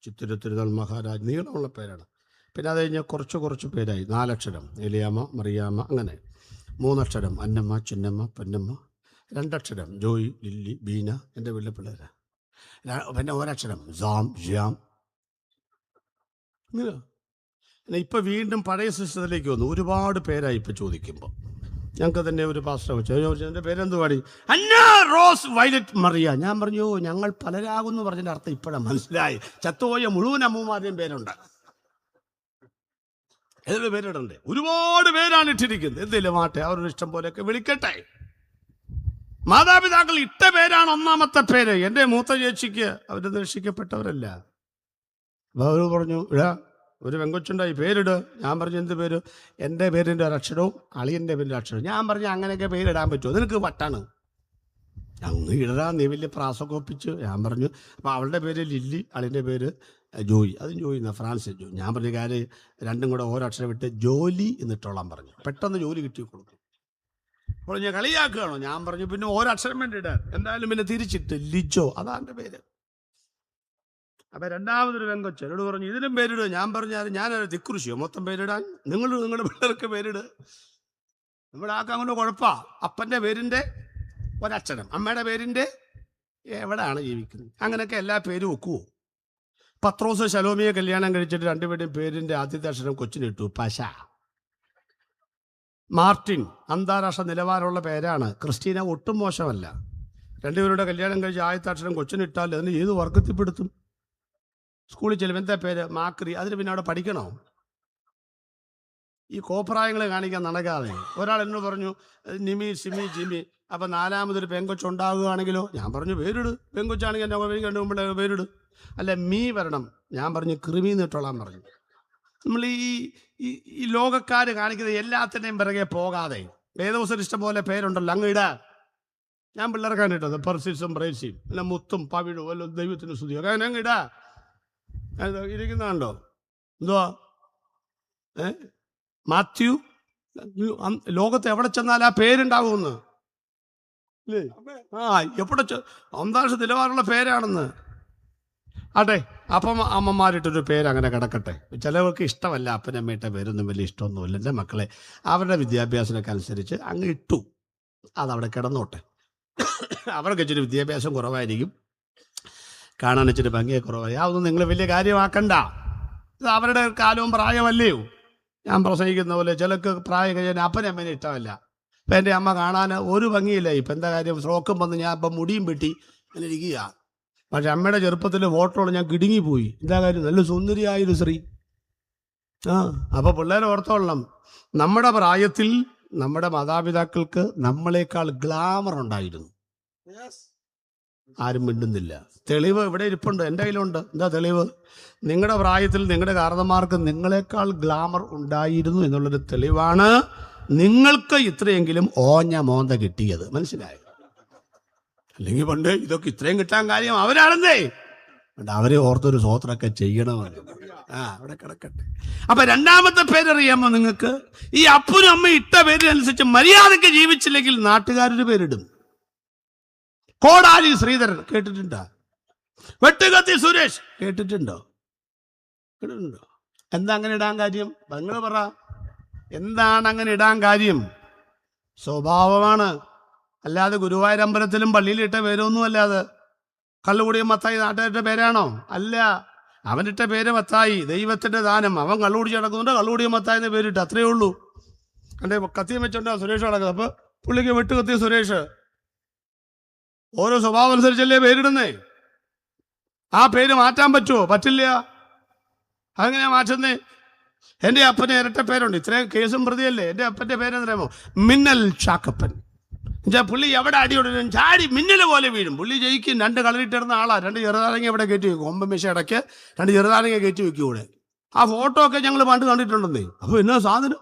ചിത്തിര തിരുനാൾ മഹാരാജ് നീളമുള്ള പേരാണ്. പിന്നെ അത് കഴിഞ്ഞാൽ കുറച്ച് പേരായി. 4 അക്ഷരം എലിയാമ്മ, മറിയാമ്മ, അങ്ങനെ 3 അക്ഷരം അന്നമ്മ, ചിന്നമ്മ, പൊന്നമ്മ. 2 അക്ഷരം ജോയി, ലില്ലി, ബീന, എൻ്റെ വീട്ടിലെ പിള്ളേരാ. പിന്നെ 1 അക്ഷരം ജാം, ഷ്യാം. ഇങ്ങനെ ഇപ്പം വീണ്ടും പഴയ സിസ്റ്റത്തിലേക്ക് വന്നു. ഒരുപാട് പേരായി ഇപ്പം ചോദിക്കുമ്പോൾ. ഞങ്ങൾക്ക് തന്നെ ഒരു പാസ്റ്റർ ചോദിച്ചു, എൻ്റെ പേരെന്ത് പാടി? അന്ന റോസ് വയലറ്റ് മറിയ. ഞാൻ പറഞ്ഞു, ഞങ്ങൾ പലരാകുമെന്ന് പറഞ്ഞതിൻ്റെ അർത്ഥം ഇപ്പോഴാണ് മനസ്സിലായി. ചത്തുപോയ മുഴുവൻ അമ്മമാരുടെയും പേരുണ്ട്. ഏതൊരു പേരിടണ്ടേ? ഒരുപാട് പേരാണ് ഇട്ടിരിക്കുന്നത്. എന്തെങ്കിലും ആട്ടെ, അവരുടെ ഇഷ്ടം പോലെയൊക്കെ വിളിക്കട്ടെ. മാതാപിതാക്കൾ ഇട്ട പേരാണ് 1ാമത്തെ പേര്. എൻ്റെ മൂത്ത ചേച്ചിക്ക് അവർ രക്ഷിക്കപ്പെട്ടവരല്ല. അപ്പോൾ അവർ പറഞ്ഞു, ഇടാ ഒരു പെങ്കൊച്ചുണ്ടായി, പേരിട്. ഞാൻ പറഞ്ഞു, എന്ത് പേര്? എൻ്റെ പേരിൻ്റെ ഒരു അക്ഷരവും അളിയൻ്റെ പേരിൻ്റെ അക്ഷരവും. ഞാൻ പറഞ്ഞു, അങ്ങനെയൊക്കെ പേരിടാൻ പറ്റുമോ? നിനക്ക് വട്ടാണ്. അങ്ങ് ഇടാൻ നീ വലിയ പ്രാസമൊക്കെ ഒപ്പിച്ച്. ഞാൻ പറഞ്ഞു, അപ്പോൾ അവളുടെ പേര് ലില്ലി, അളിയൻ്റെ പേര് ജോയി. അതും ജോയി എന്നാ, ഫ്രാൻസിസ് ജോയി. ഞാൻ പറഞ്ഞ കാര്യം രണ്ടും കൂടെ ഓരോ അക്ഷരം വിട്ട് ജോലി എന്നിട്ടോളാൻ പറഞ്ഞു. പെട്ടെന്ന് ജോലി കിട്ടി കൊടുക്കും. അപ്പോൾ ഞാൻ കളിയാക്കുകയാണോ? ഞാൻ പറഞ്ഞു പിന്നെ ഒരക്ഷരം വേണ്ടി ഇടാൻ. എന്തായാലും പിന്നെ തിരിച്ചിട്ട് ലിജോ, അതാ എൻ്റെ പേര്. അപ്പൊ രണ്ടാമതൊരു പെങ്കൊച്ച് എന്നോട് പറഞ്ഞു ഇതിനും പേരിടുക. ഞാൻ പറഞ്ഞാൽ ഞാനൊരു തിക്കുറിശിയോ മൊത്തം പേരിടാൻ? നിങ്ങളുടെ പിള്ളേർക്ക് പേരിട്. നമ്മുടെ ആക്കങ്ങനെ കുഴപ്പാ. അപ്പൻ്റെ പേരിൻ്റെ ഒരക്ഷരം, അമ്മയുടെ പേരിൻ്റെ എവിടെയാണ് ജീവിക്കുന്നത്? അങ്ങനെയൊക്കെ എല്ലാ പേരും ഒക്കുവോ? പത്രോസ് ശലോമിയെ കല്യാണം കഴിച്ചിട്ട് രണ്ടുപേരുടെയും പേരിൻ്റെ ആദ്യത്തെ അക്ഷരം കൊച്ചിനിട്ടു പശ. മാർട്ടിൻ അന്താരാഷ്ട്ര നിലവാരമുള്ള പേരാണ്. ക്രിസ്റ്റീന ഒട്ടും മോശമല്ല. രണ്ടുപേരുടെ കല്യാണം കഴിച്ച് ആദ്യത്തെ അക്ഷരം കൊച്ചിനിട്ടാൽ അതിന് ഏത് വർഗത്തിൽപ്പെടുത്തും? സ്കൂളിൽ ചെല്ലും എന്താ പേര്? മാക്രി. അതിന് പിന്നെ അവിടെ പഠിക്കണോ? ഈ കോപ്രായങ്ങളെ കാണിക്കാൻ നടക്കാതെ. ഒരാൾ എന്നോട് പറഞ്ഞു നിമി, സിമി, ജിമി. അപ്പം നാലാമതൊരു പെങ്കൊച്ചുണ്ടാകുകയാണെങ്കിലോ? ഞാൻ പറഞ്ഞു പേരിട്. പെങ്കൊച്ചാണെങ്കിൽ എൻ്റെ കണ്ടു മുമ്പേ പേരിട്. അല്ല മീ വരണം. ഞാൻ പറഞ്ഞു കൃമി നിട്ടോളാൻ പറഞ്ഞു. നമ്മൾ ഈ ലോകക്കാർ കാണിക്കുന്ന എല്ലാത്തിൻ്റെയും പിറകെ പോകാതെ വേദവസരം ഇഷ്ടം പോലെ പേരുണ്ടല്ലോ, അങ്ങ് ഇടാ. ഞാൻ പിള്ളേർക്കാണ് ഇട്ടത് പെർസിസും ബ്രേസിയും അല്ല മുത്തും പവിഴും അല്ല ദൈവത്തിന് സ്തുതിയോ അങ്ങനെ അങ്ങ് ഇടാ. ഇരിക്കുന്നുണ്ടോ? എന്തുവാ മാത്യു? ലോകത്ത് എവിടെ ചെന്നാൽ ആ പേരുണ്ടാകുമെന്ന് അല്ലേ? എവിടെ അന്താരാഷ്ട്ര നിലവാരമുള്ള പേരാണെന്ന്. ആട്ടെ, അപ്പം അമ്മമാരിട്ടൊരു പേര് അങ്ങനെ കിടക്കട്ടെ. ചിലവർക്ക് ഇഷ്ടമല്ല അപ്പനമ്മയുടെ പേരൊന്നും വലിയ ഇഷ്ടമൊന്നുമില്ല. എൻ്റെ മക്കളെ അവരുടെ വിദ്യാഭ്യാസമൊക്കെ അനുസരിച്ച് അങ്ങ് ഇട്ടു, അതവിടെ കിടന്നോട്ടെ. അവർക്ക് ഇച്ചിരി വിദ്യാഭ്യാസം കുറവായിരിക്കും, കാണാൻ ഇച്ചിരി ഭംഗിയെ കുറവായി. അതൊന്നും നിങ്ങൾ വലിയ കാര്യമാക്കണ്ട. ഇത് അവരുടെ കാലവും പ്രായമല്ലയോ? ഞാൻ പ്രസംഗിക്കുന്ന പോലെ ചിലക്ക് പ്രായം കഴിഞ്ഞാൽ അപ്പനമ്മേനെ ഇഷ്ടമല്ല. ഇപ്പം എൻ്റെ അമ്മ കാണാൻ ഒരു ഭംഗിയില്ല. ഇപ്പം എന്താ കാര്യം? സ്ട്രോക്കും വന്ന് ഞാൻ ഇപ്പം മുടിയും വെട്ടി അങ്ങനെ ഇരിക്കുക. പക്ഷെ അമ്മയുടെ ചെറുപ്പത്തിൽ ഫോട്ടോകൾ ഞാൻ കിടുങ്ങിപ്പോയി. എന്താ കാര്യം? നല്ല സുന്ദരിയായൊരു സ്ത്രീ. അപ്പോൾ പിള്ളേരെ ഓർത്തോളണം, നമ്മുടെ പ്രായത്തിൽ നമ്മുടെ മാതാപിതാക്കൾക്ക് നമ്മളെക്കാൾ ഗ്ലാമർ ഉണ്ടായിരുന്നു. ആരും മിണ്ടുന്നില്ല. തെളിവ് ഇവിടെ ഇരിപ്പുണ്ട്, എൻ്റെ കയ്യിലുണ്ട്. എന്താ തെളിവ്? നിങ്ങളുടെ പ്രായത്തിൽ നിങ്ങളുടെ കാരണന്മാർക്ക് നിങ്ങളെക്കാൾ ഗ്ലാമർ ഉണ്ടായിരുന്നു എന്നുള്ളൊരു തെളിവാണ് നിങ്ങൾക്ക് ഇത്രയെങ്കിലും ഓഞ്ഞ മോന്ത കിട്ടിയത്. മനസ്സിലായോ? അല്ലെങ്കിൽ പണ്ട് ഇതൊക്കെ ഇത്രയും കിട്ടാൻ കാര്യം അവരാണെന്നേ. അവരെ ഓർത്തൊരു സ്വോത്രമൊക്കെ ചെയ്യണമെന്ന്. അവിടെ കിടക്കട്ടെ. അപ്പൊ രണ്ടാമത്തെ പേരറിയാമോ നിങ്ങൾക്ക്? ഈ അപ്പനും അമ്മ ഇട്ട പേരിനനുസരിച്ച് മര്യാദയ്ക്ക് ജീവിച്ചില്ലെങ്കിൽ നാട്ടുകാരൊരു പേരിടും. കോടാലി ശ്രീധരൻ കേട്ടിട്ടുണ്ടോ? വെട്ടുകത്തി സുരേഷ് കേട്ടിട്ടുണ്ടോ? കേട്ടിട്ടുണ്ടോ? എന്താ അങ്ങനെ ഇടാൻ കാര്യം? നിങ്ങൾ പറ, എന്താണ് അങ്ങനെ ഇടാൻ കാര്യം? സ്വഭാവമാണ്. അല്ലാതെ ഗുരുവായൂർ അമ്പലത്തിലും പള്ളിയിലിട്ട പേരൊന്നും അല്ലാതെ. കള്ളുകൂടിയ മത്തായി നാട്ടുകാരുടെ പേരാണോ? അല്ല. അവനിട്ട പേര് മത്തായി, ദൈവത്തിന്റെ ദാനം. അവൻ കള്ളുകുടിച്ച് നടക്കുന്നുണ്ട്, കള്ളുകൂടിയ മത്തായി എന്ന് പേരിട്ട്, അത്രയേ ഉള്ളൂ. എൻ്റെ കത്തിയും വെച്ചോണ്ടാ സുരേഷ് നടക്കുന്നത്. അപ്പൊ പുള്ളിക്ക് വെട്ടുകത്തി സുരേഷ്. ഓരോ സ്വഭാവം അനുസരിച്ചല്ലേ പേരിടുന്നേ. ആ പേര് മാറ്റാൻ പറ്റുമോ? പറ്റില്ല. അതെങ്ങനെയാ മാറ്റുന്നേ? എൻ്റെ അപ്പന് ഇരട്ട പേരുണ്ട്. ഇത്രയും കേസും പ്രതിയല്ലേ. എൻ്റെ അപ്പൻ്റെ പേരെന്നറിയാമോ? മിന്നൽ ചാക്കപ്പൻ. പുള്ളി എവിടെ അടിയോടും ചാടി മിന്നൽ പോലെ വീഴും. പുള്ളി ജയിക്കും. 2 കളറിട്ടിരുന്ന ആളാ. 2 ചെറുതാണെങ്കിൽ ഇവിടെ കയറ്റി വെക്കും. കൊമ്പമേശ ഇടയ്ക്ക് 2 ചെറുതാണെങ്കിൽ കയറ്റി വെക്കും ഇവിടെ. ആ ഫോട്ടോ ഒക്കെ ഞങ്ങൾ പണ്ട് കണ്ടിട്ടുണ്ടെന്നേ. അപ്പോൾ എന്നാ സാധനം?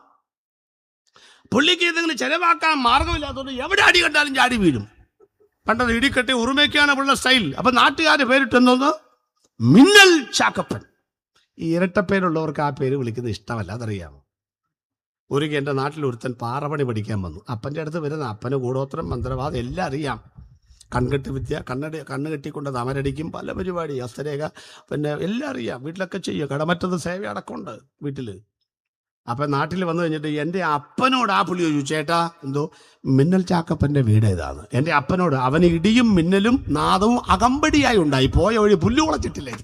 പുള്ളിക്ക് ഇതെങ്കിലും ചിലവാക്കാൻ മാർഗമില്ലാത്തതുകൊണ്ട് എവിടെ അടി കണ്ടാലും ചാടി വീഴും. പണ്ടത് ഇടിക്കെട്ടി ഉറുമയ്ക്കാണ് പുള്ള സ്റ്റൈൽ. അപ്പൊ നാട്ടുകാർ പേരിട്ടെന്തോന്ന്? മിന്നൽ ചാക്കപ്പൻ. ഈ ഇരട്ടപ്പേരുള്ളവർക്ക് ആ പേര് വിളിക്കുന്നത് ഇഷ്ടമല്ല, അതറിയാമോ? ഒരിക്കൽ എൻ്റെ നാട്ടിൽ ഒരുത്തൻ പാറപണി പഠിക്കാൻ വന്നു. അപ്പൻ്റെ അടുത്ത് വരുന്ന അപ്പന് കൂടോത്രം, മന്ത്രവാദം എല്ലാം അറിയാം. കൺകെട്ട് വിദ്യ, കണ്ണ് കെട്ടിക്കൊണ്ട് തമരടിക്കും, പല പരിപാടി, ഹസ്തരേഖ, പിന്നെ എല്ലാം അറിയാം. വീട്ടിലൊക്കെ ചെയ്യും. കടമറ്റത് സേവ അടക്കമുണ്ട് വീട്ടിൽ. അപ്പം നാട്ടിൽ വന്നു കഴിഞ്ഞിട്ട് എൻ്റെ അപ്പനോട് ആ പുള്ളി ചോദിച്ചു, ചേട്ടാ എന്തോ മിന്നൽ ചാക്കപ്പൻ്റെ വീട് ഏതാണ്? എൻ്റെ അപ്പനോട്. അവന് ഇടിയും മിന്നലും നാദവും അകമ്പടിയായി ഉണ്ടായി. പോയ വഴി പുല്ല് കുളച്ചിട്ടില്ലേ?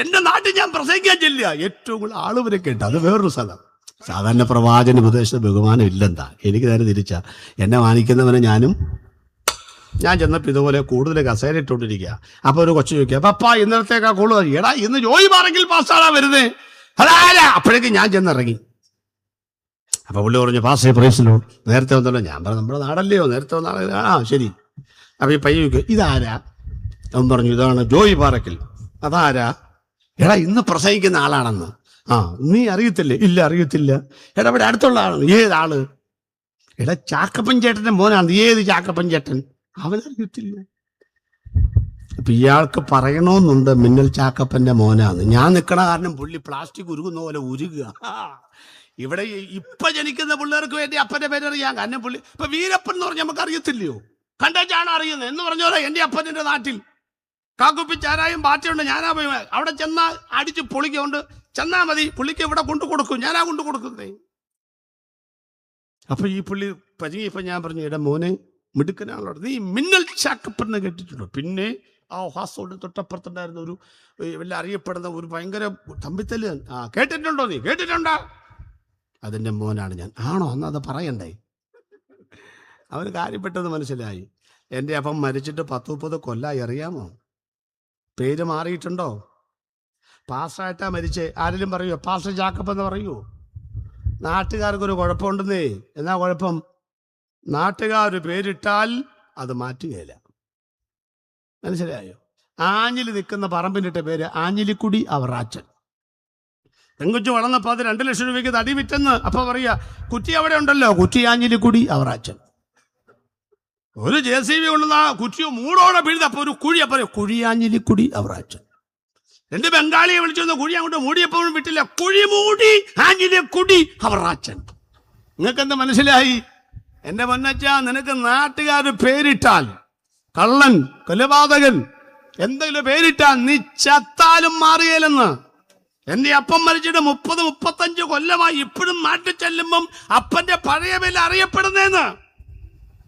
എൻ്റെ നാട്ടിൽ ഞാൻ പ്രസംഗിക്കാൻ ചെല്ലുക, ഏറ്റവും കൂടുതൽ ആളുവരെ കേട്ട. അത് വേറൊരു സ്ഥലം. സാധാരണ പ്രവാചന ഉപദേശ ബഹുമാനം ഇല്ലെന്താ? എനിക്ക് നേരെ തിരിച്ചാ. എന്നെ മാനിക്കുന്നവനെ ഞാൻ ചെന്നപ്പോൾ ഇതുപോലെ കൂടുതൽ കസേര ഇട്ടുകൊണ്ടിരിക്കുക. അപ്പോൾ ഒരു കൊച്ചു ചോദിക്കുക, പപ്പാ ഇന്നലത്തേക്കാ കൂടുതൽ. എടാ ഇന്ന് ജോയി മാറെങ്കിൽ പാസ്സാടാ വരുന്നേ. അതാരാ? അപ്പോഴേക്കും ഞാൻ ചെന്നിറങ്ങി. അപ്പോൾ പുള്ളി പറഞ്ഞു, പാസ്സേ പ്രൈസിലോ നേരത്തെ വന്നല്ലോ. ഞാൻ പറഞ്ഞു, നമ്മുടെ നാടല്ലയോ, നേരത്തെ വന്ന. ആ ശരി. അപ്പോൾ ഈ പയ്യ ചോദിക്കുക, ഇതാരാ? അവൻ പറഞ്ഞു, ഇതാണ് ജോയി പാറയ്ക്കൽ. അതാരാ? എടാ ഇന്ന് പ്രസംഗിക്കുന്ന ആളാണെന്ന്. ആ നീ അറിയത്തില്ലേ? ഇല്ല അറിയത്തില്ല. എടാ ഇവിടെ അടുത്തുള്ള ആളാണ്. ഏതാള്? എടാ ചാക്കപ്പൻ ചേട്ടൻ്റെ മോനാണ്. ഏത് ചാക്കപ്പൻ ചേട്ടൻ? അവനറിയത്തില്ല. അപ്പൊ ഇയാൾക്ക് പറയണമെന്നുണ്ട് മിന്നൽ ചാക്കപ്പൻ്റെ മോനാന്ന്. ഞാൻ നിൽക്കണ കാരണം പുള്ളി പ്ലാസ്റ്റിക് ഉരുകുന്ന പോലെ ഉരുകുക. ഇവിടെ ഇപ്പൊ ജനിക്കുന്ന പിള്ളേർക്ക് വേണ്ടി അപ്പന്റെ പേരറിയാം. കാരണം പുള്ളി ഇപ്പൊ വീരപ്പൻ എന്ന് പറഞ്ഞാൽ നമുക്ക് അറിയത്തില്ലയോ? കണ്ടാച്ചാണ് അറിയുന്നത് എന്ന് പറഞ്ഞോലെ. എൻ്റെ അപ്പൻ്റെ നാട്ടിൽ കാക്കുപ്പി ചാരായും പാറ്റയുണ്ട്. ഞാനാ പോയി അവിടെ ചെന്നാ അടിച്ച് പൊളിക്കൊണ്ട് ചെന്നാ മതി, പുള്ളിക്ക് ഇവിടെ കൊണ്ടു കൊടുക്കും, ഞാനാ കൊണ്ടു കൊടുക്കുന്നേ. അപ്പൊ ഈ പുള്ളി പരിങ്ങിയപ്പോ ഞാൻ പറഞ്ഞു, എടാ മോനെ മിടുക്കനാണല്ലോ, നീ മിന്നൽ ചാക്കപ്പൻ കേട്ടിട്ടുണ്ടോ? പിന്നെ ആ ഹാസോട് തൊട്ടപ്പുറത്തുണ്ടായിരുന്ന ഒരു വലിയ അറിയപ്പെടുന്ന ഒരു ഭയങ്കര തമ്പിത്തല്, കേട്ടിട്ടുണ്ടോ? നീ കേട്ടിട്ടുണ്ടോ? അതിൻ്റെ മോനാണ് ഞാൻ. ആണോ? അന്ന് അത് പറയണ്ടേ. അവന് കാര്യപ്പെട്ടത് മനസ്സിലായി. എൻ്റെ അപ്പം മരിച്ചിട്ട് 10-30 കൊല്ലായി, അറിയാമോ? പേര് മാറിയിട്ടുണ്ടോ? പാസ്സായിട്ടാ മരിച്ചേ. ആരെങ്കിലും പറയുമോ പാസ്റ്റർ ജാക്കബ് എന്ന് പറയുമോ? നാട്ടുകാർക്കൊരു കുഴപ്പമുണ്ടെന്നേ. എന്നാ കുഴപ്പം? നാട്ടുകാർ പേരിട്ടാൽ അത് മാറ്റുകയില്ല. മനസ്സിലായോ? ആഞ്ഞിലി നിൽക്കുന്ന പറമ്പിനിട്ട പേര് ആഞ്ഞിലിക്കുടി അവറാച്ചൻ. പെങ്കുച്ചു വളർന്നപ്പോൾ അത് 2 ലക്ഷം രൂപയ്ക്ക് തടി വിറ്റെന്ന്. അപ്പൊ പറയാ, കുറ്റി അവിടെ ഉണ്ടല്ലോ, കുറ്റി ആഞ്ഞിലിക്കുടി അവറാച്ചൻ. ഒരു JCB കൊണ്ടുവന്ന കുറ്റിയോ മൂടോടെ വീഴുന്ന അപ്പൊ ഒരു കുഴി, അപ്പൊ കുഴി ആഞ്ഞിലിക്കുടി അവറാച്ചൻ. 2 ബംഗാളിയെ വിളിച്ചു കുഴി അങ്ങോട്ട് മൂടിയപ്പോഴും വിട്ടില്ല, കുഴി മൂടി ആഞ്ഞിലിക്കുടി അവറാച്ചൻ. നിങ്ങൾക്ക് എന്താ മനസ്സിലായി? എന്റെ പൊന്നച്ച, നിനക്ക് നാട്ടുകാർ പേരിട്ടാൽ, കള്ളൻ, കൊലപാതകൻ എന്തെങ്കിലും പേരിട്ടാൽ നീ ചത്താലും മാറിയേലെന്ന്. എന്റെ അപ്പം മരിച്ചിട്ട് 30-35 കൊല്ലമായി. ഇപ്പോഴും നാട്ടിൽ ചെല്ലുമ്പം അപ്പന്റെ പഴയ പേര് അറിയപ്പെടുന്നേന്ന്.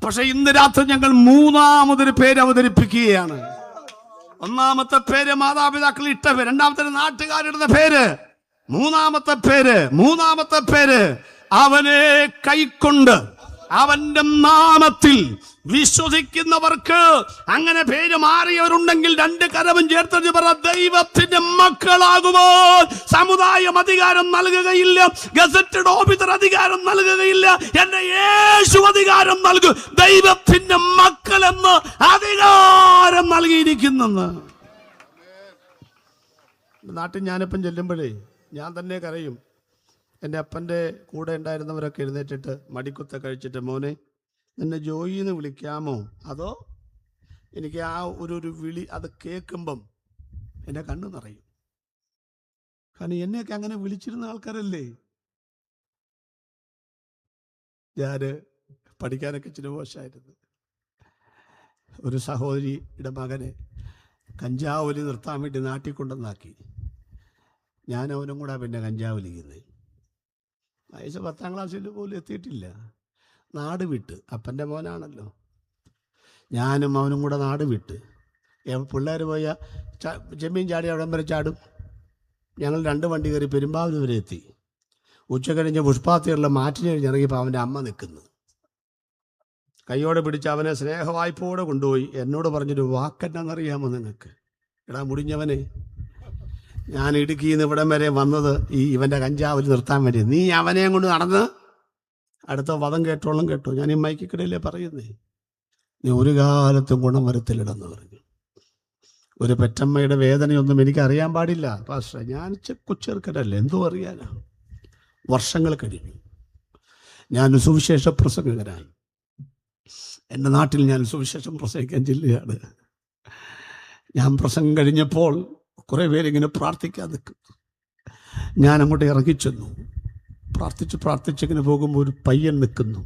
പക്ഷെ ഇന്ന് രാത്രി ഞങ്ങൾ 3ാമതൊരു പേര് അവതരിപ്പിക്കുകയാണ്. 1ാമത്തെ പേര് മാതാപിതാക്കൾ ഇട്ട പേര്, 2ാമത്തെ നാട്ടുകാരിടുന്ന പേര്, 3ാമത്തെ പേര് അവനെ കൈക്കൊണ്ട് അവന്റെ നാമത്തിൽ വിശ്വസിക്കുന്നവർക്ക്. അങ്ങനെ പേര് മാറിയവരുണ്ടെങ്കിൽ 2 കരവും ചേർത്ത് പറ, ദൈവത്തിന്റെ മക്കളാകുമോ? സമുദായം അധികാരം നൽകുകയില്ല, ഗസറ്റഡ് ഓഫീസർ അധികാരം നൽകുകയില്ല, എന്റെ യേശു അധികാരം നൽകും. ദൈവത്തിന്റെ മക്കളെന്ന് അധികാരം നൽകിയിരിക്കുന്നെന്ന്. നാട്ടിൽ ഞാനിപ്പം ചെല്ലുമ്പോഴേ ഞാൻ തന്നെ കരയും. എൻ്റെ അപ്പൻ്റെ കൂടെ ഉണ്ടായിരുന്നവരൊക്കെ എഴുന്നേറ്റിട്ട് മടിക്കുത്ത കഴിച്ചിട്ട്, മോനെ എന്നെ ജോയിന്ന് വിളിക്കാമോ? അതോ എനിക്ക് ആ ഒരു വിളി അത് കേൾക്കുമ്പം എൻ്റെ കണ്ണ് നിറയും. കാരണം എന്നെയൊക്കെ അങ്ങനെ വിളിച്ചിരുന്ന ആൾക്കാരല്ലേ. ഞാൻ പഠിക്കാനൊക്കെ ഇച്ചിരി മോശമായിരുന്നു. ഒരു സഹോദരിയുടെ മകനെ കഞ്ചാവലി നിർത്താൻ വേണ്ടി നാട്ടിൽ കൊണ്ടുവന്നാക്കി. ഞാൻ അവനും കൂടെ പിന്നെ കഞ്ചാവലിക്കുന്നത്. വയസ്സ് 10ാം ക്ലാസ്സിൽ പോലും എത്തിയിട്ടില്ല. നാട് വിട്ട്, അപ്പൻ്റെ മോനാണല്ലോ. ഞാനും അവനും കൂടെ നാട് വിട്ട്. പിള്ളേർ പോയ ചെമ്മീൻ ചാടി അവിടം വരെ ചാടും. ഞങ്ങൾ 2 വണ്ടി കയറി പെരുമ്പാവൂർ വരെ എത്തി. ഉച്ച കഴിഞ്ഞ് പുഷ്പാത്തിയുള്ള മാറ്റിന് കഴിഞ്ഞ് ഇറങ്ങിയപ്പോൾ അവൻ്റെ അമ്മ നിൽക്കുന്നു. കൈയോടെ പിടിച്ച് അവനെ സ്നേഹവായ്പോടെ കൊണ്ടുപോയി. എന്നോട് പറഞ്ഞൊരു വാക്കെന്നാന്നറിയാമോ നിങ്ങൾക്ക്? എടാ മുടിഞ്ഞവനെ, ഞാൻ ഇടുക്കിയിൽ നിന്ന് ഇവിടം വരെ വന്നത് ഇവൻ്റെ കഞ്ചാവിൽ നിർത്താൻ വേണ്ടി. നീ അവനെയും കൊണ്ട് നടന്ന് അടുത്ത വധം കേട്ടോളം കേട്ടോ. ഞാൻ ഈ മൈക്കിക്കിടയിലേ പറയുന്നേ, നീ ഒരു കാലത്തും ഗുണം വരത്തില്ലെന്ന് പറഞ്ഞു. ഒരു പെറ്റമ്മയുടെ വേദനയൊന്നും എനിക്കറിയാൻ പാടില്ല പാസ്റ്റർ. ഞാൻ കൊച്ചെറുക്കനല്ലേ, എന്തോ അറിയാനാ. വർഷങ്ങൾ കഴിഞ്ഞു. ഞാൻ സുവിശേഷ പ്രസംഗകനായി. എൻ്റെ നാട്ടിൽ ഞാൻ സുവിശേഷം പ്രസംഗിക്കാൻ ചെല്ലുകയാണ്. ഞാൻ പ്രസംഗം കഴിഞ്ഞപ്പോൾ കുറേ പേരിങ്ങനെ പ്രാർത്ഥിക്കാൻ നിൽക്കും. ഞാൻ അങ്ങോട്ട് ഇറങ്ങിച്ചെന്നു. പ്രാർത്ഥിച്ചിങ്ങനെ പോകുമ്പോൾ ഒരു പയ്യൻ നിൽക്കുന്നു.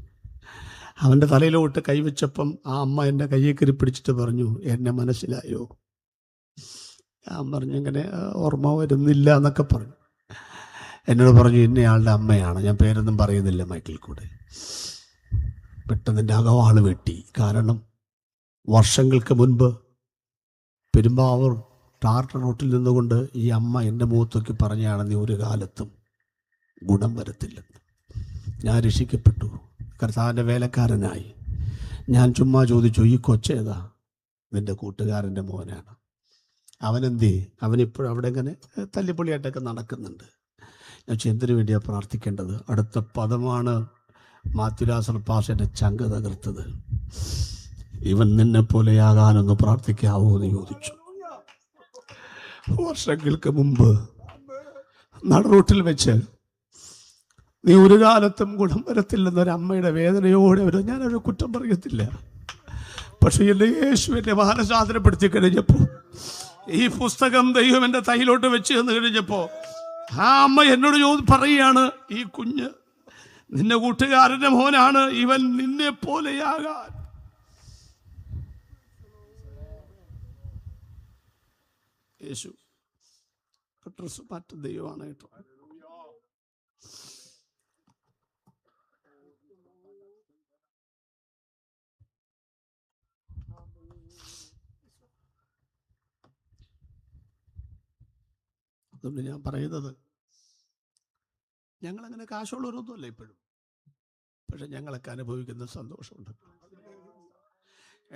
അവൻ്റെ തലയിലോട്ട് കൈവച്ചപ്പം ആ അമ്മ എൻ്റെ കയ്യെ കയറി പിടിച്ചിട്ട് പറഞ്ഞു, എന്നെ മനസ്സിലായോ? ഞാൻ പറഞ്ഞു, ഇങ്ങനെ ഓർമ്മ വരുന്നില്ല എന്നൊക്കെ പറഞ്ഞു. എന്നോട് പറഞ്ഞു, ഇന്നയാളുടെ അമ്മയാണ്. ഞാൻ പേരൊന്നും പറയുന്നില്ല മൈക്കിൽ കൂടെ. പെട്ടെന്ന് എൻ്റെ അകവാള് വെട്ടി. കാരണം വർഷങ്ങൾക്ക് മുൻപ് പെരുമ്പാവൂർ ടാർട്ടർ റോട്ടിൽ നിന്നുകൊണ്ട് ഈ അമ്മ എൻ്റെ മുഖത്തൊക്കെ പറഞ്ഞാണ്, നീ ഒരു കാലത്തും ഗുണം വരത്തില്ലെന്ന്. ഞാൻ രക്ഷിക്കപ്പെട്ടു, കർത്താവിൻ്റെ വേലക്കാരനായി. ഞാൻ ചുമ്മാ ചോദിച്ചു, ഈ കൊച്ചേതാ? നിൻ്റെ കൂട്ടുകാരൻ്റെ മോനാണ്. അവനെന്തേ? അവനിപ്പോഴും അവിടെ ഇങ്ങനെ തല്ലിപ്പൊളിയായിട്ടൊക്കെ നടക്കുന്നുണ്ട്. ഞാൻ എന്തിനു വേണ്ടിയാണ് പ്രാർത്ഥിക്കേണ്ടത്? അടുത്ത പദമാണ് മാത്യുലാസർ പാഷൻ്റെ ചങ്ക് തകർത്തത്. ഇവൻ നിന്നെ പോലെയാകാനൊന്ന് പ്രാർത്ഥിക്കാവോ എന്ന് ചോദിച്ചു. വർഷങ്ങൾക്ക് മുമ്പ് നടുറൂട്ടിൽ വെച്ച് നീ ഒരു കാലത്തും ഗുണം വരത്തില്ലെന്നൊരമ്മയുടെ വേദനയോടെ വരും. ഞാനൊരു കുറ്റം പറയത്തില്ല. പക്ഷെ എൻ്റെ യേശു എന്നെ മാനസാന്തരപ്പെടുത്തി കഴിഞ്ഞപ്പോൾ, ഈ പുസ്തകം ദൈവം എൻ്റെ തൈലോട്ട് വെച്ച് തന്നു കഴിഞ്ഞപ്പോൾ, ആ അമ്മ എന്നോട് പറയുകയാണ്, ഈ കുഞ്ഞ് നിന്റെ കൂട്ടുകാരന്റെ മോനാണ്, ഇവൻ നിന്നെ പോലെയാകാൻ. യേശു ഡ്രസ് മാറ്റ ദൈവമാണ് കേട്ടോ. അതുകൊണ്ട് ഞാൻ പറയുന്നത്, ഞങ്ങളങ്ങനെ കാശുള്ളവരൊന്നുമല്ല ഇപ്പോഴും, പക്ഷെ ഞങ്ങളൊക്കെ അനുഭവിക്കുന്ന സന്തോഷമുണ്ട്.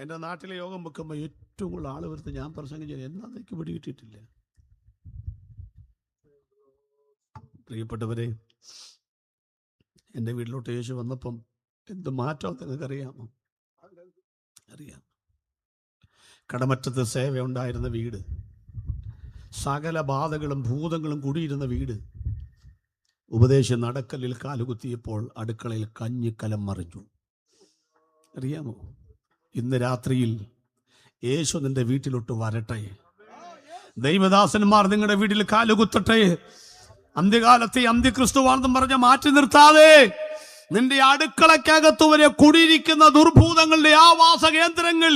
എൻ്റെ നാട്ടിലെ യോഗം വെക്കുമ്പോൾ ഏറ്റവും കൂടുതൽ ആൾ വരുത്ത് ഞാൻ പ്രസംഗിച്ചത് എന്നാന്നേക്ക് പിടി കിട്ടിയിട്ടില്ല. പ്രിയപ്പെട്ടവരെ, എൻ്റെ വീട്ടിലോട്ട് യേശു വന്നപ്പം എന്ത് മാറ്റം നിങ്ങൾക്കറിയാമോ? അറിയാം. കടമറ്റത്ത് സേവ ഉണ്ടായിരുന്ന വീട്, സകല ബാധകളും ഭൂതങ്ങളും കൂടിയിരുന്ന വീട്, ഉപദേശം നടക്കലിൽ കാലുകുത്തിയപ്പോൾ അടുക്കളയിൽ കഞ്ഞിക്കലം മറിഞ്ഞു. അറിയാമോ? ഇന്ന് രാത്രിയിൽ യേശു നിന്റെ വീട്ടിലോട്ട് വരട്ടെ. ദൈവദാസന്മാർ നിങ്ങളുടെ വീട്ടിൽ കാലുകുത്തട്ടെ. അന്ത്യകാലത്തെ അന്ത്യക്രിസ്തുവാണെന്നും പറഞ്ഞ് മാറ്റി നിർത്താതെ നിന്റെ അടുക്കളക്കകത്ത് വരെ കുടിയിരിക്കുന്ന ദുർഭൂതങ്ങളുടെ ആവാസ കേന്ദ്രങ്ങൾ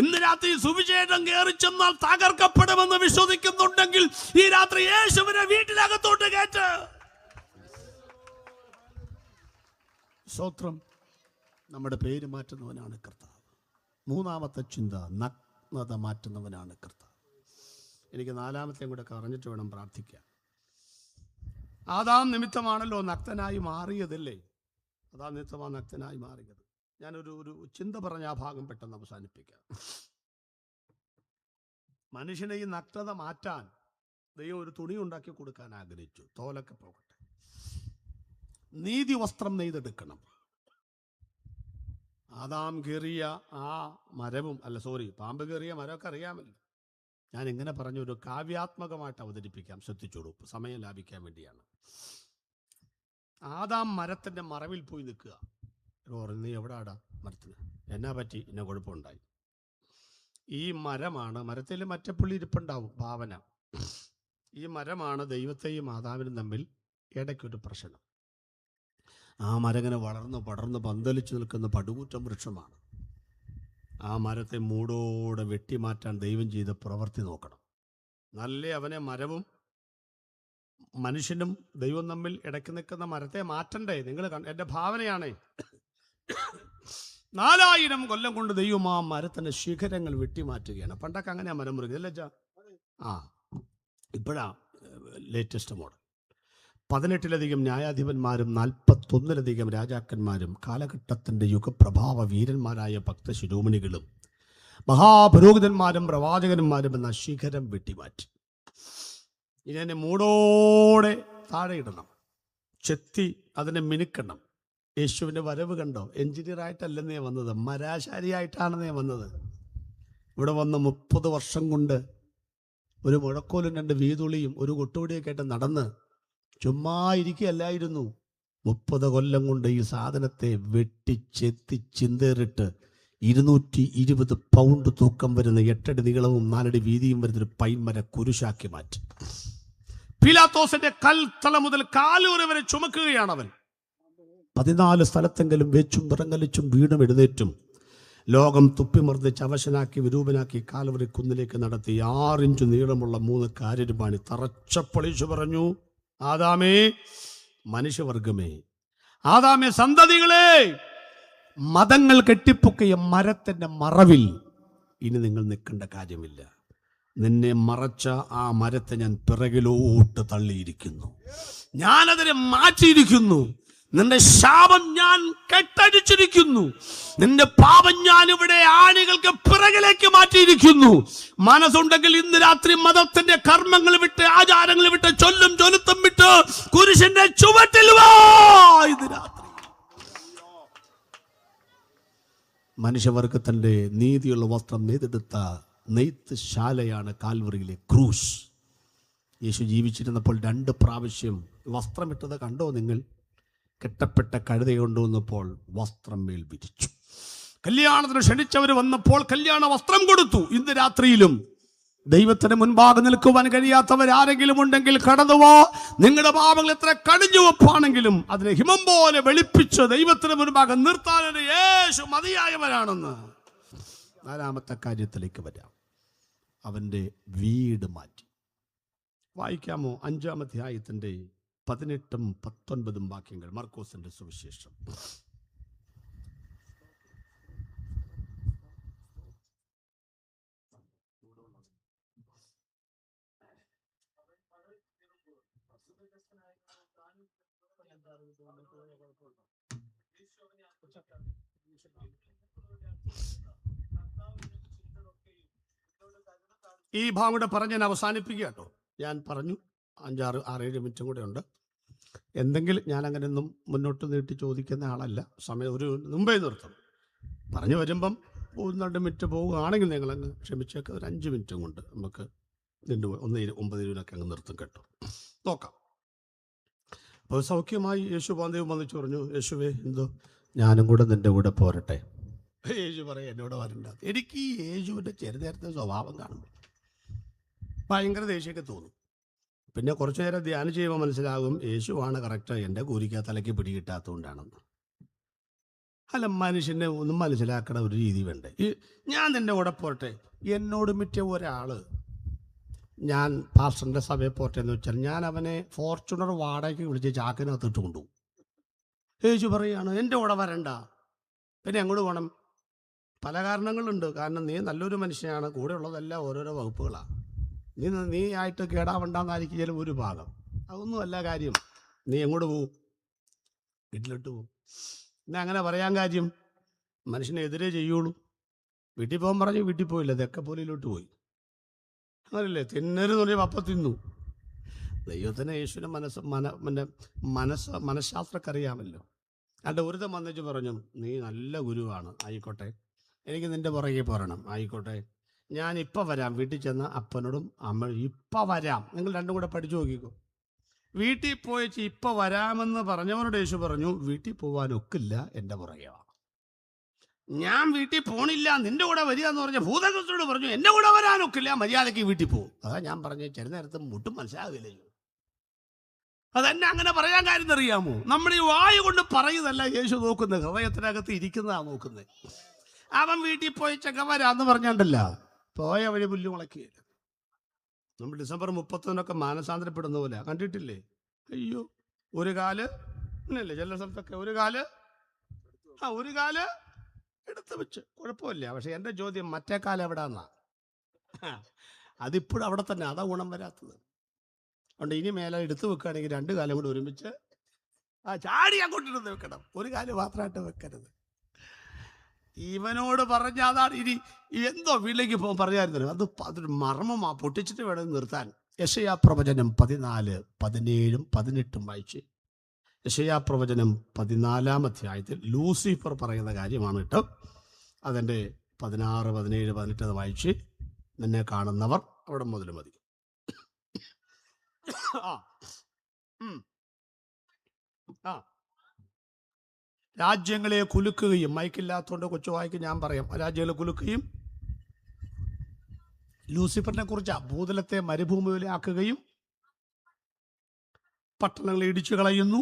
ഇന്ന് രാത്രി സുവിശേഷം കയറി ചെന്നാൽ തകർക്കപ്പെടുമെന്ന് വിശ്വസിക്കുന്നുണ്ടെങ്കിൽ ഈ രാത്രി യേശുവിനെ വീട്ടിനകത്തോട്ട് കയറ്റ്. സ്തോത്രം. നമ്മുടെ പേര് മാറ്റുന്നവനാണ് കർത്താവ്. മൂന്നാമത്തെ ചിന്ത, നഗ്നത മാറ്റുന്നവനാണ് കർത്താവ്. എനിക്ക് നാലാമത്തെയും കൂടെ പറഞ്ഞിട്ട് വേണം പ്രാർത്ഥിക്കാൻ. ആദാം നിമിത്തമാണല്ലോ നഗ്നനായി മാറിയതല്ലേ? അതാ നിമിത്തമാണ് നഗ്നനായി മാറിയത്. ഞാനൊരു ചിന്ത പറഞ്ഞ ആ ഭാഗം പെട്ടെന്ന് അവസാനിപ്പിക്കാം. മനുഷ്യനെ ഈ നഗ്നത മാറ്റാൻ ദൈവം ഒരു തുണി ഉണ്ടാക്കി കൊടുക്കാൻ ആഗ്രഹിച്ചു. തോലൊക്കെ പോകട്ടെ, നീതി വസ്ത്രം നെയ്തെടുക്കണം. ആദാം കയറിയ ആ മരവും പാമ്പ് കയറിയ മരമൊക്കെ അറിയാമല്ലോ. ഞാൻ ഇങ്ങനെ പറഞ്ഞു, ഒരു കാവ്യാത്മകമായിട്ട് അവതരിപ്പിക്കാം, ശ്രദ്ധിച്ചോളൂ, സമയം ലാഭിക്കാൻ വേണ്ടിയാണ്. ആദാം മരത്തിന്റെ മറവിൽ പോയി നിൽക്കുക. നീ എവിടാടാ മരത്തിന്? എന്നാ പറ്റി? എന്നെ കുഴപ്പമുണ്ടായി. ഈ മരമാണ്, മരത്തിൽ മറ്റേ പുള്ളി ഇരിപ്പുണ്ടാവും, ഭാവന. ഈ മരമാണ് ദൈവത്തെയും ആദാമിനും തമ്മിൽ ഇടയ്ക്കൊരു പ്രശ്നം. ആ മരം ഇങ്ങനെ വളർന്ന് പടർന്ന് പന്തലിച്ചു നിൽക്കുന്ന പടുകൂറ്റം വൃക്ഷമാണ്. ആ മരത്തെ മൂടോടെ വെട്ടിമാറ്റാൻ ദൈവം ചെയ്ത പ്രവൃത്തി നോക്കണം. നല്ല അവനെ മരവും മനുഷ്യനും ദൈവം തമ്മിൽ ഇടയ്ക്ക് നിൽക്കുന്ന മരത്തെ മാറ്റണ്ടേ? നിങ്ങൾ എൻ്റെ ഭാവനയാണേ. 4000 കൊല്ലം കൊണ്ട് ദൈവം ആ മരത്തിന്റെ ശിഖരങ്ങൾ വെട്ടിമാറ്റുകയാണ്. പണ്ടൊക്കെ അങ്ങനെ മരം മുറിഞ്ഞല്ലേ? ഇപ്പോഴാ ലേറ്റസ്റ്റ് മോഡൽ. 18ലധികം ന്യായാധിപന്മാരും 41ലധികം രാജാക്കന്മാരും കാലഘട്ടത്തിന്റെ യുഗപ്രഭാവ വീരന്മാരായ ഭക്തശിരോമണികളും മഹാപുരോഹിതന്മാരും പ്രവാചകന്മാരും എന്ന ശിഖരം വെട്ടിമാറ്റി. ഇതിനെ മൂടോടെ താഴെ ഇടണം, ചെത്തി അതിനെ മിനുക്കണം. യേശുവിൻ്റെ വരവ് കണ്ടോ? എഞ്ചിനീയർ ആയിട്ടല്ലെന്നേ വന്നത്, മരാശാരിയായിട്ടാണെന്നേ വന്നത്. ഇവിടെ വന്ന് 30 വർഷം കൊണ്ട് ഒരു മുഴക്കോലും 2 വീതുളിയും ഒരു കൊട്ടുപടിയൊക്കെ ആയിട്ട് നടന്ന് ചുമ്മാ ഇരിക്കുകയല്ലായിരുന്നു. 30 കൊല്ലം കൊണ്ട് ഈ സാധനത്തെ വെട്ടി ചെത്തി ചിന്തേറിട്ട് 220 പൗണ്ട് തൂക്കം വരുന്ന 8 അടി നീളവും 4 അടി വീതിയും വരുന്നൊരു പൈൻമര കുരിശാക്കി മാറ്റി. പീലാത്തോസിന്റെ കൽത്തല മുതൽ കാലൂര വരെ ചുമക്കുകയാണ് അവൻ. 14 സ്ഥലത്തെങ്കിലും വെച്ചും വിറങ്ങലിച്ചും വീണും എഴുന്നേറ്റും ലോകം തുപ്പിമർദ്ദിച്ച് അവശനാക്കി വിരൂപനാക്കി കാൽവരി കുന്നിലേക്ക് നടത്തി 6 ഇഞ്ച് നീളമുള്ള 3 കാരിരുമാണി തറച്ചപ്പൊളിച്ചു പറഞ്ഞു, ആദാമേ, മനുഷ്യവർഗമേ, ആദാമേ സന്തതികളെ, മതങ്ങൾ കെട്ടിപ്പൊക്കിയ മരത്തിന്റെ മറവിൽ ഇനി നിങ്ങൾ നിൽക്കേണ്ട കാര്യമില്ല. നിന്നെ മറച്ച ആ മരത്തെ ഞാൻ പിറകിലോട്ട് തള്ളിയിരിക്കുന്നു, ഞാനതിനെ മാറ്റിയിരിക്കുന്നു. നിന്റെ ശാപം ഞാൻ കെട്ടടിച്ചിരിക്കുന്നു, നിന്റെ പാപം ഞാൻ ഇവിടെ ആണികൾക്ക് പിറകിലേക്ക് മാറ്റിയിരിക്കുന്നു. മനസ്സുണ്ടെങ്കിൽ ഇന്ന് രാത്രി മതത്തിന്റെ കർമ്മങ്ങൾ വിട്ട്, ആചാരങ്ങൾ വിട്ട്, ചൊല്ലും ചൊലുത്തും വിട്ട് കുരിശിന്റെ ചുവട്ടിൽ വാ. ഇത് രാത്രി മനുഷ്യവർഗത്തിന്റെ നീതിയുള്ള വസ്ത്രം നെയ്തെടുത്ത നെയ്ത്ത് ശാലയാണ് കാൽവറിയിലെ ക്രൂശ്. യേശു ജീവിച്ചിരുന്നപ്പോൾ 2 പ്രാവശ്യം വസ്ത്രമിട്ടത് കണ്ടോ നിങ്ങൾ? കെട്ടപ്പെട്ട കഴുത കൊണ്ടുവന്നപ്പോൾ വസ്ത്രം മേൽ വിരിച്ചു. കല്യാണത്തിന് ക്ഷണിച്ചവർ വന്നപ്പോൾ കല്യാണ വസ്ത്രം കൊടുത്തു. ഇന്ന് രാത്രിയിലും ദൈവത്തിന് മുൻപാകെ നിൽക്കുവാൻ കഴിയാത്തവരാരെങ്കിലും ഉണ്ടെങ്കിൽ കടന്നുവാ. നിങ്ങളുടെ പാപങ്ങൾ എത്ര കടിഞ്ഞു വെപ്പാണെങ്കിലും അതിനെ ഹിമം പോലെ വെളുപ്പിച്ച് ദൈവത്തിന് മുൻപാകെ നിർത്താൻ യേശു മതിയായവരാണെന്ന്. നാലാമത്തെ കാര്യത്തിലേക്ക് വരാം. അവൻ്റെ വീട് മാറ്റി. വായിക്കാമോ 5-ാം അധ്യായത്തിൻ്റെ 18-ഉം 19-ഉം വാക്യങ്ങൾ, മർക്കോസിന്റെ സുവിശേഷം. ഈ ഭാഗം കൂടെ പറഞ്ഞ് ഞാൻ അവസാനിപ്പിക്കുക കേട്ടോ. ഞാൻ പറഞ്ഞു 5-6-7 മിനിറ്റും കൂടെ ഉണ്ട്. എന്തെങ്കിലും ഞാൻ അങ്ങനെയൊന്നും മുന്നോട്ട് നീട്ടി ചോദിക്കുന്ന ആളല്ല. സമയം ഒരു മുമ്പേ നിർത്തും. പറഞ്ഞു വരുമ്പം 1-2 മിനിറ്റ് പോവുകയാണെങ്കിൽ നിങ്ങളങ്ങ് ക്ഷമിച്ചേക്ക്. ഒരു 5 മിനിറ്റും കൊണ്ട് നമുക്ക് 9:20 അങ്ങ് നിർത്തും കേട്ടോ. നോക്കാം. അപ്പോൾ സൗഖ്യമായി യേശു ബാന്ധവം വന്നിച്ച് പറഞ്ഞു, യേശുവേ എന്തോ ഞാനും കൂടെ നിൻ്റെ കൂടെ പോരട്ടെ. യേശു പറയാം എന്നോട് വരണ്ട. എനിക്ക് ഈ യേശുവിൻ്റെ ചെറുനേരത്തെ സ്വഭാവം കാണുമ്പോൾ ഭയങ്കര ദേഷ്യമൊക്കെ തോന്നും. പിന്നെ കുറച്ചു നേരം ധ്യാനം ചെയ്യുമ്പോൾ മനസ്സിലാകും യേശുവാണ് കറക്റ്റ്, എൻ്റെ കൂലിക്കാ തലയ്ക്ക് പിടികിട്ടാത്തതുകൊണ്ടാണെന്ന്. അല്ല, മനുഷ്യനെ ഒന്നും മനസ്സിലാക്കണ ഒരു രീതി വേണ്ടേ? ഞാൻ നിൻ്റെ കൂടെ പോരട്ടെ. എന്നോട് മിറ്റിയ ഒരാൾ ഞാൻ പാസ്റ്ററിൻ്റെ സഭയിൽ പോട്ടെ എന്ന് വെച്ചാൽ ഞാൻ അവനെ ഫോർച്യൂണർ വാടകയ്ക്ക് വിളിച്ച് ചാക്കിനകത്തിട്ട് കൊണ്ടുപോകും. യേശു പറയുകയാണ് എൻ്റെ കൂടെ വരണ്ട. പിന്നെ എങ്ങോട്ട് പോകണം? പല കാരണങ്ങളുണ്ട്. കാരണം നീ നല്ലൊരു മനുഷ്യനാണ്, കൂടെ ഉള്ളതെല്ലാം ഓരോരോ വകുപ്പുകളാണ്. നീ ആയിട്ട് കേടാവണ്ടെന്നായിരിക്കും ചില ഒരു ഭാഗം. അതൊന്നും അല്ല കാര്യം. നീ എങ്ങോട്ട് പോവും? വീട്ടിലോട്ട് പോവും. എന്നാ അങ്ങനെ പറയാൻ കാര്യം, മനുഷ്യനെതിരെ ചെയ്യുള്ളൂ. വീട്ടിൽ പോകാൻ പറഞ്ഞു, വീട്ടിൽ പോയില്ല, തെക്കപ്പോലിലോട്ട് പോയി. അങ്ങനല്ലേ? തിന്നരുന്ന് പറഞ്ഞാൽ അപ്പം തിന്നു. ദൈവത്തിന് യേശുവിൻ്റെ മനഃശാസ്ത്രക്കറിയാമല്ലോ. അല്ല, ഒരുത്തം വന്നിച്ച് പറഞ്ഞു, നീ നല്ല ഗുരുവാണ്, ആയിക്കോട്ടെ, എനിക്ക് നിൻ്റെ പുറകെ പോരണം, ആയിക്കോട്ടെ, ഞാൻ ഇപ്പം വരാം. വീട്ടിൽ ചെന്ന് അപ്പനോടും അമ്മ ഇപ്പം വരാം. നിങ്ങൾ രണ്ടും കൂടെ പഠിച്ചു നോക്കിക്കോ. വീട്ടിൽ പോയിച്ച് ഇപ്പം വരാമെന്ന് പറഞ്ഞവനോട് യേശു പറഞ്ഞു, വീട്ടിൽ പോകാനൊക്കില്ല, എൻ്റെ പുറകെ വാ. ഞാൻ വീട്ടിൽ പോണില്ല, നിൻ്റെ കൂടെ വരിക എന്ന് പറഞ്ഞ ഭൂതകൃഷ്ണനോട് പറഞ്ഞു, എൻ്റെ കൂടെ വരാനൊക്കില്ല, മര്യാദയ്ക്ക് വീട്ടിൽ പോകും. അതാ ഞാൻ പറഞ്ഞു, ചില നേരത്ത് മുട്ടും മനസ്സിലാകില്ലല്ലോ. അതെന്നെ അങ്ങനെ പറയാൻ കാര്യം അറിയാമോ? നമ്മൾ ഈ വായു കൊണ്ട് പറയുന്നതല്ല യേശു നോക്കുന്നത്, ഹൃദയത്തിനകത്ത് ഇരിക്കുന്നതാണ് നോക്കുന്നത്. അവൻ വീട്ടിൽ പോയി ചെക്ക വരാന്ന് പറഞ്ഞാണ്ടല്ല, പോയ വഴി പുല്ല് മുളക്കുകയില്ല. നമ്മൾ ഡിസംബർ 31 മാനസാന്തരപ്പെടുന്ന പോലെ കണ്ടിട്ടില്ലേ? അയ്യോ, ഒരു കാല് ഇല്ലല്ലേ ചില സ്ഥലത്തൊക്കെ ഒരു കാല് എടുത്ത് വെച്ച് കുഴപ്പമില്ല. പക്ഷെ എൻ്റെ ചോദ്യം, മറ്റേ കാലം എവിടാന്നാ? അതിപ്പോഴും അവിടെ തന്നെ. അതാ ഗുണം വരാത്തത്. അതുകൊണ്ട് ഇനി മേലെ എടുത്തു വെക്കുകയാണെങ്കിൽ 2 കാലം കൂടി ഒരുമിച്ച് ചാടി അങ്ങോട്ടിരുന്ന് വെക്കണം, ഒരു കാല് മാത്രമായിട്ട് വെക്കരുത്. ഇവനോട് പറഞ്ഞ അതാണ്. ഇനി എന്തോ വീട്ടിലേക്ക് പോകുമ്പോൾ പറഞ്ഞായിരുന്നല്ലോ, അതൊരു മർമ്മമാ, പൊട്ടിച്ചിട്ട് വേണം നിർത്താൻ. യെശയ്യാ പ്രവചനം 14, 17, 18 വായിച്ച്. യെശയ്യാ പ്രവചനം 14-ാം അധ്യായത്തിൽ ലൂസിഫർ പറയുന്ന കാര്യമാണ് കേട്ടോ. അതിൻ്റെ 16, 17, 18 വായിച്ച്. നിന്നെ കാണുന്നവർ അവിടെ മുതൽ മതി. രാജ്യങ്ങളെ കുലുക്കുകയും, മൈക്കില്ലാത്തതുകൊണ്ട് കൊച്ചു വായിക്ക് ഞാൻ പറയാം, രാജ്യങ്ങളെ കുലുക്കുകയും, ലൂസിഫറിനെ കുറിച്ച് ഭൂതലത്തെ മരുഭൂമിയിലാക്കുകയും പട്ടണങ്ങളെ ഇടിച്ചു കളയുന്നു.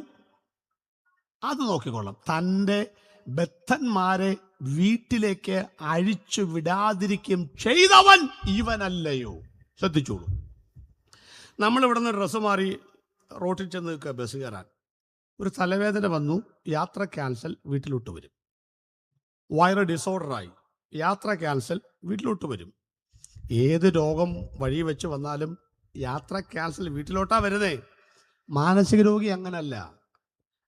അത് നോക്കിക്കൊള്ളാം. തൻ്റെ ബദ്ധന്മാരെ വീട്ടിലേക്ക് അഴിച്ചു വിടാതിരിക്കും ചെയ്തവൻ ഇവനല്ലയോ? ശ്രദ്ധിച്ചോളൂ. നമ്മളിവിടെ നിന്ന് ഡ്രസ്സ് മാറി റോട്ടിൽ ചെന്ന് നിൽക്കുക ബസ് കയറാൻ. ഒരു തലവേദന വന്നു, യാത്ര ക്യാൻസൽ, വീട്ടിലോട്ട് വരും. വയറ് ഡിസോർഡറായി, യാത്ര ക്യാൻസൽ, വീട്ടിലോട്ട് വരും. ഏത് രോഗം വഴി വെച്ച് വന്നാലും യാത്ര ക്യാൻസൽ, വീട്ടിലോട്ടാ വരുന്നേ. മാനസിക രോഗി അങ്ങനല്ല.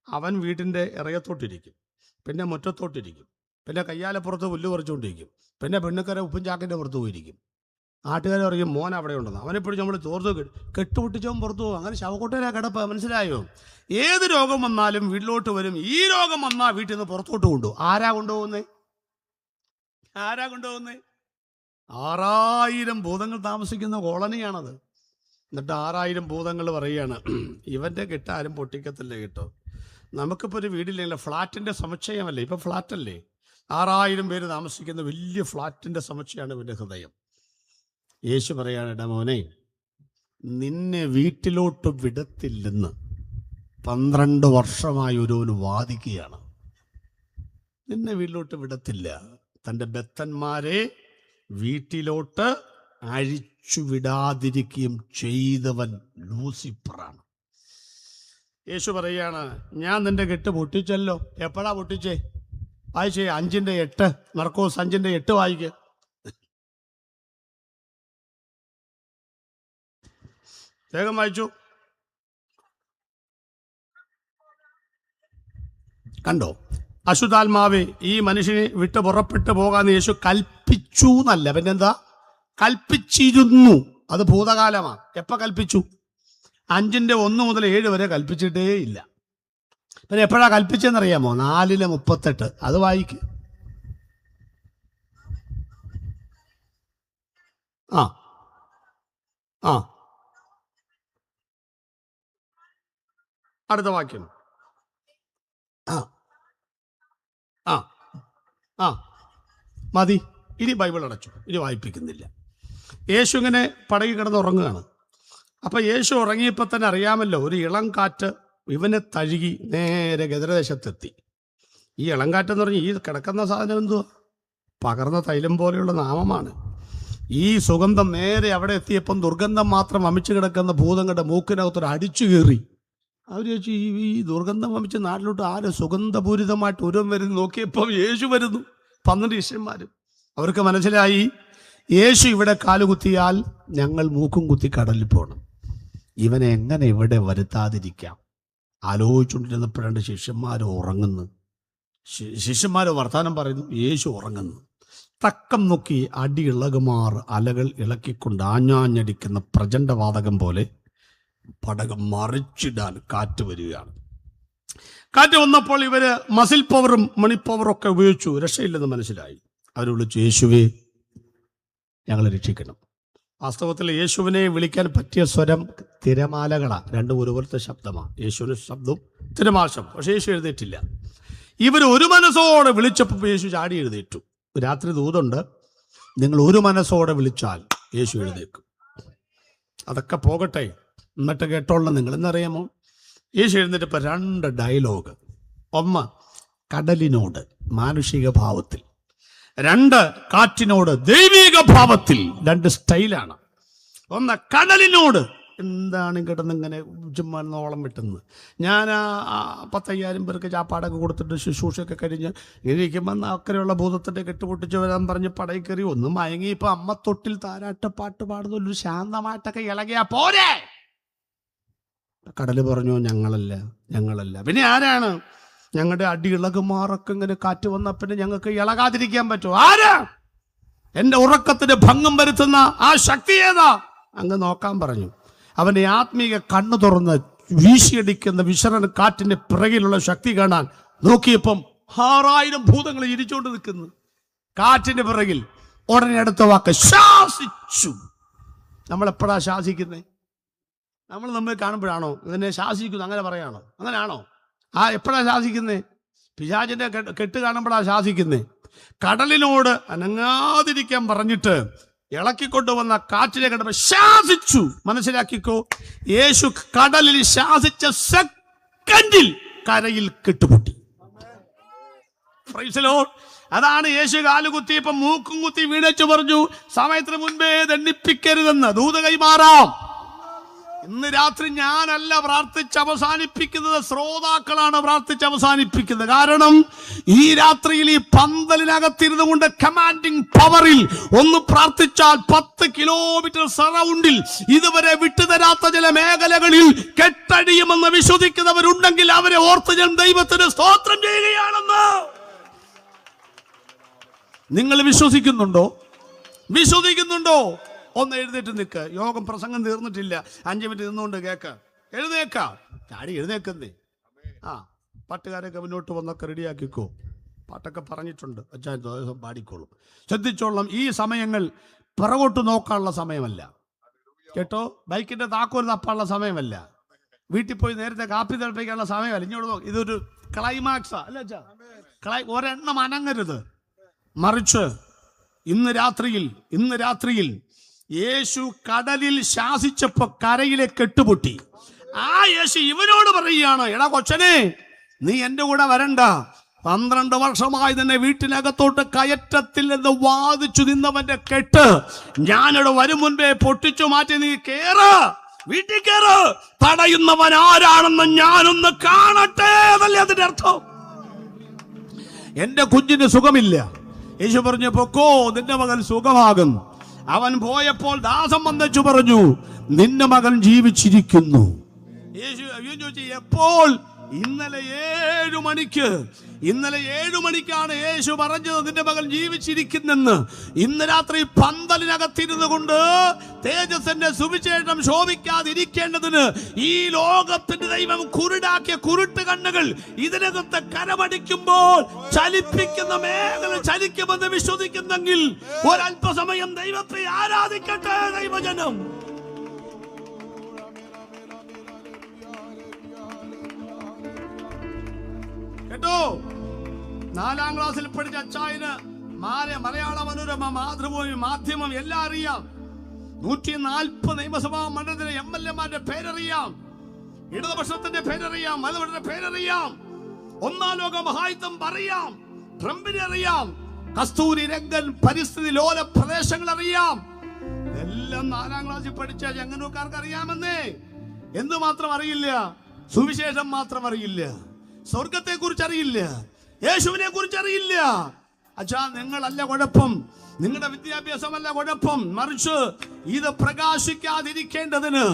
അവൻ വീട്ടിൻ്റെ ഇറയത്തോട്ടിരിക്കും, പിന്നെ മുറ്റത്തോട്ടിരിക്കും, പിന്നെ കയ്യാലപ്പുറത്ത് പുല്ല് പറിച്ചുകൊണ്ടിരിക്കും, പിന്നെ പെണ്ണുക്കര ഉപ്പും ചാക്കിൻ്റെ പുറത്ത് പോയിരിക്കും. നാട്ടുകാരെ അറിയും മോൻ അവിടെ ഉണ്ടെന്ന്. അവനെപ്പോഴും നമ്മൾ തോർത്ത് കെട്ടുപൊട്ടിച്ചവൻ പുറത്തു പോകും. അങ്ങനെ ശവക്കൊട്ടയിലാണ് കിടപ്പ്. മനസ്സിലായോ? ഏത് രോഗം വന്നാലും വീട്ടിലോട്ട് വരും. ഈ രോഗം വന്നാൽ വീട്ടിൽ നിന്ന് പുറത്തോട്ട് കൊണ്ടുപോകും. ആരാ കൊണ്ടുപോകുന്നേ? 6000 ഭൂതങ്ങൾ താമസിക്കുന്ന കോളനിയാണത്. എന്നിട്ട് 6000 ഭൂതങ്ങൾ പറയുകയാണ്, ഇവൻ്റെ കെട്ടാരും പൊട്ടിക്കത്തില്ല കേട്ടോ. നമുക്കിപ്പോൾ ഒരു വീടില്ല, ഫ്ലാറ്റിൻ്റെ സമുച്ചയമല്ലേ, ഇപ്പം ഫ്ലാറ്റല്ലേ, 6000 പേര് താമസിക്കുന്ന വലിയ ഫ്ലാറ്റിൻ്റെ സമുച്ചയമാണ് ഇവൻ്റെ ഹൃദയം. യേശു പറയാണ്, എടാ മോനെ, നിന്നെ വീട്ടിലോട്ട് വിടത്തില്ലെന്ന് 12 വർഷമായി ഒരുവന് വാദിക്കുകയാണ്. നിന്നെ വീട്ടിലോട്ട് വിടത്തില്ല. തൻ്റെ ബദ്ധന്മാരെ വീട്ടിലോട്ട് അഴിച്ചു വിടാതിരിക്കുകയും ചെയ്തവൻ ലൂസിഫറാണ്. യേശു പറയുകയാണ്, ഞാൻ നിന്റെ കെട്ട് പൊട്ടിച്ചല്ലോ. എപ്പോഴാ പൊട്ടിച്ചേ? വായിച്ചേ 5:8, മർക്കോസ് 5:8 വായിക്ക്. വേഗം വായിച്ചു. കണ്ടോ? അശുദ്ധാത്മാവേ, ഈ മനുഷ്യനെ വിട്ട് പുറപ്പെട്ടു പോകാന്ന് യേശു കൽപ്പിച്ചു എന്നല്ല, പിന്നെന്താ? കൽപ്പിച്ചിരുന്നു. അത് ഭൂതകാലമാണ്. എപ്പോൾ കൽപ്പിച്ചു? 5:1 മുതൽ 7 വരെ കൽപ്പിച്ചിട്ടേ ഇല്ല. പിന്നെ എപ്പോഴാ കൽപ്പിച്ചെന്നറിയാമോ? 4:38. അത് വായിക്ക്. ആ ആ അടുത്ത വാക്യം. ആ ആ ആ മതി. ഇനി ബൈബിൾ അടച്ചു, ഇനി വായിപ്പിക്കുന്നില്ല. യേശു ഇങ്ങനെ പടകി കിടന്ന് ഉറങ്ങുകയാണ്. അപ്പം യേശു ഉറങ്ങിയപ്പോൾ തന്നെ അറിയാമല്ലോ, ഒരു ഇളം കാറ്റ് ഇവനെ തഴുകി നേരെ ഗദരദേശത്തെത്തി. ഈ ഇളം കാറ്റെന്ന് പറഞ്ഞാൽ ഈ കിടക്കുന്ന സാധനം എന്തുവാ? പകർന്ന തൈലം പോലെയുള്ള നാമമാണ്. ഈ സുഗന്ധം നേരെ അവിടെ എത്തിയപ്പം ദുർഗന്ധം മാത്രം വമിച്ചു കിടക്കുന്ന ഭൂതങ്ങളുടെ മൂക്കിനകത്തൊരു അടിച്ചു കയറി. അവർ ചോദിച്ചു, ഈ ദുർഗന്ധം വമിച്ച നാട്ടിലോട്ട് ആര് സുഗന്ധപൂരിതമായിട്ട് ഒരുവൻ വരുന്നു? നോക്കിയപ്പോൾ യേശു വരുന്നു, 12 ശിഷ്യന്മാരും. അവർക്ക് മനസ്സിലായി, യേശു ഇവിടെ കാലുകുത്തിയാൽ ഞങ്ങൾ മൂക്കും കുത്തി കടലിൽ പോകണം. ഇവനെ എങ്ങനെ ഇവിടെ വരുത്താതിരിക്കാം? ആലോചിച്ചുകൊണ്ടിരുന്നപ്പോഴാണ് ശിഷ്യന്മാർ ഉറങ്ങുന്നു. ശിഷ്യന്മാർ വർത്താനം പറയുന്നു, യേശു ഉറങ്ങുന്നു. തക്കം നോക്കി അടി ഇളകുമാർ അലകൾ ഇളക്കിക്കൊണ്ട് ആഞ്ഞാഞ്ഞടിക്കുന്ന പ്രചണ്ഡവാതകം പോലെ പടകം മറിച്ചിടാൻ കാറ്റ് വരികയാണ്. കാറ്റ് വന്നപ്പോൾ ഇവര് മസിൽ പവറും മണി പവറും ഒക്കെ ഉപയോഗിച്ചു. രക്ഷയില്ലെന്ന് മനസ്സിലായി. അവർ വിളിച്ചു, യേശുവേ, ഞങ്ങളെ രക്ഷിക്കണം. വാസ്തവത്തിൽ യേശുവിനെ വിളിക്കാൻ പറ്റിയ സ്വരം തിരമാലകളാണ്. രണ്ടും ഒരുപോലത്തെ ശബ്ദമാണ്. യേശുവിൻ്റെ ശബ്ദവും തിരമാല ശബ്ദം. പക്ഷേ യേശു എഴുന്നേറ്റില്ല. ഇവർ ഒരു മനസ്സോടെ വിളിച്ചപ്പോൾ യേശു ചാടി എഴുന്നേറ്റു. രാത്രി ദൂതുണ്ട്, നിങ്ങൾ ഒരു മനസ്സോടെ വിളിച്ചാൽ യേശു എഴുന്നേക്കും. അതൊക്കെ പോകട്ടെ, എന്നിട്ട് കേട്ടോളണം. നിങ്ങൾ എന്നറിയാമോ? യേശു എഴുന്നേറ്റപ്പോൾ 2 ഡയലോഗ്. ഒന്ന് കടലിനോട് മാനുഷിക ഭാവത്തിൽ, 2 കാറ്റിനോട് ദൈവിക ഭാവത്തിൽ. 2 സ്റ്റൈലാണ്. ഒന്ന് കടലിനോട്, എന്താണ് കിടന്നിങ്ങനെ ചുമ്മാന്നോളം വിട്ടുന്നത്. ഞാൻ 10,000 പേർക്ക് ചാപ്പാടൊക്കെ കൊടുത്തിട്ട് ശുശ്രൂഷയൊക്കെ കഴിഞ്ഞ് ഇരിക്കുമ്പോൾ അക്കരെയുള്ള ഭൂതത്തിൻ്റെ കെട്ടുപൊട്ടിച്ച് വരാൻ പറഞ്ഞ് പടയിൽ കയറി ഒന്നും മയങ്ങി. ഇപ്പം അമ്മത്തൊട്ടിൽ താരാട്ടപ്പാട്ട് പാടുന്നൊരു ശാന്തമായിട്ടൊക്കെ ഇളകിയാ പോരെ. കടൽ പറഞ്ഞു, ഞങ്ങളല്ല. പിന്നെ ആരാണ്? ഞങ്ങളുടെ അടി ഇളകുമാറൊക്കെ ഇങ്ങനെ കാറ്റ് വന്ന പിന്നെ ഞങ്ങൾക്ക് ഇളകാതിരിക്കാൻ പറ്റുമോ? ആരാ? എൻ്റെ ഉറക്കത്തിന് ഭംഗം വരുത്തുന്ന ആ ശക്തി ഏതാ? അങ്ങ് നോക്കാൻ പറഞ്ഞു. അവൻ്റെ ആത്മീക കണ്ണു തുറന്ന് വീശിയടിക്കുന്ന വിശറൻ കാറ്റിൻ്റെ പിറകിലുള്ള ശക്തി കാണാൻ നോക്കിയപ്പം 6000 ഭൂതങ്ങൾ ഇരിച്ചുകൊണ്ട് നിൽക്കുന്നു കാറ്റിൻ്റെ പിറകിൽ. ഉടനെ അടുത്ത വാക്ക് ശാസിച്ചു. നമ്മളെപ്പോഴാ ശാസിക്കുന്നത്? നമ്മൾ നമ്മെ കാണുമ്പോഴാണോ ഇതിനെ ശാസിക്കുന്നു? അങ്ങനെ പറയാണോ? അങ്ങനെയാണോ? എപ്പോഴാണ് ശാസിക്കുന്നത്? പിശാചിൻ്റെ കെട്ട് കാണുമ്പോഴാണ് ശാസിക്കുന്നത്. കടലിനോട് അനങ്ങാതിരിക്കാൻ പറഞ്ഞിട്ട് ഇളക്കിക്കൊണ്ടുവന്ന കാറ്റിനെ കണ്ടപ്പോൾ ശാസിച്ചു. മനസ്സിലാക്കിക്കോ, യേശു കടലിൽ ശാസിച്ച സെക്കൻഡിൽ കരയിൽ കെട്ടുപൊട്ടി. Praise the Lord. അതാണ് യേശു കാലുകുത്തിയപ്പം മൂക്കും കുത്തി വീണച്ചു പറഞ്ഞു, സമയത്തിന് മുൻപേ ദണ്ഡിപ്പിക്കരുതെന്ന്. ദൂത് കൈമാറാം. ഇന്ന് രാത്രി ഞാനല്ല പ്രാർത്ഥിച്ച് അവസാനിപ്പിക്കുന്നത്, ശ്രോതാക്കളാണ് പ്രാർത്ഥിച്ച് അവസാനിപ്പിക്കുന്നത്. കാരണം ഈ രാത്രിയിൽ ഈ പന്തലിനകത്തിരുന്നു കൊണ്ട് കമാൻഡിങ് പവറിൽ ഒന്ന് പ്രാർത്ഥിച്ചാൽ 10 കിലോമീറ്റർ സറൗണ്ടിൽ ഇതുവരെ വിട്ടുതരാത്ത ചില മേഖലകളിൽ കെട്ടടിയുമെന്ന് വിശ്വസിക്കുന്നവരുണ്ടെങ്കിൽ അവരെ ഓർത്ത് ഞാൻ ദൈവത്തിന് സ്തോത്രം ചെയ്യുകയാണെന്ന്. നിങ്ങൾ വിശ്വസിക്കുന്നുണ്ടോ? ഒന്ന് എഴുന്നേറ്റ് നിൽക്കുക. യോഗം പ്രസംഗം തീർന്നിട്ടില്ല. 5 മിനിറ്റ് നിന്നുകൊണ്ട് എഴുന്നേക്കാം. ചാടി എഴുന്നേക്കുന്നേ. പാട്ടുകാരൊക്കെ മുന്നോട്ട് വന്നൊക്കെ റെഡിയാക്കിക്കോ. പാട്ടൊക്കെ പറഞ്ഞിട്ടുണ്ട്, അച്ഛൻ ദിവസം പാടിക്കോളും. ശ്രദ്ധിച്ചോളാം, ഈ സമയങ്ങൾ പിറകോട്ട് നോക്കാനുള്ള സമയമല്ല കേട്ടോ. ബൈക്കിന്റെ താക്കോൽ തപ്പാനുള്ള സമയമല്ല. വീട്ടിൽ പോയി നേരത്തെ കാപ്പി തിളപ്പിക്കാനുള്ള സമയമല്ല. ഇങ്ങോട്ട് നോക്ക്, ഇതൊരു ക്ലൈമാക്സാ അല്ല അച്ഛാ? ഒരെണ്ണം അനങ്ങരുത്. മറിച്ച് ഇന്ന് രാത്രിയിൽ യേശു കടലിൽ ശാസിച്ചപ്പോ കരയിലെ കെട്ടുപൊട്ടി. ആ യേശു ഇവനോട് പറയുകയാണ്, എടാ കൊച്ചനെ, നീ എൻ്റെ കൂടെ വരണ്ട. 12 വർഷമായി തന്നെ വീട്ടിനകത്തോട്ട് കയറ്റത്തിൽ നിന്ന് വാദിച്ചു നിന്നവന്റെ കെട്ട് ഞാനിവിടെ വരും മുൻപേ പൊട്ടിച്ചു മാറ്റി. നീ കേറ്, വീട്ടിൽ കേറ്. തടയുന്നവൻ ആരാണെന്ന് ഞാനൊന്ന് കാണട്ടെ എന്നല്ലേ അതിന്റെ അർത്ഥം. എന്റെ കുഞ്ഞിന് സുഖമില്ല. യേശു പറഞ്ഞു, പൊക്കോ, നിന്റെ മകൻ സുഖമാകും. അവൻ പോയപ്പോൾ ദാസൻ വന്നു പറഞ്ഞു, നിന്റെ മകൻ ജീവിച്ചിരിക്കുന്നു. യേശു ചോദിച്ചു, എപ്പോൾ? ഇന്നലെ 7 മണിക്ക്. ഇന്നലെ 7 മണിക്കാണ് യേശു പറഞ്ഞത് നിന്റെ മകൻ ജീവിച്ചിരിക്കുന്നെന്ന്. ഇന്ന് രാത്രി പന്തലിനകത്തിരുന്നു കൊണ്ട് തേജസ്സിന്റെ സുവിശേഷം ശോഭിക്കാതിരിക്കേണ്ടതിന് ഈ ലോകത്തിന്റെ ദൈവം കുരുടാക്കിയ കുരുട്ട് കണ്ണുകൾ ഇതിനകത്ത് കരമടിക്കുമ്പോൾ ചലിപ്പിക്കുന്ന മേഖല ചലിക്കുമെന്ന് വിശ്വസിക്കുന്നെങ്കിൽ ഒരല്പസമയം ദൈവത്തെ ആരാധിക്കട്ടെ ദൈവജനം. കേട്ടോ, 4ാം ക്ലാസ്സിൽ പഠിച്ച അച്ചായന് മലയാള മനോരമ, മാതൃഭൂമി, മാധ്യമം എല്ലാം അറിയാം. 140 നിയമസഭാ മണ്ഡലത്തിലെ MLA-മാരുടെ പേരറിയാം, ഇടതുപക്ഷത്തിന്റെ പേരറിയാം, മലവരുടെ പേരറിയാം, 1ാം ലോക മഹായുദ്ധം അറിയാം, ട്രംപിനെ അറിയാം, കസ്തൂരി രംഗൻ പരിസ്ഥിതി ലോല പ്രദേശങ്ങൾ അറിയാം. എല്ലാം 4ാം ക്ലാസ്സിൽ പഠിച്ച ചെങ്ങന്നൂർക്കാർക്ക് അറിയാമെന്നേ. എന്തു മാത്രം അറിയില്ല? സുവിശേഷം മാത്രം അറിയില്ല, സ്വർഗത്തെ കുറിച്ച് അറിയില്ല, യേശുവിനെ കുറിച്ച് അറിയില്ല. അച്ഛാ, നിങ്ങളല്ല കുഴപ്പം, നിങ്ങളുടെ വിദ്യാഭ്യാസമല്ല കുഴപ്പം. മറിച്ച് ഇത് പ്രകാശിക്കാതിരിക്കേണ്ടതിന്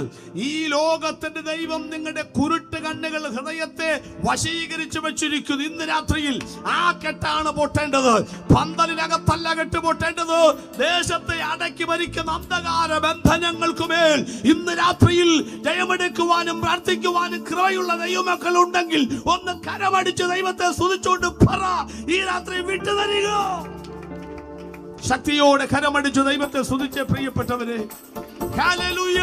ഈ ലോകത്തിന്റെ ദൈവം നിങ്ങളുടെ കുരുട്ട് കണ്ണുകൾ ഹൃദയത്തെ വശീകരിച്ചു വെച്ചിരിക്കുന്നു. ഇന്ന് രാത്രിയിൽ ആ കെട്ടാണ് പൊട്ടേണ്ടത്. പന്തലിനകത്തല്ല കെട്ട് പൊട്ടേണ്ടത്. ദേശത്തെ അടക്കി ഭരിക്കുന്ന അന്ധകാര ബന്ധനങ്ങൾക്കുമേൽ ഇന്ന് രാത്രിയിൽ ജയമെടുക്കുവാനും പ്രാർത്ഥിക്കുവാനും കൃപയുള്ള ദൈവമക്കൾ ഉണ്ടെങ്കിൽ ഒന്ന് കരമടിച്ച് ദൈവത്തെ സ്തുതിച്ചുകൊണ്ട് പറ, ഈ രാത്രി വിട്ടുതരിക. ശക്തിയോടെ കരമടിച്ചു ദൈവത്തെ സ്തുതിച്ച പ്രിയപ്പെട്ടവരെ, ഹല്ലേലൂയ.